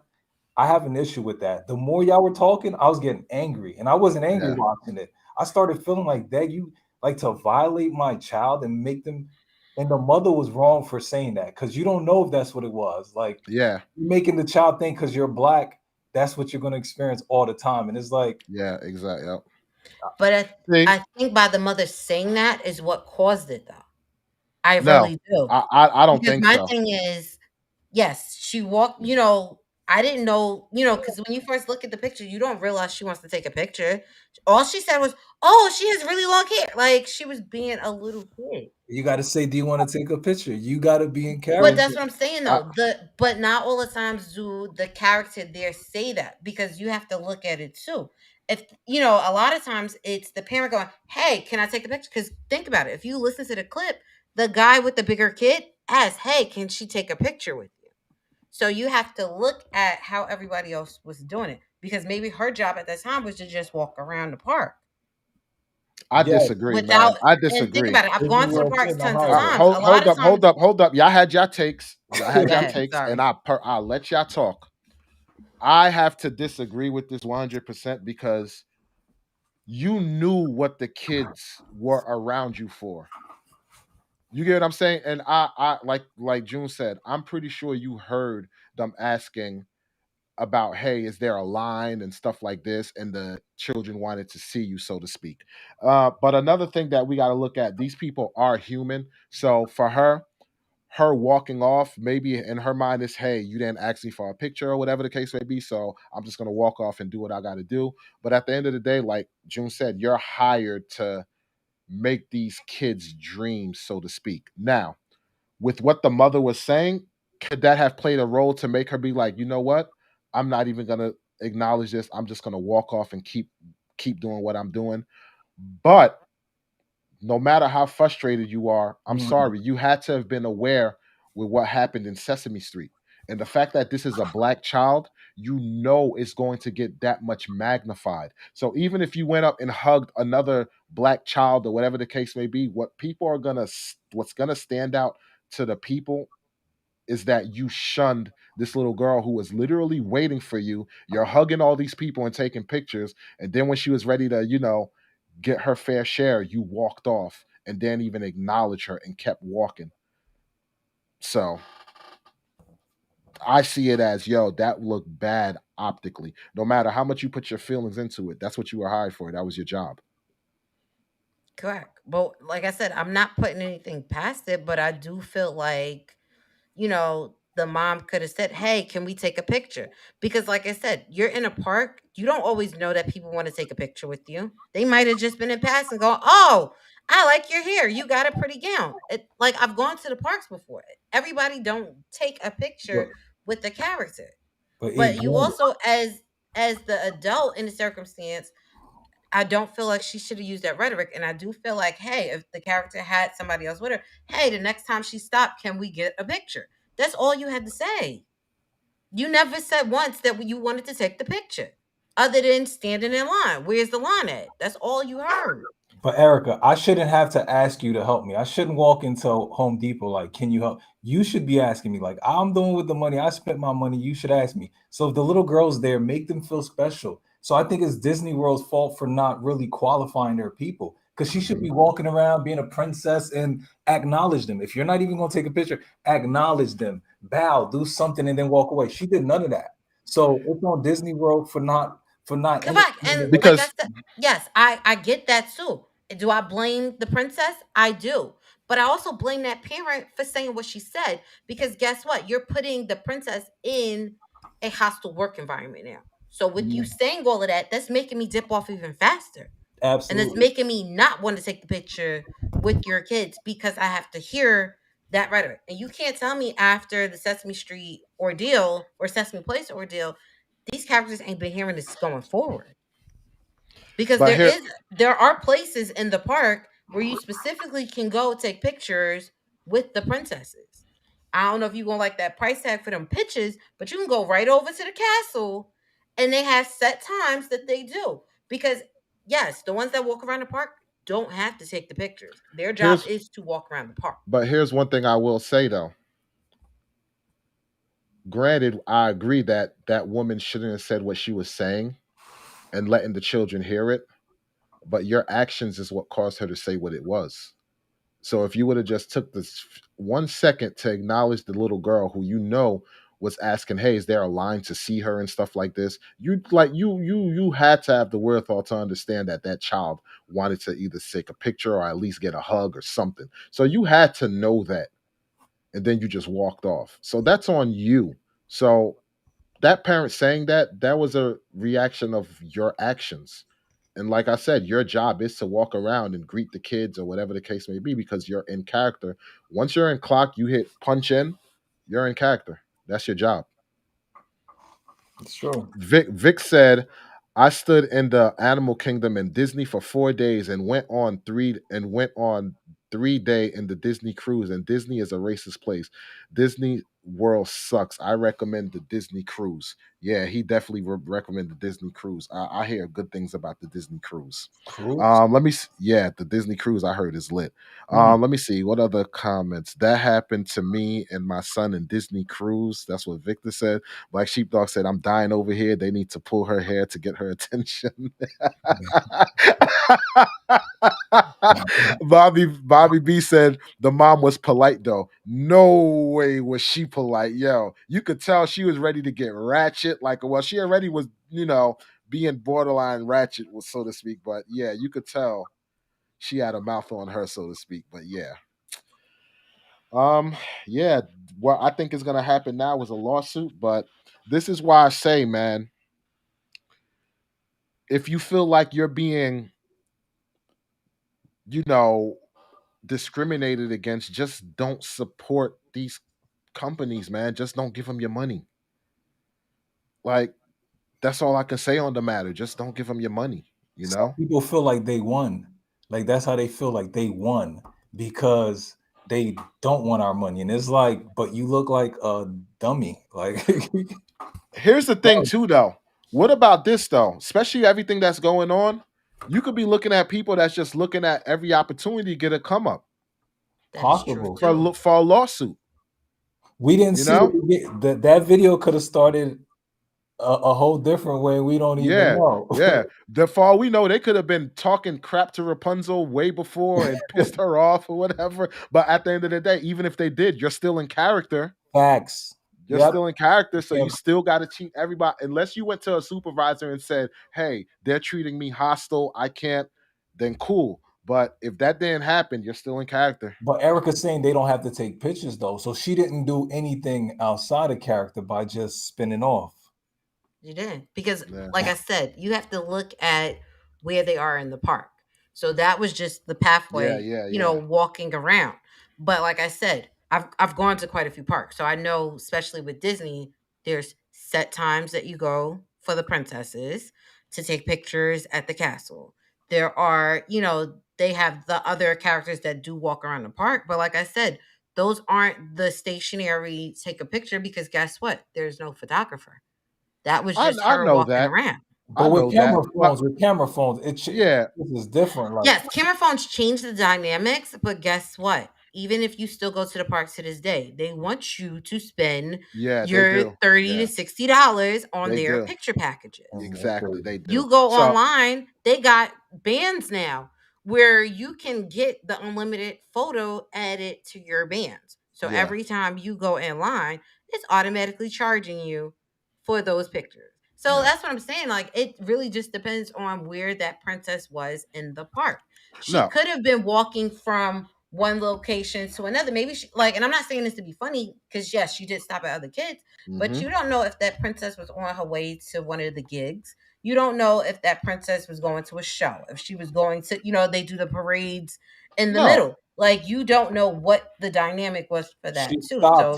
I have an issue with that. The more y'all were talking, I was getting angry, and I wasn't angry Yeah. watching it. I started feeling like that. You like to violate my child and make them. And the mother was wrong for saying that because you don't know if that's what it was. Like, Yeah. you're making the child think because you're black, that's what you're going to experience all the time. And it's like, Yeah. Exactly. Yep. But See? I think by the mother saying that is what caused it, though. I No, really do. I don't Because think my so. thing is, yes, she walked, I didn't know, because when you first look at the picture, you don't realize she wants to take a picture. All she said was, "Oh, she has really long hair." Like, she was being a little kid. you got to say, do you want to take a picture? You got to be in But character. that's what I'm saying I, though. But not all the times do the character there say that because you have to look at it too. If a lot of times it's the parent going, "Hey, can I take a picture?" Because think about it. If you listen to the clip, the guy with the bigger kid asks, "Hey, can she take a picture with you?" So you have to look at how everybody else was doing it because maybe her job at that time was to just walk around the park I Yes, disagree, man. without. I And think disagree. about it. I've Disney gone to the World parks shouldn't have tons of hired her. times. A lot Hold of up, times. hold up. Y'all had your takes. Y'all had Go your ahead. takes, and Sorry. I'll let y'all talk. I have to disagree with this 100% because you knew what the kids were around you for. You get what I'm saying? And I like June said, I'm pretty sure you heard them asking about, hey, is there a line and stuff like this, and the children wanted to see you, so to speak. But another thing that we got to look at, these people are human. So for her walking off, maybe in her mind is, hey, you didn't ask me for a picture or whatever the case may be, so I'm just gonna walk off and do what I gotta do. But at the end of the day, like June said, you're hired to make these kids dreams, so to speak. Now, with what the mother was saying, could that have played a role to make her be like, you know what? I'm not even gonna acknowledge this. I'm just gonna walk off and keep doing what I'm doing. But no matter how frustrated you are, I'm Mhm. sorry, you had to have been aware with what happened in Sesame Street. And the fact that this is a black child, you know it's going to get that much magnified. So even if you went up and hugged another black child or whatever the case may be, what's gonna stand out to the people is that you shunned this little girl who was literally waiting for you. You're hugging all these people and taking pictures, and then when she was ready to, get her fair share, you walked off and didn't even acknowledge her and kept walking. So I see it as, yo, that looked bad optically. No matter how much you put your feelings into it, that's what you were hired for. That was your job. Correct. But like I said, I'm not putting anything past it, but I do feel like, the mom could have said, "Hey, can we take a picture?" Because like I said, you're in a park, you don't always know that people want to take a picture with you. They might have just been in passing go, "Oh, I like your hair. You got a pretty gown." Like I've gone to the parks before. Everybody don't take a But picture with the character. but But you again, also as the adult in the circumstance, I don't feel like she should have used that rhetoric. And I do feel like, hey, if the character had somebody else with her, hey, the next time she stopped, can we get a picture? That's all you had to say. You never said once that you wanted to take the picture, other than standing in line. Where's the line at? That's all you heard. But Erica, I shouldn't have to ask you to help me. I shouldn't walk into Home Depot like, "Can you help?" You should be asking me like, "I'm doing with the money. I spent my money. You should ask me." So if the little girl's there, make them feel special. So I think it's Disney World's fault for not really qualifying their people, because she should be walking around being a princess and acknowledge them. If you're not even going to take a picture, acknowledge them, bow, do something, and then walk away. She did none of that. So it's on Disney World for not Correct. And entertaining. like I Because said, yes, I get that too. Do I blame the princess? I do. But I also blame that parent for saying what she said, because guess what? You're putting the princess in a hostile work environment now. So with you Mhm. saying all of that, that's making me dip off even faster. And it's Absolutely. making me not want to take the picture with your kids because I have to hear that rhetoric. And you can't tell me after the Sesame Street ordeal or Sesame Place ordeal, these characters ain't been hearing this going forward. Because but here there are places in the park where you specifically can go take pictures with the princesses. I don't know if you're gonna like that price tag for them pictures, but you can go right over to the castle and they have set times that they do. Because yes, the ones that walk around the park don't have to take the pictures. Their job here's is to walk around the park. but here's one thing I will say though. Granted, I agree that that woman shouldn't have said what she was saying and letting the children hear it, but your actions is what caused her to say what it was. So if you would have just took this 1 second to acknowledge the little girl who was asking, "Hey, is there a line to see her?" and stuff like this, you had to have the wherewithal to understand that that child wanted to either take a picture or at least get a hug or something. So you had to know that, and then you just walked off. So that's on you. So that parent saying that was a reaction of your actions. And like I said, your job is to walk around and greet the kids or whatever the case may be because you're in character. Once you're in clock, you hit punch in, you're in character. That's your job. It's true. Vic said, "I stood in the animal kingdom in Disney for 4 days and went on 3 day in the Disney cruise. And Disney is a racist place. Disney World sucks. I recommend the Disney cruise." Yeah, he definitely recommend the Disney cruise. I hear good things about the Disney cruise. Cruise. Yeah, the Disney cruise I heard is lit. Mm. Let me see what other comments that happened to me and my son in Disney cruise. That's what Victor said. Black Sheepdog said, "I'm dying over here. They need to pull her hair to get her attention." Bobby B said the mom was polite though. No way was she polite. Yo, you could tell she was ready to get ratchet. Like, well, she already was, being borderline ratchet, so to speak. But yeah, you could tell she had a mouth on her, so to speak. But yeah, um, yeah. What I think is gonna happen now is a lawsuit. But this is why I say, man, if you feel like you're being, you know, discriminated against, just don't support these companies, man. Just don't give them your money. Like, that's all I can say on the matter. Just don't give them your money, you Some know? people feel like they won. Like that's how they feel like they won because they don't want our money. And it's like, but you look like a dummy. Like Here's the thing, too, though. What about this, though? Especially everything that's going on. You could be looking at people that's just looking at every opportunity to get a come up That is true Possible. too. for a lawsuit. We didn't You see know? that video could have started a whole different way. We don't even Yeah, know. yeah. For all we know, they could have been talking crap to Rapunzel way before and pissed her off or whatever. But at the end of the day, even if they did, you're still in character. Facts. You're Yep. still in character, so Yep. you still got to treat everybody. Unless you went to a supervisor and said, "Hey, they're treating me hostile. I can't." Then cool. But if that didn't happen, you're still in character. But Erica's saying they don't have to take pictures though, so she didn't do anything outside of character by just spinning off. You did. Because, Yeah. like I said, you have to look at where they are in the park. So that was just the pathway, walking around. But like I said, I've gone to quite a few parks. So I know, especially with Disney, there's set times that you go for the princesses to take pictures at the castle. There are, they have the other characters that do walk around the park. But like I said, those aren't the stationary take a picture because guess what? There's no photographer. That was just I her know walking that. around. But I with know that. camera phones, this is different. Like, Yes, camera phones change the dynamics, but guess what? Even if you still go to the parks to this day, they want you to spend Yeah, they your do. $30 to $60 on They their do. picture packages. Exactly, they do. You go So- online, they got bands now where you can get the unlimited photo added to your bands. So Yeah. every time you go in line, it's automatically charging you for those pictures. So that's what I'm saying. Like, it really just depends on where that princess was in the park. She No. could have been walking from one location to another. Maybe she, like, and I'm not saying this to be funny because, yes, she did stop at other kids, but Mhm. you don't know if that princess was on her way to one of the gigs. You don't know if that princess was going to a show, if she was going to, they do the parades in the No. middle. Like, you don't know what the dynamic was for that, She too. stopped So,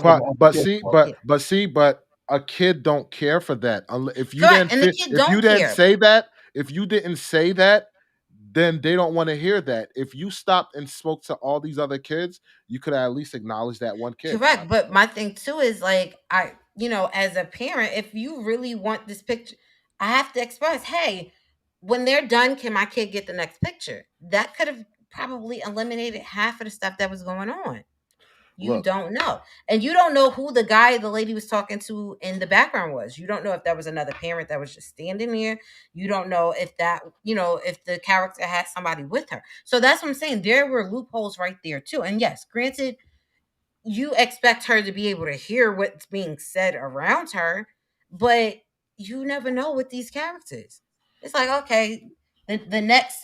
but a kid don't care for that. If you Correct, didn't and the fit- kid if you don't didn't care. say that, if you didn't say that, then they don't want to hear that. If you stopped and spoke to all these other kids, you could at least acknowledge that one kid. Correct. But my thing too is like, as a parent, if you really want this picture, I have to express, hey, when they're done, can my kid get the next picture? That could have probably eliminated half of the stuff that was going on. You Look. don't know. And you don't know who the lady was talking to in the background was. You don't know if that was another parent that was just standing there. You don't know if that, if the character had somebody with her. So that's what I'm saying. There were loopholes right there too. And yes, granted, you expect her to be able to hear what's being said around her, but you never know with these characters. It's like, okay, the next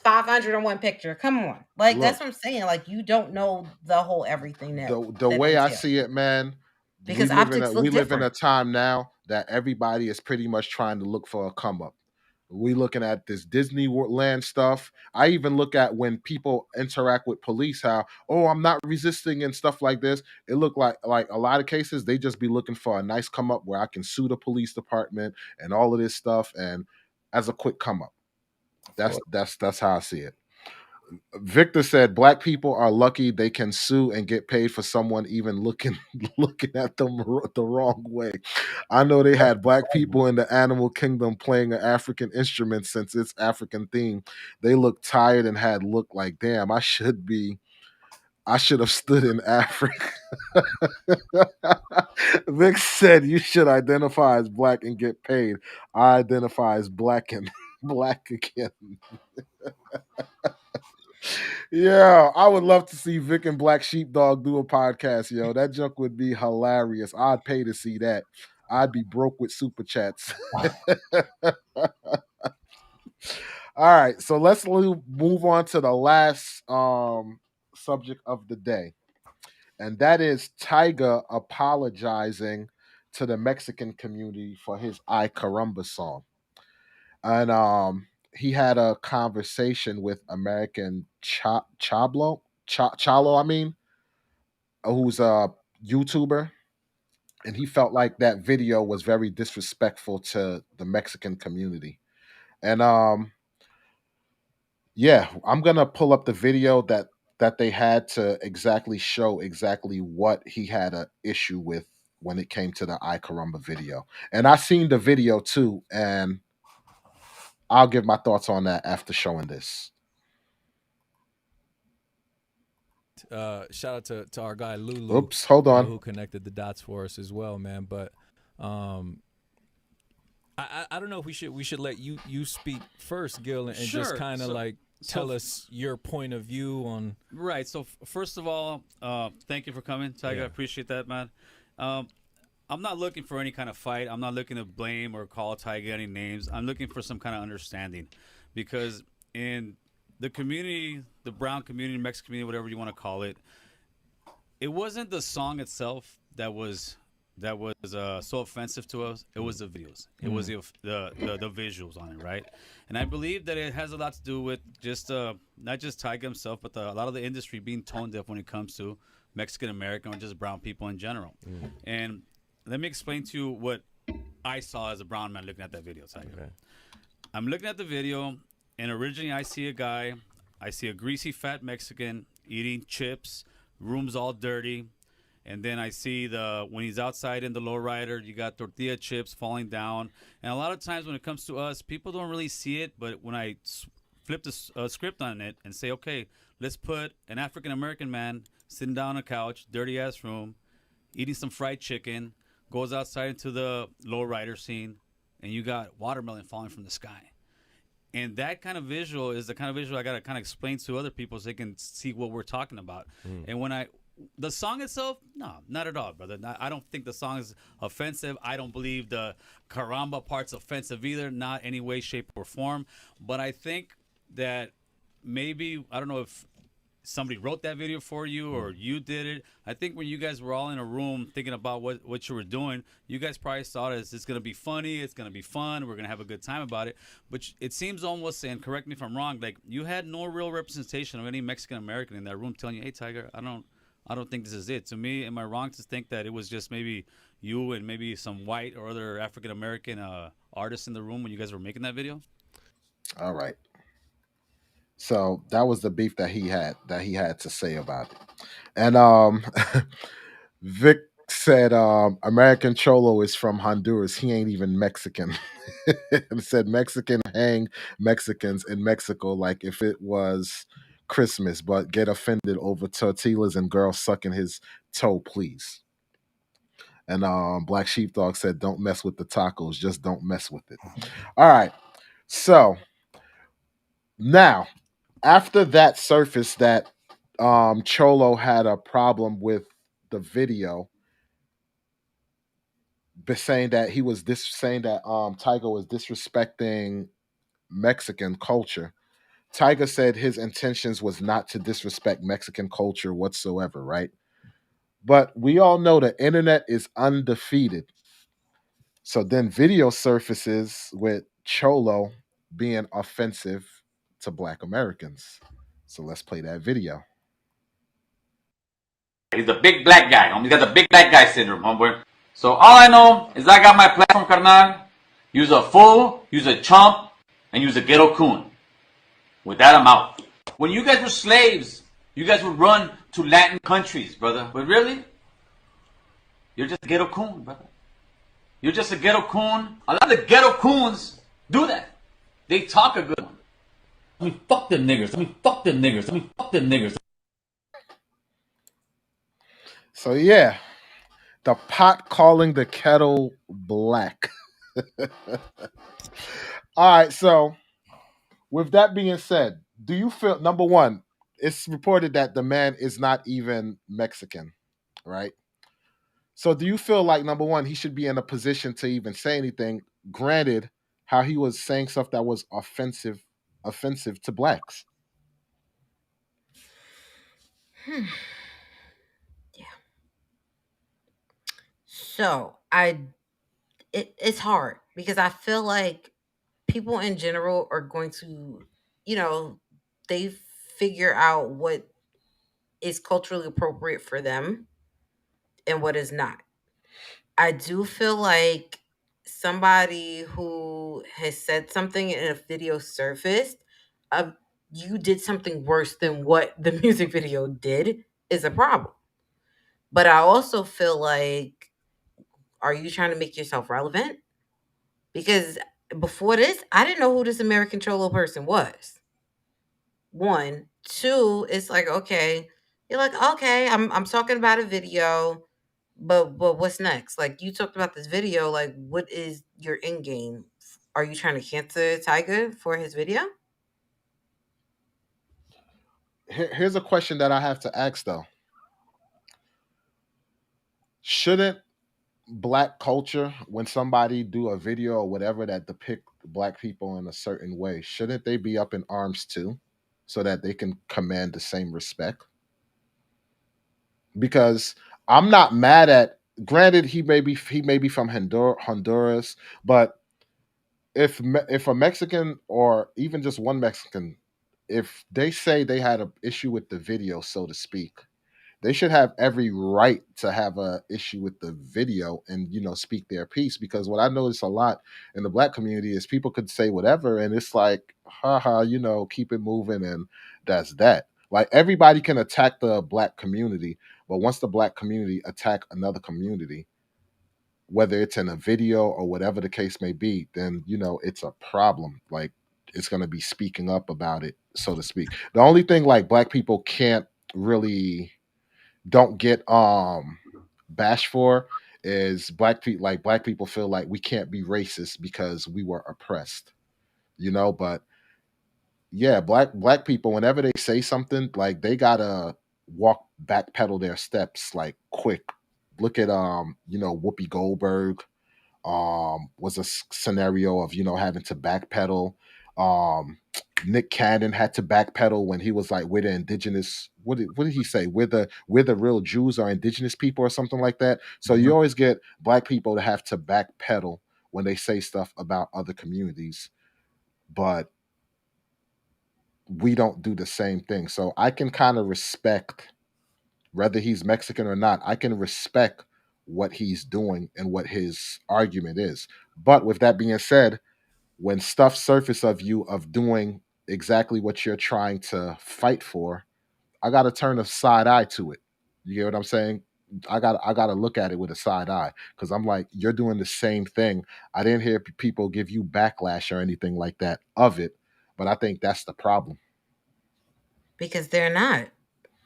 501 picture. Come on. Like, that's what I'm saying. Like, you don't know the whole everything that The that way they I tell. see it, man, Because we live optics look we live in a different. time now that everybody is pretty much trying to look for a come up. We looking at this Disneyland stuff. I even look at when people interact with police, how, oh, I'm not resisting and stuff like this. It look like a lot of cases they just be looking for a nice come up where I can sue the police department and all of this stuff, and as a quick come up. That's how I see it. Victor said black people are lucky they can sue and get paid for someone even looking at them the wrong way. I know they had black people in the animal kingdom playing an African instrument since it's African theme. They looked tired and had looked like, damn, I should have stood in Africa. Vic said you should identify as black and get paid. I identify as black and black again. Yeah, I would love to see Vic and Black Sheepdog do a podcast, yo. That junk would be hilarious. I'd pay to see that. I'd be broke with super chats. All right, so let's move on to the last subject of the day. And that is Tyga apologizing to the Mexican community for his Ay Caramba song. And he had a conversation with American Cholo, I mean, who's a YouTuber, and he felt like that video was very disrespectful to the Mexican community. And yeah, I'm gonna pull up the video that they had to exactly show exactly what he had a issue with when it came to the Ay Caramba video. And I seen the video too, and I'll give my thoughts on that after showing this. Shout out to our guy Lulu. Oops, hold on. Who connected the dots for us as well, man. But I don't know if we should let you speak first, Gil, and Sure. just kind of like tell us your point of view on. Right. So first of all, thank you for coming, Tyga. Yeah. I appreciate that, man. I'm not looking for any kind of fight. I'm not looking to blame or call Tyga any names. I'm looking for some kind of understanding, because in the community, the brown community, Mexican community, whatever you want to call it, it wasn't the song itself that was so offensive to us. It was the videos. It was the visuals on it, right? And I believe that it has a lot to do with just not just Tyga himself, but a lot of the industry being tone deaf when it comes to Mexican American or just brown people in general. And let me explain to you what I saw as a brown man looking at that video, Tyga. Okay. I'm looking at the video, and originally I see a greasy fat Mexican eating chips, room's all dirty. And then I see when he's outside in the lowrider, you got tortilla chips falling down. And a lot of times when it comes to us, people don't really see it. But when I flip the script on it and say, okay, let's put an African-American man sitting down on a couch, dirty-ass room, eating some fried chicken, goes outside into the lowrider scene, and you got watermelon falling from the sky. And that kind of visual is the kind of visual I got to kind of explain to other people so they can see what we're talking about. And when the song itself, no, not at all, brother. I don't think the song is offensive. I don't believe the caramba part's offensive either, not any way, shape, or form. But I think that maybe, I don't know if somebody wrote that video for you or you did it. I think when you guys were all in a room thinking about what you were doing, you guys probably thought it's going to be funny, it's going to be fun, we're going to have a good time about it. But it seems almost, and correct me if I'm wrong, like you had no real representation of any Mexican American in that room telling you, hey, Tyga, I don't think this is it. To me, am I wrong to think that it was just maybe you and maybe some white or other African American artists in the room when you guys were making that video? All right. So that was the beef that he had to say about it. And Vic said American Cholo is from Honduras. He ain't even Mexican. And said Mexican hang Mexicans in Mexico like if it was Christmas, but get offended over tortillas and girls sucking his toe, please. And Black Sheepdog said, don't mess with the tacos, just don't mess with it. All right. So now, after that surfaced that Cholo had a problem with the video, saying that Tyga was disrespecting Mexican culture. Tyga said his intentions was not to disrespect Mexican culture whatsoever, right? But we all know the internet is undefeated. So then video surfaces with Cholo being offensive to Black Americans. So let's play that video. He's a big black guy. He's got the big black guy syndrome, homeboy. So all I know is I got my platform, carnal. Use a fool, use a chump, and use a ghetto coon. With that, I'm out. When you guys were slaves, you guys would run to Latin countries, brother. But really, you're just a ghetto coon, brother. You're just a ghetto coon. A lot of the ghetto coons do that. They talk a good one. I mean, fuck them niggers. I mean, fuck them niggers. I mean, fuck them niggers. So yeah, the pot calling the kettle black. All right, so with that being said, do you feel, number one, it's reported that the man is not even Mexican, right? So do you feel like, number one, he should be in a position to even say anything, granted how he was saying stuff that was offensive to blacks? Yeah. So it's hard because I feel like people in general are going to, they figure out what is culturally appropriate for them and what is not. I do feel like somebody who has said something in a video surfaced, you did something worse than what the music video did is a problem. But I also feel like are you trying to make yourself relevant? Because before this, I didn't know who this American Cholo person was. One, two, it's like, okay, you're like, okay, I'm talking about a video, but what's next? Like, you talked about this video, like, what is your end game? Are you trying to cancel Tyga for his video? Here's a question that I have to ask though. Shouldn't black culture, when somebody do a video or whatever that depict black people in a certain way, shouldn't they be up in arms too, so that they can command the same respect? Because I'm not mad at. Granted, he may be from Honduras, but if a Mexican or even just one Mexican, if they say they had an issue with the video, so to speak, they should have every right to have a issue with the video and speak their piece. Because what I notice a lot in the black community is people could say whatever and it's like, haha, keep it moving, and that's that. Like, everybody can attack the black community, but once the black community attack another community, whether it's in a video or whatever the case may be, then it's a problem. Like, it's going to be speaking up about it, so to speak. The only thing like black people can't really don't get bashed for is black people feel like we can't be racist because we were oppressed, but yeah, black people, whenever they say something, like, they gotta backpedal their steps like quick. Look at Whoopi Goldberg was a scenario of having to backpedal. Nick Cannon had to backpedal when he was like, we're the indigenous, what did he say, we're the real Jews or indigenous people or something like that. So you always get black people to have to backpedal when they say stuff about other communities, but we don't do the same thing. So I can kind of respect, whether he's Mexican or not, I can respect what he's doing and what his argument is. But with that being said, when stuff surface of you of doing exactly what you're trying to fight for, I got to turn a side eye to it. You get what I'm saying? I got to look at it with a side eye, because I'm like, you're doing the same thing. I didn't hear people give you backlash or anything like that of it, but I think that's the problem. Because they're not.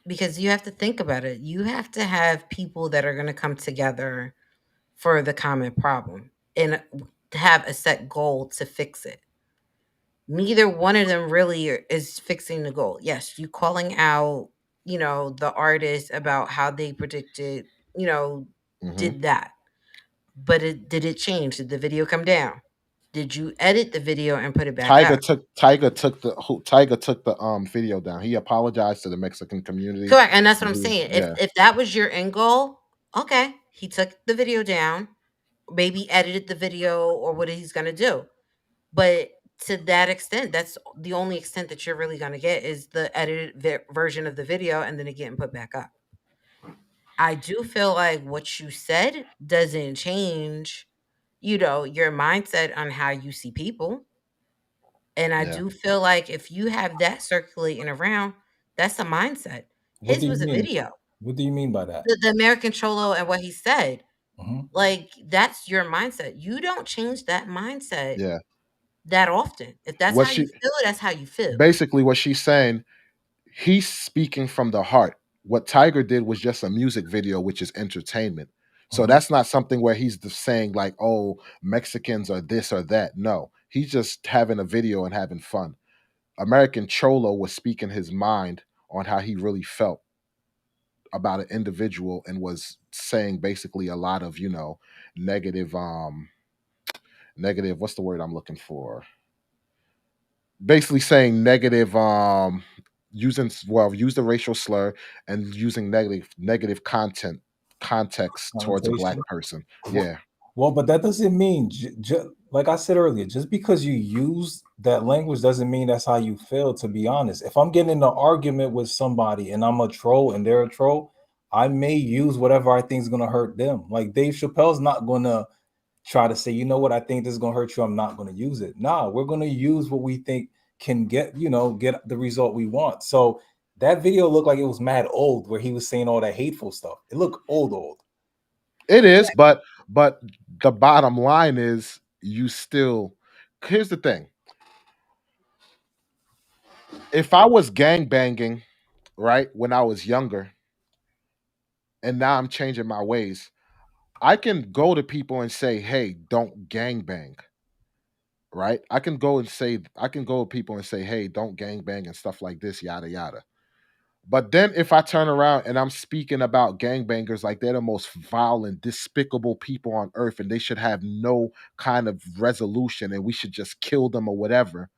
Because you have to think about it. You have to have people that are going to come together for the common problem and have a set goal to fix it. Neither one of them really is fixing the goal. Yes, you calling out, the artist about how they predicted, did that. But did it change? Did the video come down? Did you edit the video and put it back up? Tyga took the video down. He apologized to the Mexican community. Correct, and that's what I'm He was- saying. yeah. If that was your end goal, okay, he took the video down, maybe edited the video or what he's gonna do. But to that extent, that's the only extent that you're really gonna get is the edited version of the video, and then it getting put back up. I do feel like what you said doesn't change, your mindset on how you see people. And I Yeah. do feel like if you have that circulating around, that's a mindset. What His do you was a mean? video. What do you mean by that? The American Cholo and what he said. Mhm. Like, that's your mindset. You don't change that mindset Yeah. that often. If that's What how she you feel, that's how you feel. basically what she's saying, he's speaking from the heart. What Tiger did was just a music video, which is entertainment. So that's not something where he's saying like, oh, Mexicans are this or that. No, he's just having a video and having fun. American Cholo was speaking his mind on how he really felt about an individual and was saying basically a lot of, negative, negative, what's the word I'm looking for? Basically saying negative, use the racial slur and using negative context towards a black Connotation. person. Yeah. Well, but that doesn't mean, like I said earlier, just because you use that language doesn't mean that's how you feel, to be honest. If I'm getting in an argument with somebody and I'm a troll and they're a troll, I may use whatever I think is going to hurt them. Like Dave Chappelle's not going to try to say, you know what, I think this is going to hurt you, I'm not going to use it. Nah, we're going to use what we think can get the result we want. So that video looked like it was mad old, where he was saying all that hateful stuff. It looked old. It is, but the bottom line is you still. Here's the thing: if I was gang banging, right, when I was younger, and now I'm changing my ways, I can go to people and say, "Hey, don't gang bang." Right? I can go to people and say, "Hey, don't gang bang" and stuff like this, yada yada. But then if I turn around and I'm speaking about gangbangers like they're the most vile and despicable people on earth and they should have no kind of resolution and we should just kill them or whatever.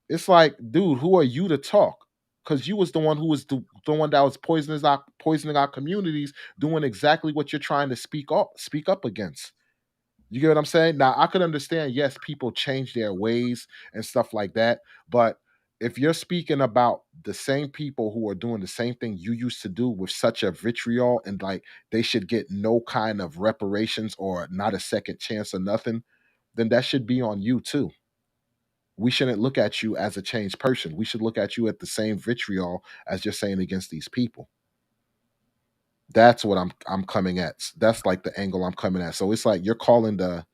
It's like, dude, who are you to talk? Because you was the one who was the one that was poisoning our communities, doing exactly what you're trying to speak up against. You get what I'm saying? Now, I could understand, yes, people change their ways and stuff like that. But if you're speaking about the same people who are doing the same thing you used to do with such a vitriol and like they should get no kind of reparations or not a second chance or nothing, then that should be on you too. We shouldn't look at you as a changed person. We should look at you at the same vitriol as you're saying against these people. That's what I'm coming at. That's like the angle I'm coming at. So it's like you're calling the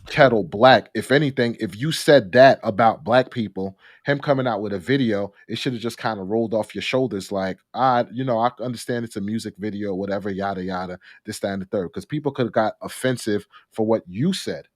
kettle black. If anything, if you said that about black people, him coming out with a video, it should have just kind of rolled off your shoulders like, I understand it's a music video, whatever, yada yada, this, that, and the third. Because people could have got offensive for what you said.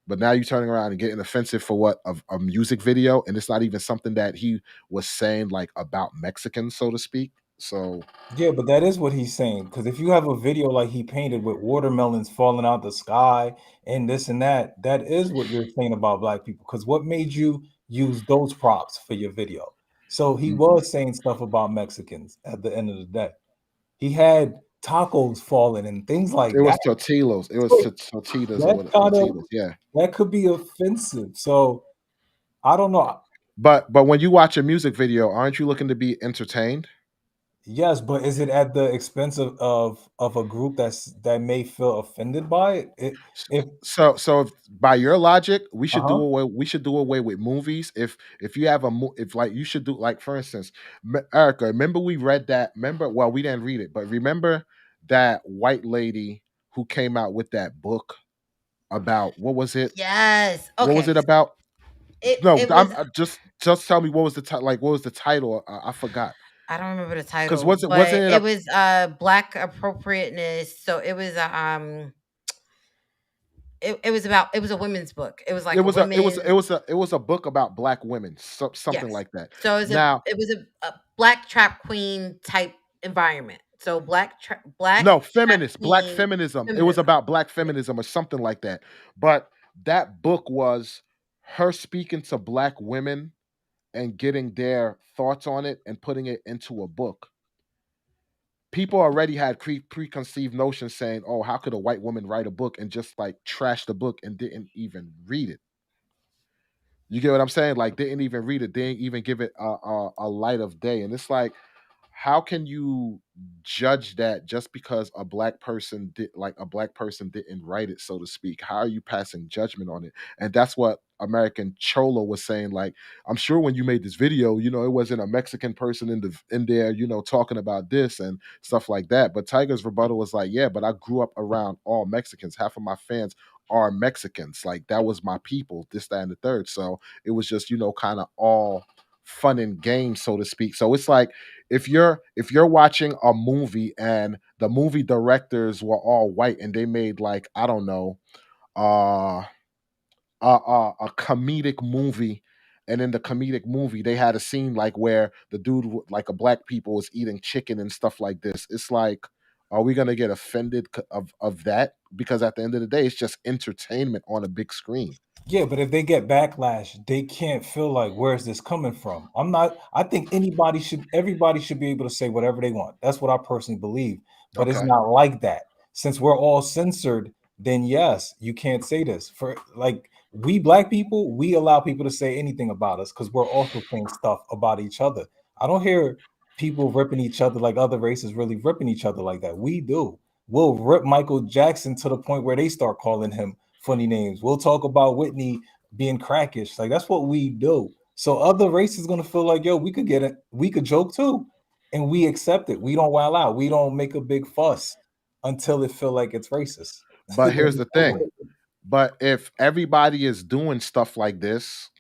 But now you're turning around and getting offensive for what a music video, and it's not even something that he was saying like about Mexicans, so to speak. So Yeah, but that is what he's saying. Because if you have a video like he painted with watermelons falling out the sky and this and that, that is what you're saying about black people. Because what made you use those props for your video? So he was saying stuff about Mexicans at the end of the day. He had tacos falling and things like it was that. tortillas. It was So tortillas or that what kind of tortillas, yeah. that could be offensive. So I don't know. But when you watch a music video, aren't you looking to be entertained? Yes, but is it at the expense of a group that may feel offended by it? If So if, by your logic, uh-huh. we should do away with movies. If you have if like you should do like for instance, Erica, remember we read that? Remember, well, we didn't read it, but remember that white lady who came out with that book about what was it? Yes. What was Okay. it about? It No, it was just tell me what was the like what was the title? I forgot. I don't remember the Because title, wasn't but it it a was black appropriateness. So it was it was about it was a women's book. It was like it a was a it was women. it was a it was a book about black women, something Yes. like that. So Now, it was a black trap queen type environment. So black no, trap black queen feminism. It was feminism. about black Yeah. feminism or something like that. But that book was her speaking to black women and getting their thoughts on it and putting it into a book. People already had preconceived notions saying, "Oh, how could a white woman write a book and just like trash the book and didn't even read it?" You get what I'm saying? Like, didn't even read it, didn't even give it a light of day. And it's like, how can you judge that just because a black person didn't write it, so to speak? How are you passing judgment on it? And that's what American Cholo was saying. Like, I'm sure when you made this video, it wasn't a Mexican person in there, talking about this and stuff like that. But Tiger's rebuttal was like, yeah, but I grew up around all Mexicans. Half of my fans are Mexicans. Like, that was my people, this, that, and the third. So it was just, kind of all fun and games, so to speak. So it's like if you're watching a movie and the movie directors were all white and they made like, I don't know, uh a comedic movie, and in the comedic movie they had a scene like where the dude like a black people was eating chicken and stuff like this. It's like, are we going to get offended of that? Because at the end of the day, it's just entertainment on a big screen. Yeah, but if they get backlash, they can't feel like, where's this coming from? I think everybody should be able to say whatever they want. That's what I personally believe. But it's Okay. not like that. Since we're all censored, then yes, you can't say this. For like we black people, we allow people to say anything about us because we're also saying stuff about each other. I don't hear people ripping each other like other races really ripping each other like that. We do. We'll rip Michael Jackson to the point where they start calling him funny names. We'll talk about Whitney being crackish. Like that's what we do. So other races gonna feel like, yo, we could get it, we could joke too. And we accept it. We don't wild out. We don't make a big fuss until it feel like it's racist. But here's the thing. But if everybody is doing stuff like this,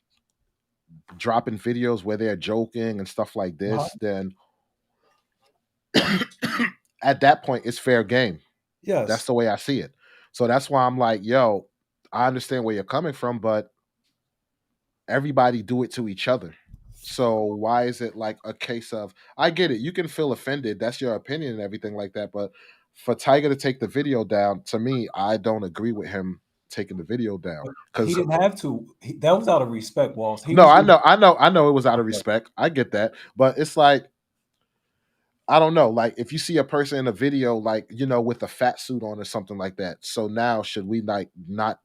dropping videos where they're joking and stuff like this, then at that point it's fair game. Yes. That's the way I see it. So that's why I'm like, yo, I understand where you're coming from, but everybody do it to each other. So why is it like a case of, I get it, you can feel offended, that's your opinion and everything like that, but for Tiger to take the video down, to me, I don't agree with him taking the video down. He Because didn't have to. That was out of respect, Walls. no, I know it was out of respect. I get that. But it's like, I don't know, like if you see a person in a video, like, with a fat suit on or something like that. So now should we like not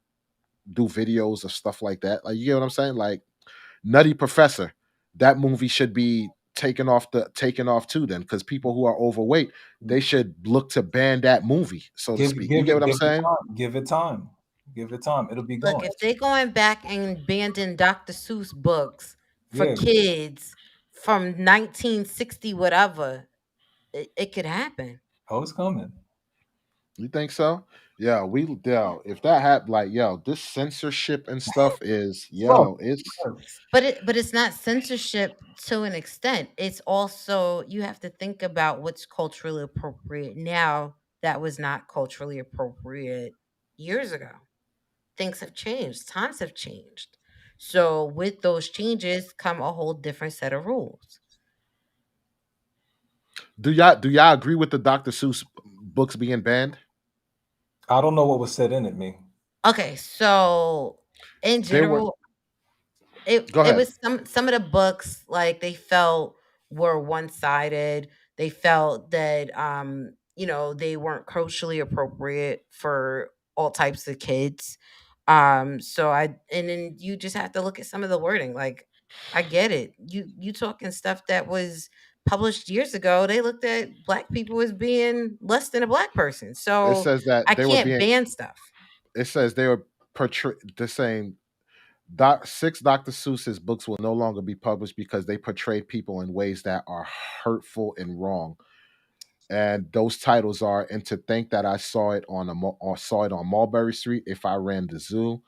do videos of stuff like that? Like, you get what I'm saying? Like Nutty Professor, that movie should be taken off too then, because people who are overweight, they should look to ban that movie, so to speak. You get what I'm saying? Give it time. Give it time. It'll be Look, gone. if they're going back and banning Dr. Seuss books for Yeah. kids from 1960 whatever, it could happen. Oh, it's coming. You think so? Yeah, if that happened, like, this censorship and stuff is, it's But it's not censorship to an extent. It's also, you have to think about what's culturally appropriate now that was not culturally appropriate years ago. Things have changed, times have changed. So with those changes come a whole different set of rules. Do y'all agree with the Dr. Seuss books being banned? I don't know what was said in it, me. Okay, so in They were- general, it Go ahead. was some of the books, like, they felt were one-sided. They felt that they weren't culturally appropriate for all types of kids. And then you just have to look at some of the wording. Like, I get it. You talking stuff that was published years ago. They looked at black people as being less than a black person. It So says that I they were can't being ban stuff. It says they were the same. 6 Dr. Seuss's books will no longer be published because they portray people in ways that are hurtful and wrong. And those titles are "And to Think That I Saw It on Mulberry Street," "If I Ran the Zoo,"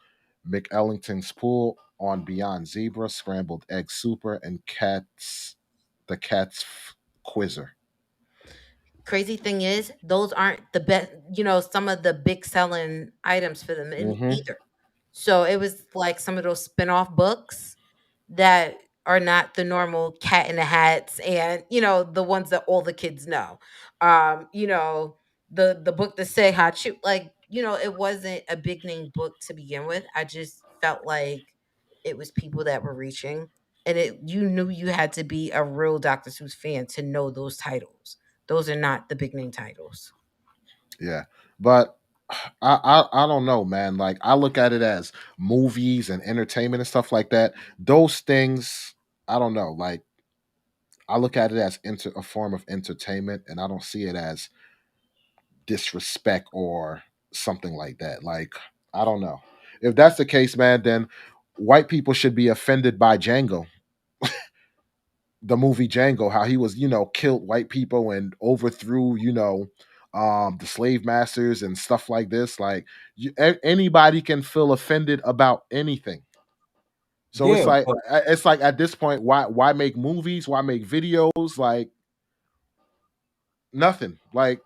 "McEllington's Pool," "On Beyond Zebra," "Scrambled Egg Super," and "The Cat's Quizzer." Crazy thing is, those aren't the best, some of the big selling items for them either. So it was like some of those spin-off books that are not the normal Cat in the Hats and, the ones that all the kids know. The book that say how cheap, like, it wasn't a big name book to begin with. I just felt like it was people that were reaching, and you knew you had to be a real Dr. Seuss fan to know those titles. Those are not the big name titles. Yeah, but I don't know, man. Like, I look at it as movies and entertainment and stuff like that. Those things, I don't know. Like, I look at it as a form of entertainment, and I don't see it as disrespect or something like that. Like, I don't know. If that's the case, man, then white people should be offended by Django. The movie Django, how he was, killed white people and overthrew, the slave masters and stuff like this. Like, anybody can feel offended about anything. So Yeah, it's like at this point, why make movies? Why make videos? Like, nothing. Like,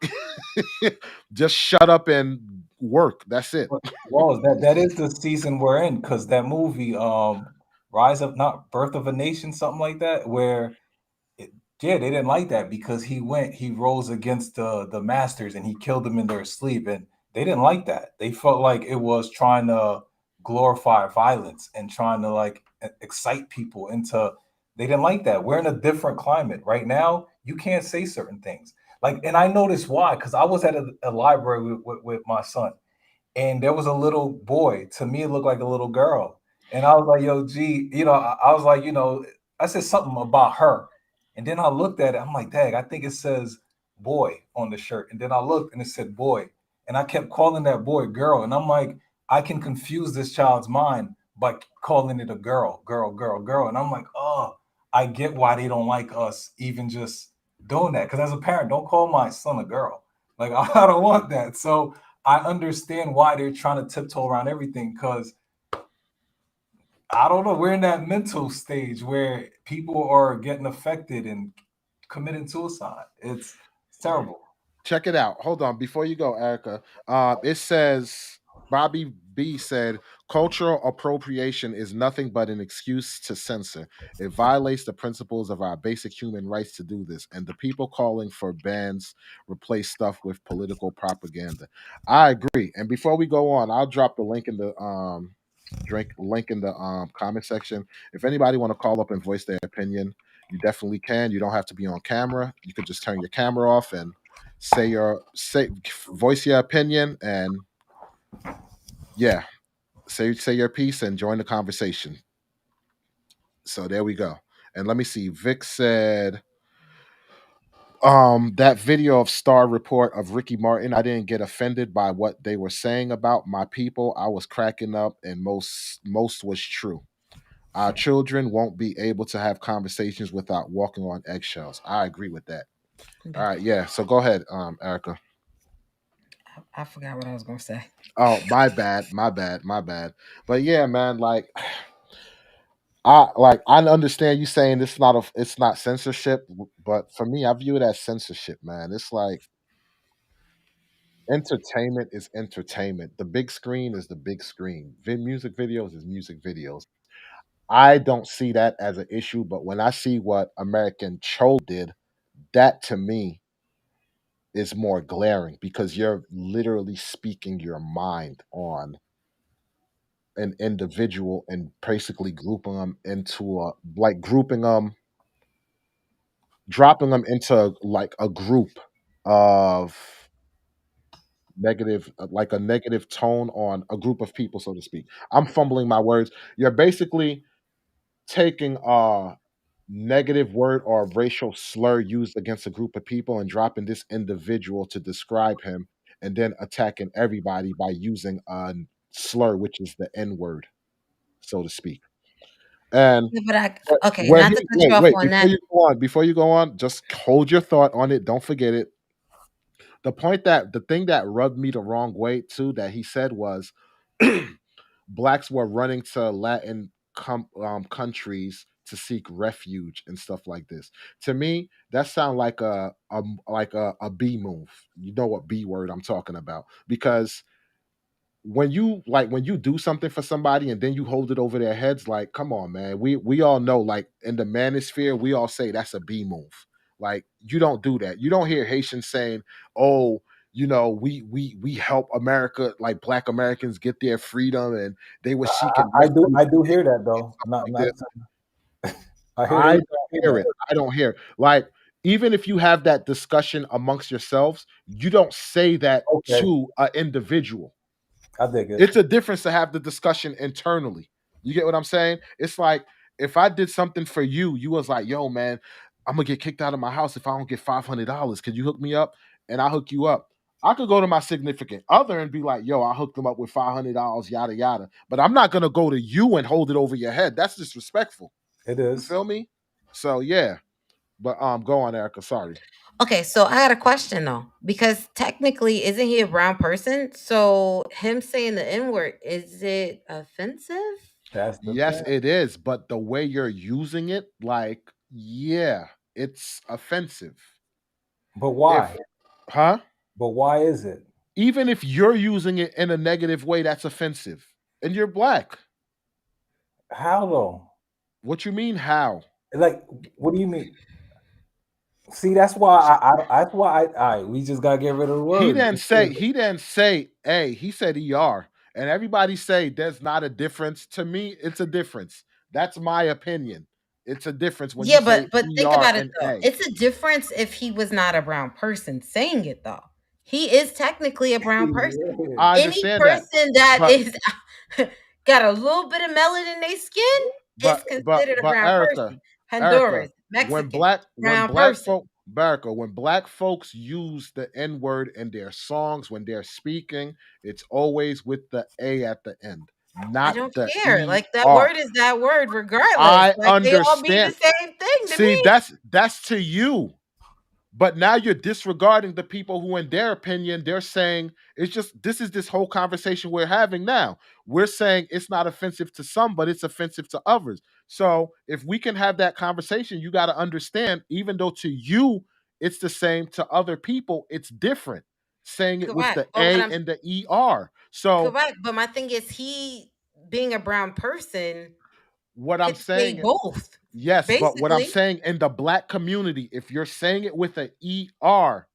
just shut up and work. That's it. Well, that is the season we're in, because that movie, not Birth of a Nation, something like that, where they didn't like that because he rose against the masters and he killed them in their sleep, and they didn't like that. They felt like it was trying to glorify violence and trying to like excite people into. They didn't like that. We're in a different climate right now. You can't say certain things. Like, and I noticed why, because I was at a library with my son, and there was a little boy. To me, it looked like a little girl, and I was like, "Yo, G," I was like, I said something about her, and then I looked at it. I'm like, "Dang, I think it says boy on the shirt," and then I looked and it said boy, and I kept calling that boy girl, and I'm like, I can confuse this child's mind by calling it a girl, and I'm like, oh, I get why they don't like us even just doing that. Because as a parent, don't call my son a girl. Like I don't want that. So I understand why they're trying to tiptoe around everything because I don't know. We're in that mental stage where people are getting affected and committing suicide. It's terrible. Check it out. Hold on. Before you go, Erica, it says Bobby B said cultural appropriation is nothing but an excuse to censor. It violates the principles of our basic human rights to do this, and the people calling for bans replace stuff with political propaganda. I agree. And before we go on, I'll drop the link in the drink link in the comment section. If anybody want to call up and voice their opinion, you definitely can. You don't have to be on camera. You could just turn your camera off and voice your opinion, and yeah, say your piece and join the conversation. So there we go. And let me see. Vic said that video of Star Report of Ricky Martin, I didn't get offended by what they were saying about my people. I was cracking up, and most was true. Our children won't be able to have conversations without walking on eggshells. I agree with that. All right, yeah. So go ahead, Erica. I forgot what I was gonna say. Oh, my bad, my bad, my bad. But yeah, man, I understand you saying it's not censorship, but for me, I view it as censorship, man. It's like entertainment is entertainment. The big screen is the big screen. Music videos is music videos. I don't see that as an issue, but when I see what American Cholo did, that to me is more glaring because you're literally speaking your mind on an individual and basically grouping them into a like grouping them dropping them into like a group of negative like a negative tone on a group of people, so to speak. I'm fumbling my words. You're basically taking a negative word or racial slur used against a group of people and dropping this individual to describe him, and then attacking everybody by using a slur, which is the N word, so to speak. And Yeah, okay, when not he to cut you wait, off wait, on that. before you go on, just hold your thought on it. Don't forget it. The thing that rubbed me the wrong way too that he said was blacks were running to Latin countries to seek refuge and stuff like this. To me, that sounds like a B move. You know what B word I'm talking about? Because when you do something for somebody and then you hold it over their heads, like, come on, man. We all know, like in the manosphere, we all say that's a B move. Like, you don't do that. You don't hear Haitians saying, "Oh, we help America, like Black Americans get their freedom, and they were seeking I refuge," do hear that though. Not like not. this. I hear I they don't hear hear that. it. I don't hear. Like, even if you have that discussion amongst yourselves, you don't say that Okay, to an individual. I dig it. It's a difference to have the discussion internally. You get what I'm saying? It's like if I did something for you, you was like, "Yo, man, I'm gonna get kicked out of my house if I don't get $500. Could you hook me up?" And I hook you up. I could go to my significant other and be like, "Yo, I hooked them up with $500, yada yada." But I'm not gonna go to you and hold it over your head. That's disrespectful. It You is. feel me? So yeah. But go on, Erica. Sorry. Okay, so I had a question though, because technically, isn't he a brown person? So him saying the N word, is it offensive? That's the Yes, thing. it is, but the way you're using it, like, yeah, it's offensive. But If why? huh? But why is it? Even if you're using it in a negative way, that's offensive. And you're black. How though? What you mean how? Like, what do you mean? See, that's why that's why we just gotta get rid of the He word. didn't say he didn't say A, he said ER. And everybody say there's not a difference. To me, it's a difference. That's my opinion. It's a difference when you Yeah, say but think ER about it and though. A. It's a difference if he was not a brown person saying it though. He is technically a brown person. I Any understand that. person that But is got a little bit of melanin in their skin is considered a but brown Erica, person. Erica, Honduras, Mexican, brown person. When black folks use the N word in their songs when they're speaking, it's always with the A at the end, I not don't the care. E Like that R. word is that word regardless. I Like they all mean the understand. same thing to See, me. that's to you. But now you're disregarding the people who, in their opinion, they're saying it's just this whole conversation we're having now. We're saying it's not offensive to some, but it's offensive to others. So if we can have that conversation, you got to understand, even though to you it's the same, to other people it's different. Saying it with Correct. the But what A I'm and the ER. So correct, but my thing is he being a brown person what I'm could say saying, both. yes, but what I'm Basically. saying, in the black community, if you're saying it with an ER,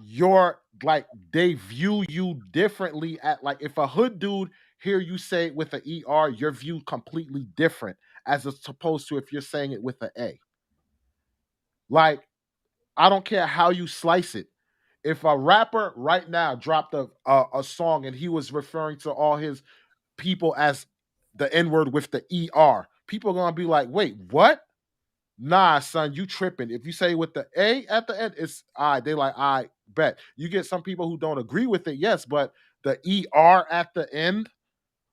you're like, they view you differently. At like, if a hood dude hear you say it with an ER, you're viewed completely different as opposed to if you're saying it with an A. Like, I don't care how you slice it. If a rapper right now dropped a song and he was referring to all his people as the N word with the ER, people are gonna be like, wait, what? Nah, son, you tripping. If you say with the A at the end, it's I. They like, I bet. You get some people who don't agree with it, yes, but the ER at the end,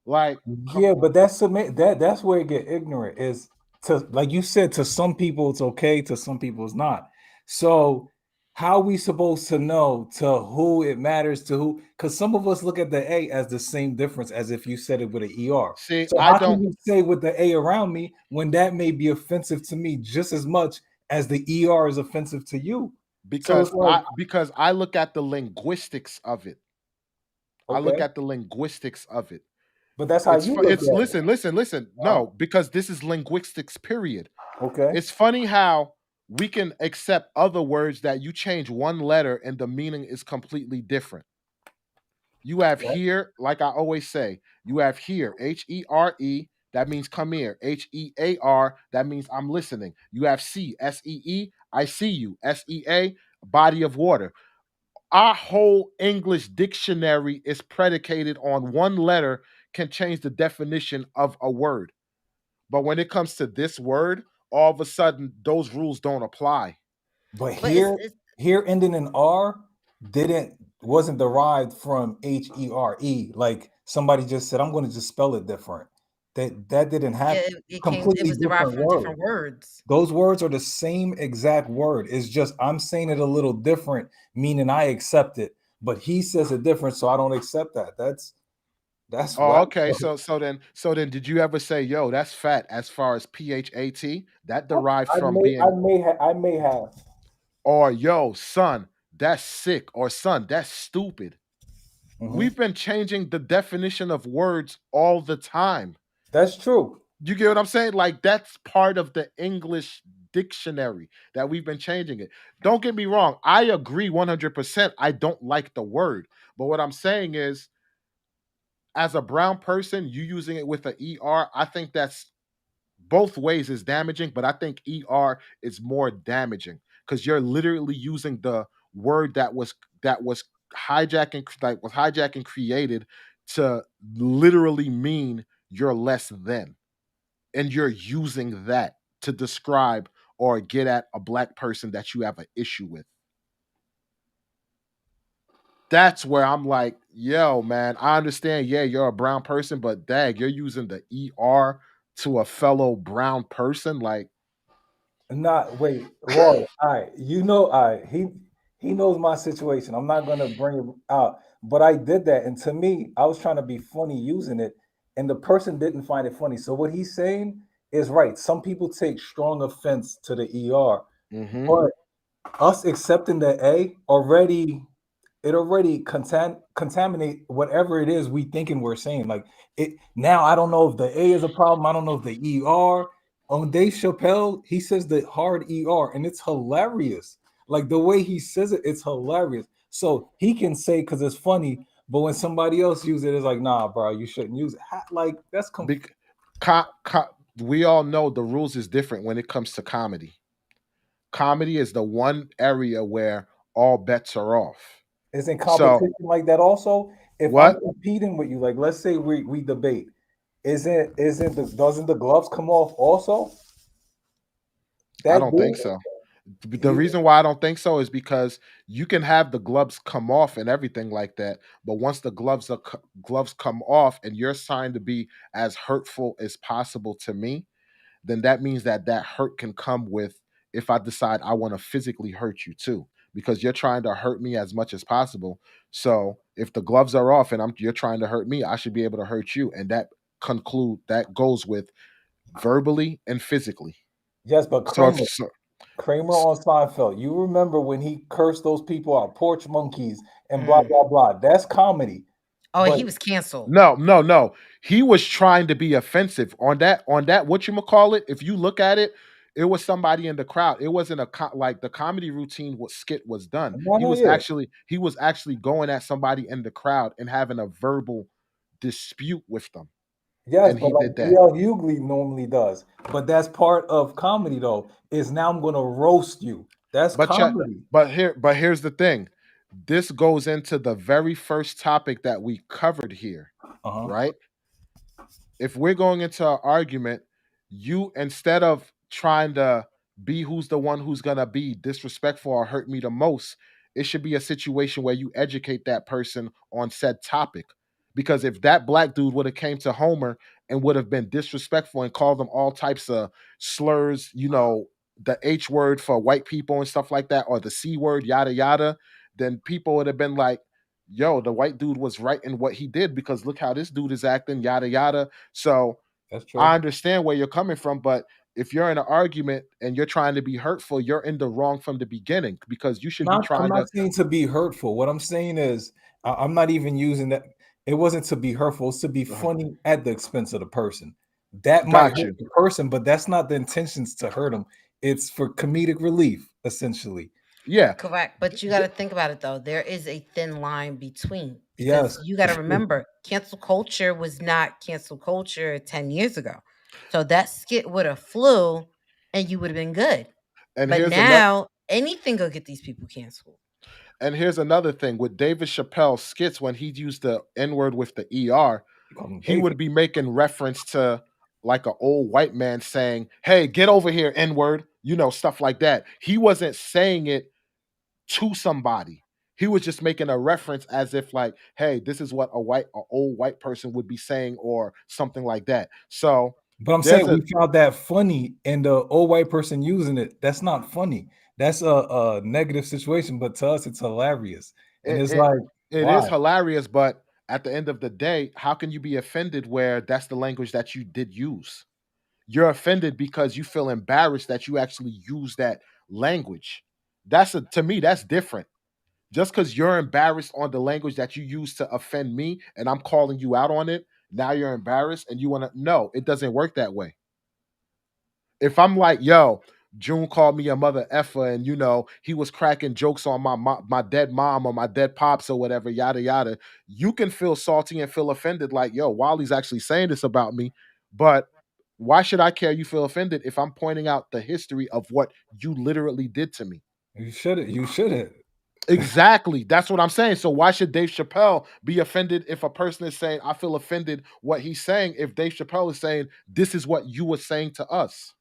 like, come Yeah, on. but that's where it get ignorant is to, like you said, to some people it's okay, to some people it's not. So how we supposed to know to who it matters to who? Because some of us look at the A as the same difference as if you said it with an ER. See, So I how can don't, you say with the A around me when that may be offensive to me just as much as the ER is offensive to you? So it's like, because I look at the linguistics of it. I look okay, at the linguistics of it. but that's how you look It's at it. listen. No, because this is linguistics, period. Okay. It's funny how we can accept other words that you change one letter and the meaning is completely different. You have here, like I always say, you have here, HERE, that means come here. HEAR, that means I'm listening. You have SEE, I see you. SEA, body of water. Our whole English dictionary is predicated on one letter can change the definition of a word. But when it comes to this word, all of a sudden those rules don't apply. But But it's here ending in R wasn't derived from HERE. Like somebody just said, I'm going to just spell it different. That didn't yeah, happen. it Completely was derived different from word. different words. Those words are the same exact word. It's just I'm saying it a little different, meaning I accept it. But he says it different, so I don't accept that. That's Oh, whack. okay. So then did you ever say, yo, that's fat as far as PHAT? That derives from being, I may have. or yo, son, that's sick, or son, that's stupid. Mhm. We've been changing the definition of words all the time. That's true. You get what I'm saying? Like, that's part of the English dictionary that we've been changing it. Don't get me wrong. I agree 100%. I don't like the word. But what I'm saying is, as a brown person, you using it with an ER, I think that's both ways is damaging, but I think ER is more damaging because you're literally using the word that was hijacking, like was hijacking created to literally mean you're less than, and you're using that to describe or get at a black person that you have an issue with. That's where I'm like, yo, man, I understand. Yeah, you're a brown person, but dag, you're using the ER to a fellow brown person. Like, Not wait, Roy. All right, all right. He knows my situation. I'm not gonna bring it out, but I did that, and to me, I was trying to be funny using it, and the person didn't find it funny. So what he's saying is right. Some people take strong offense to the ER, mhm. but us accepting the A already contaminate whatever it is we thinking we're saying. Like it now, I don't know if the A is a problem. I don't know if the ER. On Dave Chappelle, he says the hard ER, and it's hilarious. Like the way he says it, it's hilarious. So he can say because it's funny, but when somebody else uses it, it's like, nah, bro, you shouldn't use it. Like that's Bec- we all know the rules is different when it comes to comedy. Comedy is the one area where all bets are off. isn't So competition like that also? If I'm what? competing with you, like let's say we debate, doesn't the gloves come off also? I That don't think good? so. The You reason why I don't think so is because you can have the gloves come off and everything like that, but once the gloves come off and you're trying to be as hurtful as possible to me, then that means that hurt can come with if I decide I want to physically hurt you too, because you're trying to hurt me as much as possible. So if the gloves are off and you're trying to hurt me, I should be able to hurt you, and that goes with verbally and physically. Yes, but So, so Kramer on Seinfeld, you remember when he cursed those people out, porch monkeys and blah blah blah. That's comedy. Oh, But he was canceled. no. He was trying to be offensive on that. What you call it? If you look at it, it was somebody in the crowd. It wasn't like the comedy routine. What skit was done? He was actually going at somebody in the crowd and having a verbal dispute with them. Yes, And but he like did that. D.L. Hughley normally does. But that's part of comedy, though. Is now I'm going to roast you. That's comedy. But here's the thing. This goes into the very first topic that we covered here, right? If we're going into an argument, you, instead of trying to be who's the one who's gonna be disrespectful or hurt me the most, it should be a situation where you educate that person on said topic. Because if that black dude would have came to Homer and would have been disrespectful and called them all types of slurs, the H word for white people and stuff like that, or the C word, yada yada, then people would have been like, yo, the white dude was right in what he did, because look how this dude is acting, yada yada. So that's true. I understand where you're coming from, but if you're in an argument and you're trying to be hurtful, you're in the wrong from the beginning, because you should be trying I'm not saying to be hurtful. What I'm saying is, I'm not even using that. It wasn't to be hurtful. It's to be funny at the expense of the person. That might hurt the person, but that's not the intentions to hurt them. It's for comedic relief, essentially. Yeah, correct. But you got to think about it though. There is a thin line between. Yes, You got to remember, cancel culture was not cancel culture 10 years ago. So that skit would have flew, and you would have been good. And but now anything will get these people canceled. And here's another thing with David Chappelle's skits, when he used the N word with the ER, he would be making reference to like an old white man saying, "Hey, get over here, N word," stuff like that. He wasn't saying it to somebody. He was just making a reference as if like, "Hey, this is what an old white person would be saying," or something like that. So, but I'm saying we found that funny, and the old white person using it, that's not funny. That's a negative situation, but to us, it's hilarious. And it's like, it is hilarious, but at the end of the day, how can you be offended where that's the language that you did use? You're offended because you feel embarrassed that you actually use that language. To me, that's different. Just because you're embarrassed on the language that you use to offend me and I'm calling you out on it, now you're embarrassed and you want to, no, it doesn't work that way. If I'm like, yo, June called me a mother effer, and he was cracking jokes on my dead mom or my dead pops or whatever, yada yada. You can feel salty and feel offended, like, yo, Wally's actually saying this about me. But why should I care you feel offended if I'm pointing out the history of what you literally did to me? You shouldn't. Exactly. That's what I'm saying. So why should Dave Chappelle be offended if a person is saying, I feel offended what he's saying, if Dave Chappelle is saying, this is what you were saying to us?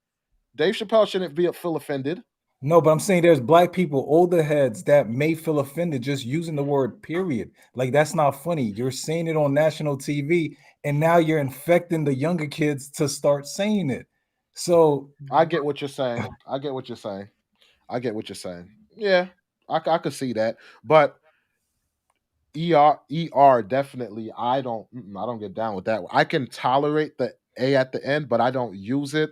Dave Chappelle shouldn't feel offended. No, but I'm saying there's black people, older heads, that may feel offended just using the word period. Like, that's not funny. You're saying it on national TV, and now you're infecting the younger kids to start saying it. So I get what you're saying. Yeah, I could see that. But ER definitely, I don't get down with that. I can tolerate the A at the end, but I don't use it.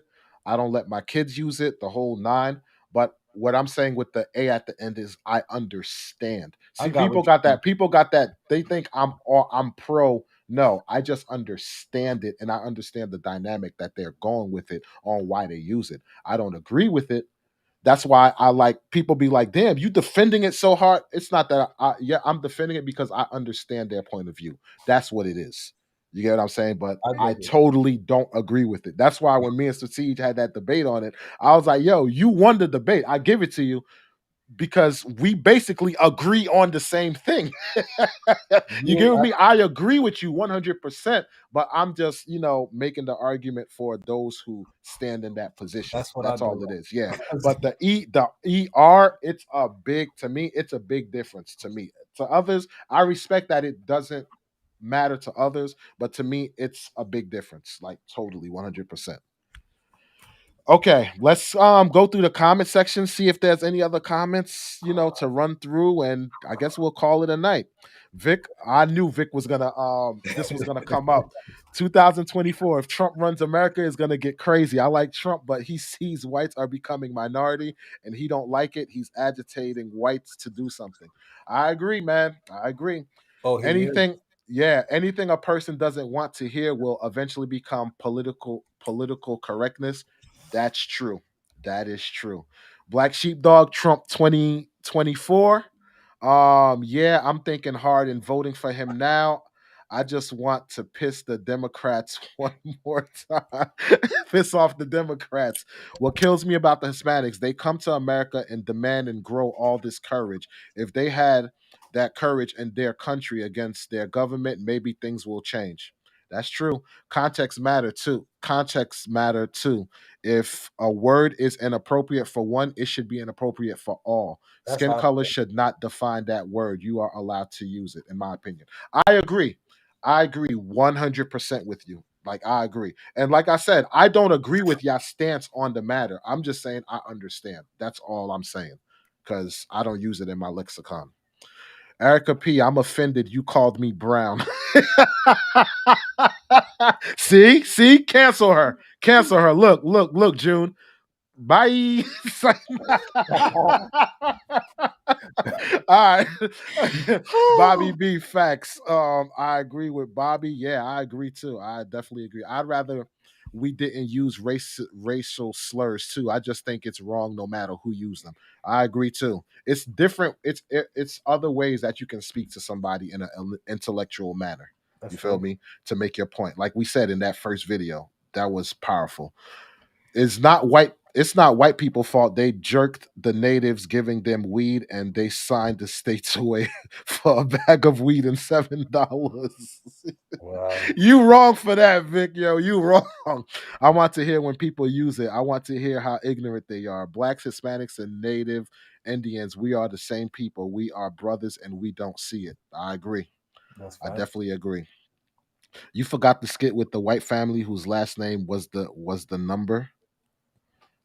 I don't let my kids use it, the whole nine. But what I'm saying with the A at the end is I understand. See, people got that. They think I'm pro. No, I just understand it, and I understand the dynamic that they're going with it on why they use it. I don't agree with it. That's why I like people be like, damn, you defending it so hard. It's not that I'm defending it because I understand their point of view. That's what it is. You get what I'm saying? But I totally don't agree with it. That's why when me and Siege had that debate on it, I was like, yo, you won the debate. I give it to you because we basically agree on the same thing. You get me? I agree with you 100%, but I'm just, making the argument for those who stand in that position. That's all it is. Yeah. But the ER, it's a big difference to me. To others, I respect that it doesn't matter to others, but to me, it's a big difference, like totally 100%. Okay, let's go through the comment section, see if there's any other comments, to run through, and I guess we'll call it a night. Vic, I knew Vic was gonna this was gonna come up. 2024, if Trump runs America, is gonna get crazy. I like Trump, but he sees whites are becoming minority and he don't like it. He's agitating whites to do something. I agree, man. I agree. Oh, he is. Anything a person doesn't want to hear will eventually become political correctness. That's true. That is true. Black Sheepdog Trump 2024. Yeah, I'm thinking hard and voting for him now. I just want to piss the Democrats one more time. Piss off the Democrats. What kills me about the Hispanics, they come to America and demand and grow all this courage. If they had that courage in their country against their government, maybe things will change. That's true. Context matter too. Context matter too. If a word is inappropriate for one, it should be inappropriate for all. That's Skin how. color should not define that word. You are allowed to use it, in my opinion. I agree. I agree 100% with you. Like, I agree. And like I said, I don't agree with your stance on the matter. I'm just saying I understand. That's all I'm saying because I don't use it in my lexicon. Erica P, I'm offended you called me brown. See, cancel her. Cancel her. Look, June. Bye. All right. Bobby B facts. I agree with Bobby. Yeah, I agree too. I definitely agree. I'd rather we didn't use racial slurs too. I just think it's wrong no matter who used them. I agree too. It's different. It's other ways that you can speak to somebody in an intellectual manner. That's You feel true. me? To make your point. Like we said in that first video, that was powerful. It's not white people's fault. They jerked the natives, giving them weed, and they signed the states away for a bag of weed and $7. Wow. You wrong for that, Vic. Yo, you wrong. I want to hear when people use it. I want to hear how ignorant they are. Blacks, Hispanics, and Native Indians, we are the same people. We are brothers, and we don't see it. I agree. That's I fine. definitely agree. You forgot the skit with the white family whose last name was the number.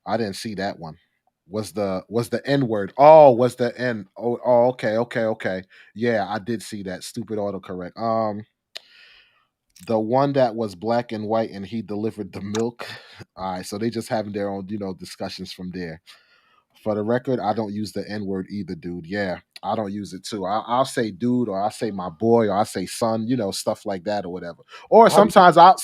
I didn't see that one. Was the N word? Oh, was the N? Oh, okay. Yeah, I did see that. Stupid autocorrect. The one that was black and white, and he delivered the milk. All right, so they just having their own, discussions from there. For the record, I don't use the N word either, dude. Yeah, I don't use it too. I'll say dude, or I'll say my boy, or I'll say son, stuff like that, or whatever. Or How do sometimes I'll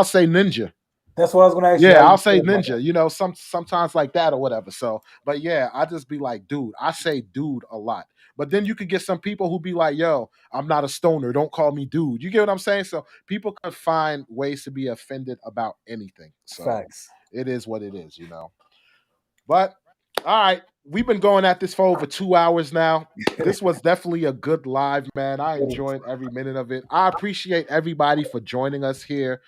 say ninja. That's what I was going to ask you. Yeah, How do I'll you say feel about ninja, that? sometimes like that or whatever. So, but yeah, I just be like, dude, I say dude a lot. But then you could get some people who be like, yo, I'm not a stoner. Don't call me dude. You get what I'm saying? So people can find ways to be offended about anything. So Facts. it is what it is. But all right, we've been going at this for over 2 hours now. This was definitely a good live, man. I enjoyed every minute of it. I appreciate everybody for joining us here.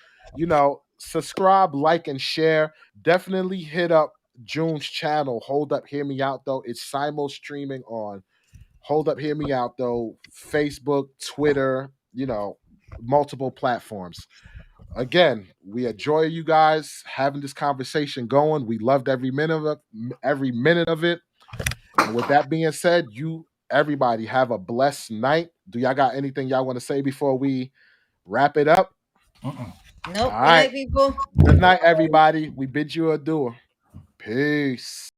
Subscribe, like, and share. Definitely hit up June's channel. Hold up, hear me out though. It's simul streaming on Hold up, hear me out though. Facebook, Twitter, multiple platforms. Again, we enjoy you guys having this conversation going. We loved every minute of it, every minute of it. And with that being said, you everybody have a blessed night. Do y'all got anything y'all want to say before we wrap it up? Nope. All Good right. night, people. Good night, everybody. We bid you adieu. Peace.